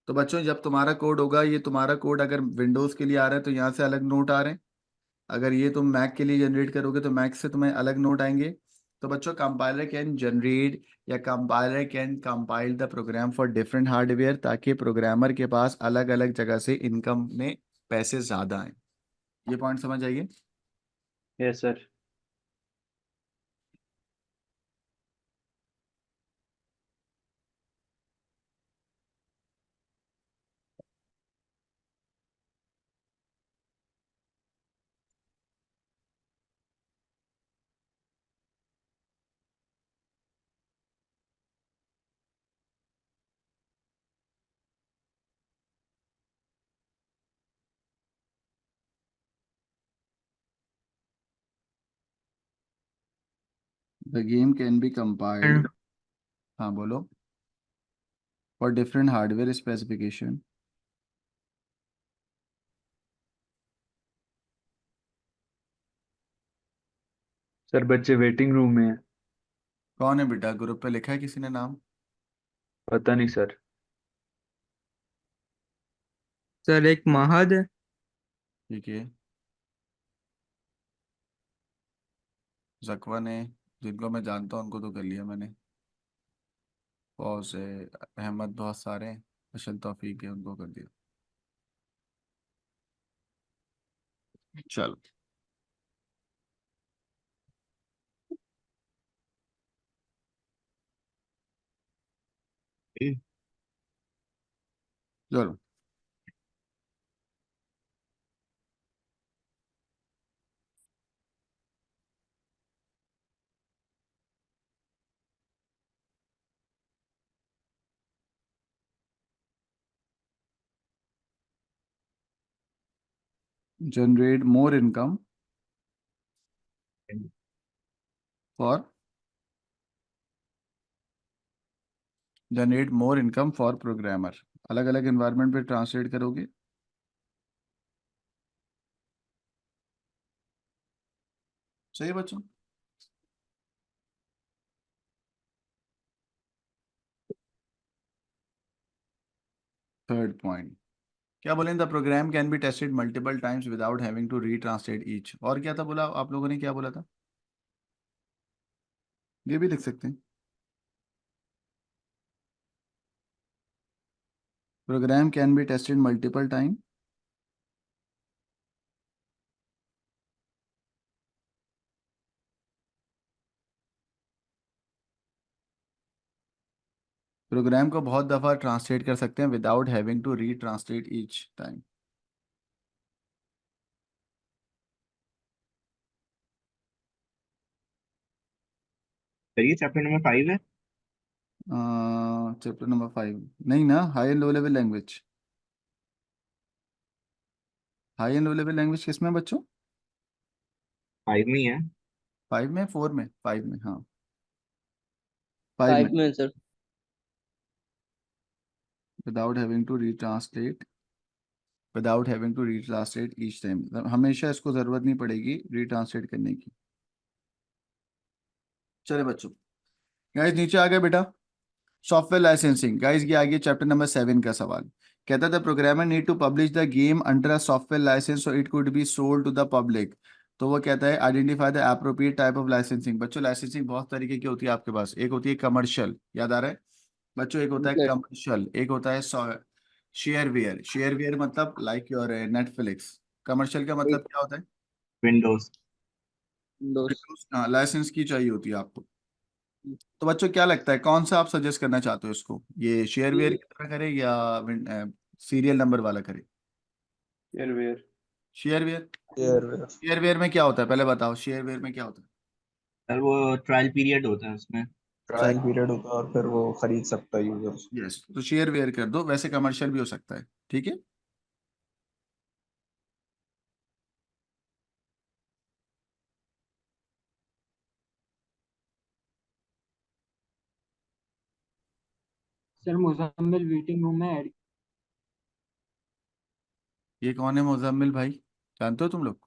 तो बच्चों जब तुम्हारा कोड होगा, ये तुम्हारा कोड अगर विंडोज़ के लिए आ रहा है तो यहाँ से अलग नोट आ रहे हैं, अगर ये तुम मैक के लिए जनरेट करोगे तो मैक से तुम्हें अलग नोट आएंगे। तो बच्चों कंपाइलर कैन जनरेट या compiler can compile the program for different hardware, ताकि प्रोग्रामर के पास अलग अलग जगह से इनकम में पैसे ज़्यादा आए। ये पॉइंट समझ आइए। Yes sir. The game can be compiled, हाँ बोलो, for different hardware specification. Sir बच्चे वेटिंग रूम में है। कौन है बेटा, ग्रुप पे लिखा है किसी ने नाम? पता नहीं सर। सर एक महद है। ठीक है, जकवा ने, जिनको मैं जानता हूँ उनको तो कर लिया मैंने, फौज है, अहमद, बहुत सारे हैं, अशद तौफीक है, उनको कर दिया। चलो चलो, generate more income for, generate more income for programmer, अलग अलग एनवायरनमेंट पे ट्रांसलेट करोगे। सही है बच्चों? थर्ड पॉइंट क्या बोले, the program can be tested multiple times without having to retranslate each, और क्या था बोला आप लोगों ने, क्या बोला था? ये भी लिख सकते हैं, program can be tested multiple time program को बहुत दफ़ा ट्रांसलेट कर सकते हैं without having to retranslate each time. Sir ये चैप्टर नंबर 5 है। चैप्टर नंबर 5 नहीं ना, high and low level language, high and low level language किस में है बच्चों? 5 में ही है। 5 में, 4 में, 5 में, हाँ 5 में, 5 में sir. Without having to retranslate, without having to retranslate each time, हमेशा इसको ज़रूरत नहीं पड़ेगी रीट्रांसलेट करने की। चले बच्चों, गाइस नीचे आ गए बेटा, सॉफ्टवेयर लाइसेंसिंग, गाइस ये आ गया चैप्टर नंबर 7 का सवाल। कहता था programmer need to publish the game under a software license so it could be sold to the public. तो वो कहता है identify the appropriate type of licensing. बच्चों लाइसेंसिंग बहुत तरीके की होती है आपके पास, एक होती है कमर्शियल, याद आ रहा है बच्चों, एक होता है सर कमर्शियल, एक होता है शेयरवेयर, शेयरवेयर मतलब लाइक योर नेटफ्लिक्स। कमर्शियल का मतलब क्या होता है? विंडोज। विंडोज। लाइसेंस की चाहिए होती है आपको। तो बच्चों क्या लगता है कौन सा आप सजेस्ट करना चाहते हो इसको, ये शेयरवेयर की तरह करे या सीरियल नंबर वाला करे? एयरवेयर। Shareware, shareware. शेयरवेयर में क्या होता है पहले बताओ, शेयरवेयर में क्या होता है? सर वो ट्रायल पीरियड होता है उसमें। ट्रायल पीरियड होता है और फिर वो खरीद सकता है यूजर। यस, तो शेयरवेयर कर दो, वैसे कमर्शियल भी हो सकता है, ठीक है। सर मुजम्मिल वेटिंग रूम में ऐड। ये कौन है मुजम्मिल भाई, जानते हो तुम लोग?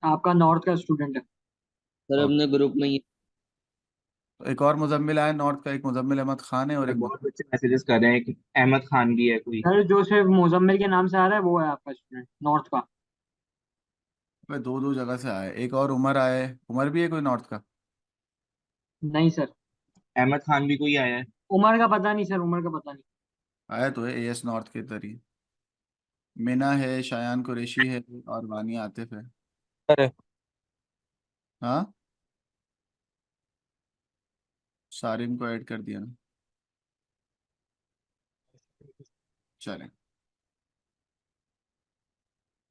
आपका नॉर्थ का स्टूडेंट है। सर और अपने ग्रुप में ही। एक और मुजम्मिल आया नॉर्थ का, एक मुजम्मिल अहमद खान है और सर एक बहुत बच्चे मैसेजेस कर रहे हैं कि अहमद खान भी है कोई। सर जो सिर्फ मुजम्मिल के नाम से आ रहा है वो है आपका स्टूडेंट नॉर्थ का। दो दो जगह से आया है, एक और उमर आया है, उमर भी है कोई नॉर्थ का? नहीं सर, अहमद खान भी कोई आया है। उमर का पता नहीं सर, उमर का पता नहीं। आया तो है एएस नॉर्थ के तरी, मीना है, शायान कुरैशी है और वानी आतिफ है। अरे हाँ, सारिम को ऐड कर दिया ना, चलें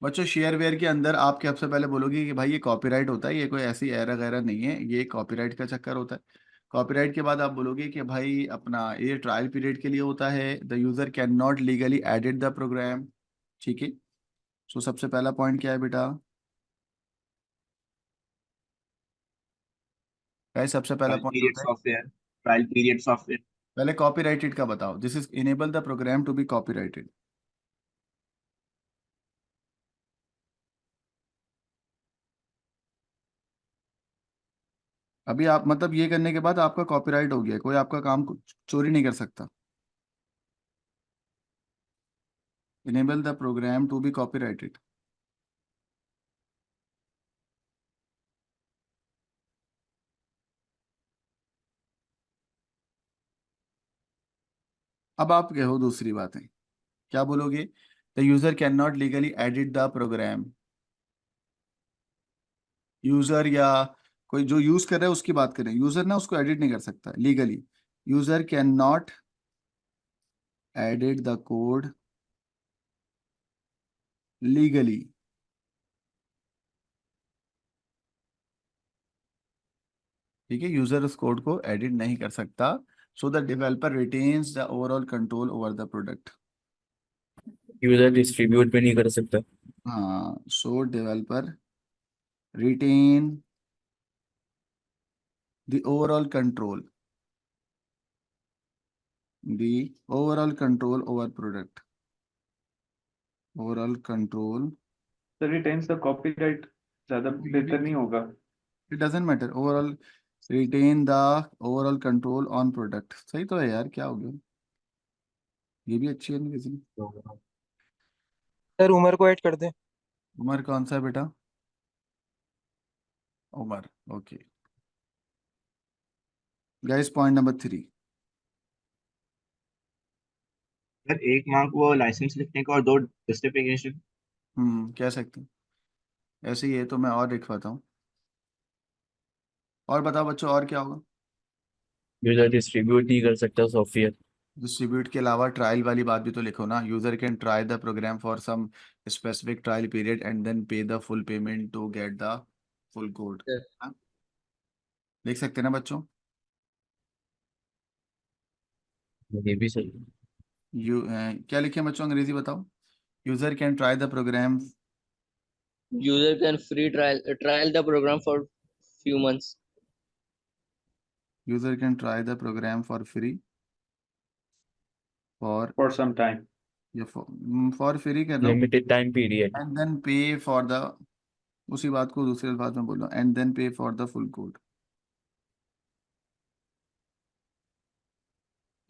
बच्चों। शेयरवेयर के अंदर आप क्या सबसे पहले बोलोगे कि भाई ये कॉपीराइट होता है, ये कोई ऐसी एरर वगैरह नहीं है, ये कॉपीराइट का चक्कर होता है। कॉपीराइट के बाद आप बोलोगे कि भाई अपना ये ट्रायल पीरियड के लिए होता है, the user can not legally edit the program, ठीक है। सो सबसे पहला पॉइंट क्या है बेटा? गाइस सबसे पहला trial पॉइंट period होता है, software, trial period software. पहले कॉपीराइटेड का बताओ। This is enable the program to be copyrighted. अभी आप मतलब ये करने के बाद आपका कॉपीराइट हो गया, कोई आपका काम चोरी नहीं कर सकता। Enable the program to be copyrighted. अब आप कहो दूसरी बातें, क्या बोलोगे? The user can not legally edit the program. User या कोई जो यूज कर रहा है उसकी बात करें, यूजर ना उसको एडिट नहीं कर सकता legally. User can not edit the code legally. ठीक है, यूजर उस कोड को एडिट नहीं कर सकता। So the developer retains the overall control over the product. User distribute भी नहीं कर सकता। हाँ, so developer retain the overall control, the overall control over product, overall control. Sir retains the copyright ज्यादा बेहतर नहीं होगा? It doesn't matter, overall retain the overall control on product. सही तो है यार, क्या हो गया? ये भी अच्छी है ना किसी। सर उमर को ऐड कर दे। उमर कौन सा है बेटा? Umar, okay. Guys point number 3। Sir एक मार्क वो लाइसेंस लिखने का और 2 जस्टिफिकेशन। कह सकते हैं ऐसे ही है, तो मैं और लिखवाता हूँ। और बताओ बच्चों, और क्या होगा? यूजर डिस्ट्रीब्यूट नहीं कर सकता सॉफ्टवेयर। डिस्ट्रीब्यूट के अलावा ट्रायल वाली बात भी तो लिखो ना। User can try the program for some specific trial period and then pay the full payment to get the full code. लिख सकते हैं ना बच्चों? ये भी सही है। क्या लिखे बच्चों, अंग्रेजी बताओ। User can try the program, User can free trial the program for few months. User can try the program for free, for for some time. या फॉर फ्री कर लो, limited time period. And then pay for the, उसी बात को दूसरे अल्फाज में बोलो, and then pay for the full code,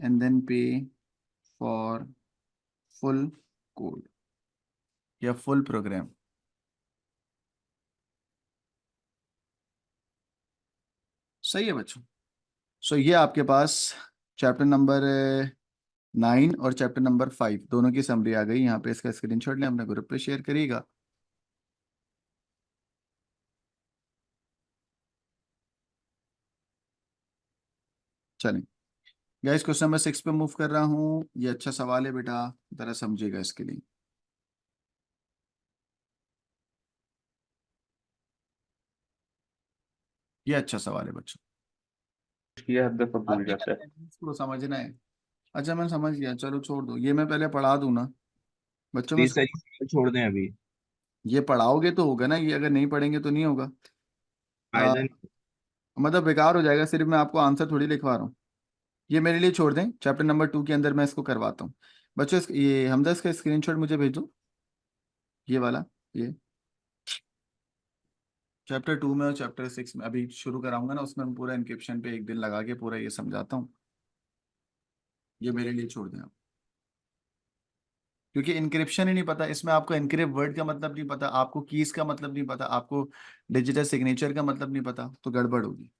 and then pay for full code या फुल प्रोग्राम। सही है बच्चों। सो ये आपके पास चैप्टर नंबर 9 और चैप्टर नंबर 5 दोनों की समरी आ गई। यहाँ पे इसका स्क्रीनशॉट लें, अपने ग्रुप पे शेयर करिएगा। चलें गाइस, क्वेश्चन नंबर 6 पे मूव कर रहा हूँ। ये अच्छा सवाल है बेटा, जरा समझिएगा इसके लिए। ये अच्छा सवाल है बच्चों, ये हद दफा भूल जाता है। इसको समझना है। अच्छा मैं समझ गया, चलो छोड़ दो, ये मैं पहले पढ़ा दूं ना बच्चों में। प्लीज सर ये छोड़ दें अभी। ये पढ़ाओगे तो होगा ना, ये अगर नहीं पढ़ेंगे तो नहीं होगा। आ, फायदा नहीं। मतलब बेकार हो जाएगा, सिर्फ मैं आपको आंसर थोड़ी लिखवा रहा हूँ। ये मेरे लिए छोड़ दें, चैप्टर नंबर 2 के अंदर मैं इसको करवाता हूँ। बच्चों ये हमदा इसका स्क्रीनशॉट मुझे भेजो, ये वाला। ये चैप्टर 2 में और चैप्टर 6 में अभी शुरू कराऊंगा ना, उसमें मैं पूरा इनक्रिप्शन पे एक दिन लगा के पूरा ये समझाता हूँ। ये मेरे लिए छोड़ दें आप, क्योंकि इनक्रिप्शन ही नहीं पता इसमें, आपको इनक्रिप्ट वर्ड का मतलब नहीं पता, आपको कीज का मतलब नहीं पता, आपको डिजिटल सिग्नेचर का मतलब नहीं पता, तो गड़बड़ होगी।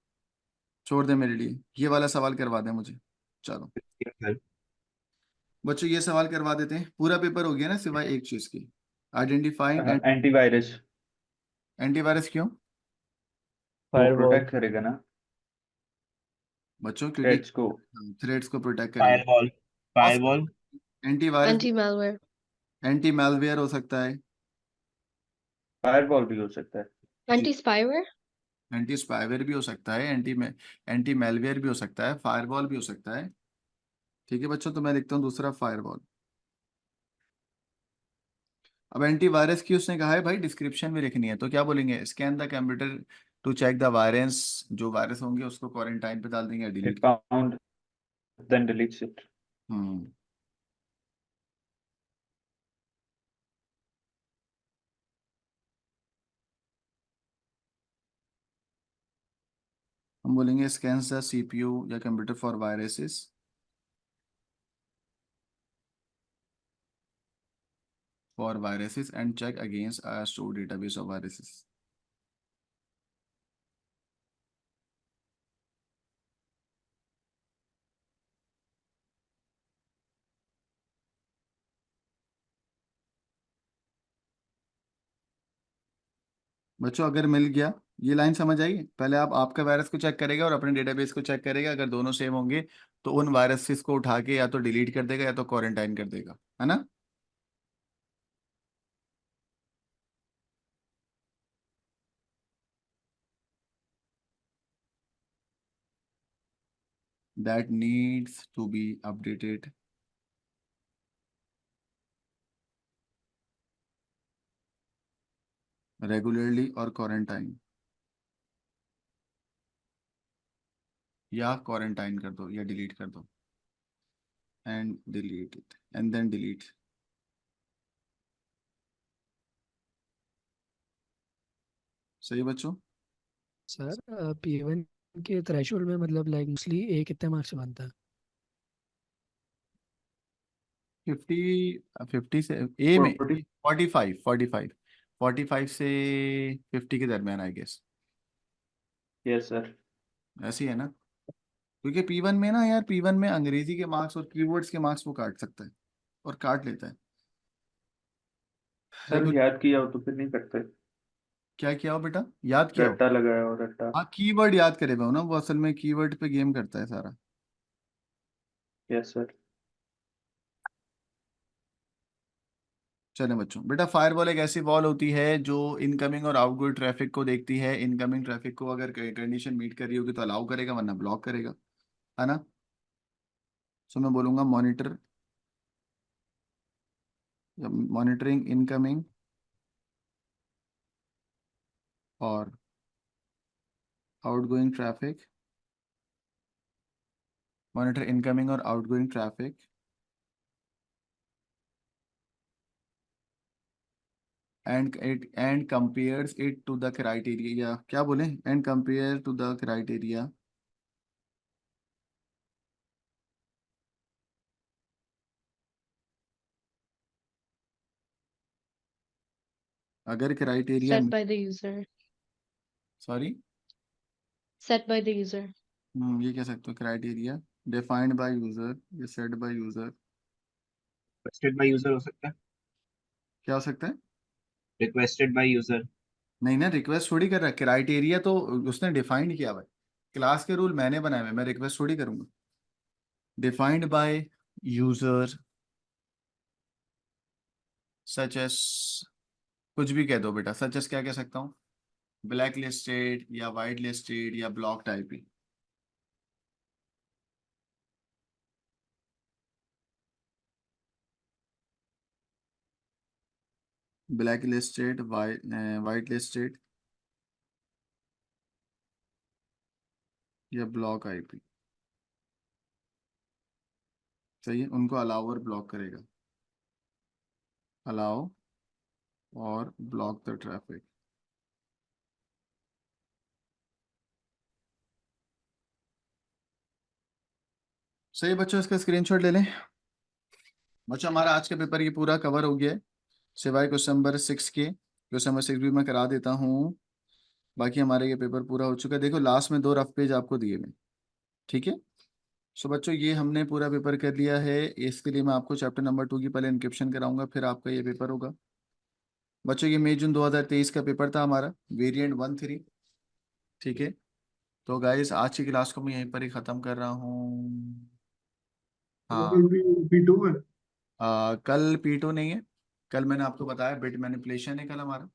छोड़ दें मेरे लिए, ये वाला सवाल करवा दें मुझे। चलो सर बच्चों, ये सवाल करवा देते हैं, पूरा पेपर हो गया ना सिवाय एक चीज की, आइडेंटिफाइंग एंड एंटीवायरस। एंटीवायरस। क्यों वो प्रोटेक्ट करेगा ना बच्चों? क्योंकि थ्रेड्स को। थ्रेड्स को प्रोटेक्ट करेगा। Firewall, firewall. Antivirus, anti malware, anti malware हो सकता है फायरवॉल भी हो सकता है। एंटी स्पाईवेयर, एंटी स्पाईवेयर भी हो सकता है, एंटी मैलवेयर भी हो सकता है, फायरवॉल भी हो सकता है। ठीक है बच्चों, तो मैं लिखता हूँ दूसरा फायरवॉल। अब एंटीवायरस की उसने कहा है भाई डिस्क्रिप्शन भी लिखनी है, तो क्या बोलेंगे? Scan the computer to check the virus, जो वायरस होंगे उसको क्वारंटाइन पे डाल देंगे, It delete. found, then deletes it. Hmm हम बोलेंगे स्कैन्स द सीपीयू या computer for viruses, and check against a stored database of viruses। बच्चों अगर मिल गया, ये लाइन समझ आई? पहले आप आपका वायरस को चेक करेगा और अपने डेटाबेस को चेक करेगा, अगर दोनों सेम होंगे तो उन वायरसेस को उठा के या तो डिलीट कर देगा या तो क्वारंटाइन कर देगा, है ना? That needs to be updated regularly or quarantine, या क्वारंटाइन कर दो या डिलीट कर दो, and delete it and then delete. सही बच्चों? सर P1 के थ्रेशोल्ड में मतलब लाइक मोस्टली ए कितने मार्क्स से बनता है? 50, 50 से ए में 40. 45, 45, 45 से 50 के दरमियान आई गेस, Yes, sir. ऐसी है ना? क्योंकि P1 में ना यार, P1 में अंग्रेजी के मार्क्स और कीवर्ड्स के मार्क्स वो काट सकता है और काट लेता है। सर रेगुलर याद किया हो तो फिर नहीं करते। क्या किया हो बेटा? याद किया हो? रट्टा लगाया हो, रट्टा। हाँ, कीवर्ड याद करे हुए हो ना, वो असल में कीवर्ड पे गेम करता है सारा। Yes sir. चले बच्चों, बेटा फायरवॉल एक ऐसी वॉल होती है जो इनकमिंग और आउटगोइंग ट्रैफिक को देखती है। इनकमिंग ट्रैफिक को अगर कंडीशन मीट कर रही होगी तो अलाउ करेगा, वरना ब्लॉक करेगा, है ना? सो मैं बोलूंगा मॉनिटर, मॉनिटरिंग इनकमिंग और आउटगोइंग ट्रैफिक, मॉनिटर इनकमिंग और outgoing traffic and compares it to the criteria, या क्या बोले, and compare to the criteria अगर criteria, Set by the user. Sorry, Set by the user. ये कह सकते हो क्राइटेरिया डिफाइंड बाय यूजर या set by user. Requested by user हो सकता है। क्या हो सकता है? Requested by user. नहीं ना, रिक्वेस्ट थोड़ी कर रहा है, क्राइटेरिया तो उसने डिफाइंड किया हुआ है, क्लास के रूल मैंने बनाए हुए हैं, मैं रिक्वेस्ट थोड़ी करूंगा। Defined by user such as, कुछ भी कह दो बेटा, सच एस क्या कह सकता हूँ? ब्लैक लिस्टेड या वाइट लिस्टेड या block type. Black listed, white listed या ब्लॉक आईपी। सही है, उनको अलाउ और ब्लॉक करेगा, अलाउ और ब्लॉक द ट्रैफिक। सही बच्चों, इसका स्क्रीनशॉट ले लें। बच्चों हमारा आज का पेपर ये पूरा कवर हो गया है, सिवाय क्वेश्चन नंबर 6 के। क्वेश्चन नंबर 6 भी मैं करा देता हूँ, बाकी हमारा ये पेपर पूरा हो चुका है। देखो लास्ट में 2 रफ पेज आपको दिए हुए, ठीक है? सो बच्चों ये हमने पूरा पेपर कर लिया है। इसके लिए मैं आपको चैप्टर नंबर 2 की पहले इंक्रिप्शन कराऊंगा, फिर आपका ये पेपर होगा। बच्चों ये मई जून 2023 का पेपर था हमारा, वेरिएंट 1-3, ठीक है? तो गाइस आज की क्लास को मैं यहीं पर ही ख़त्म कर रहा हूँ। हाँ, P2 है। कल P2 नहीं है, कल मैंने आपको बताया बिट मैनिपुलेशन है कल हमारा।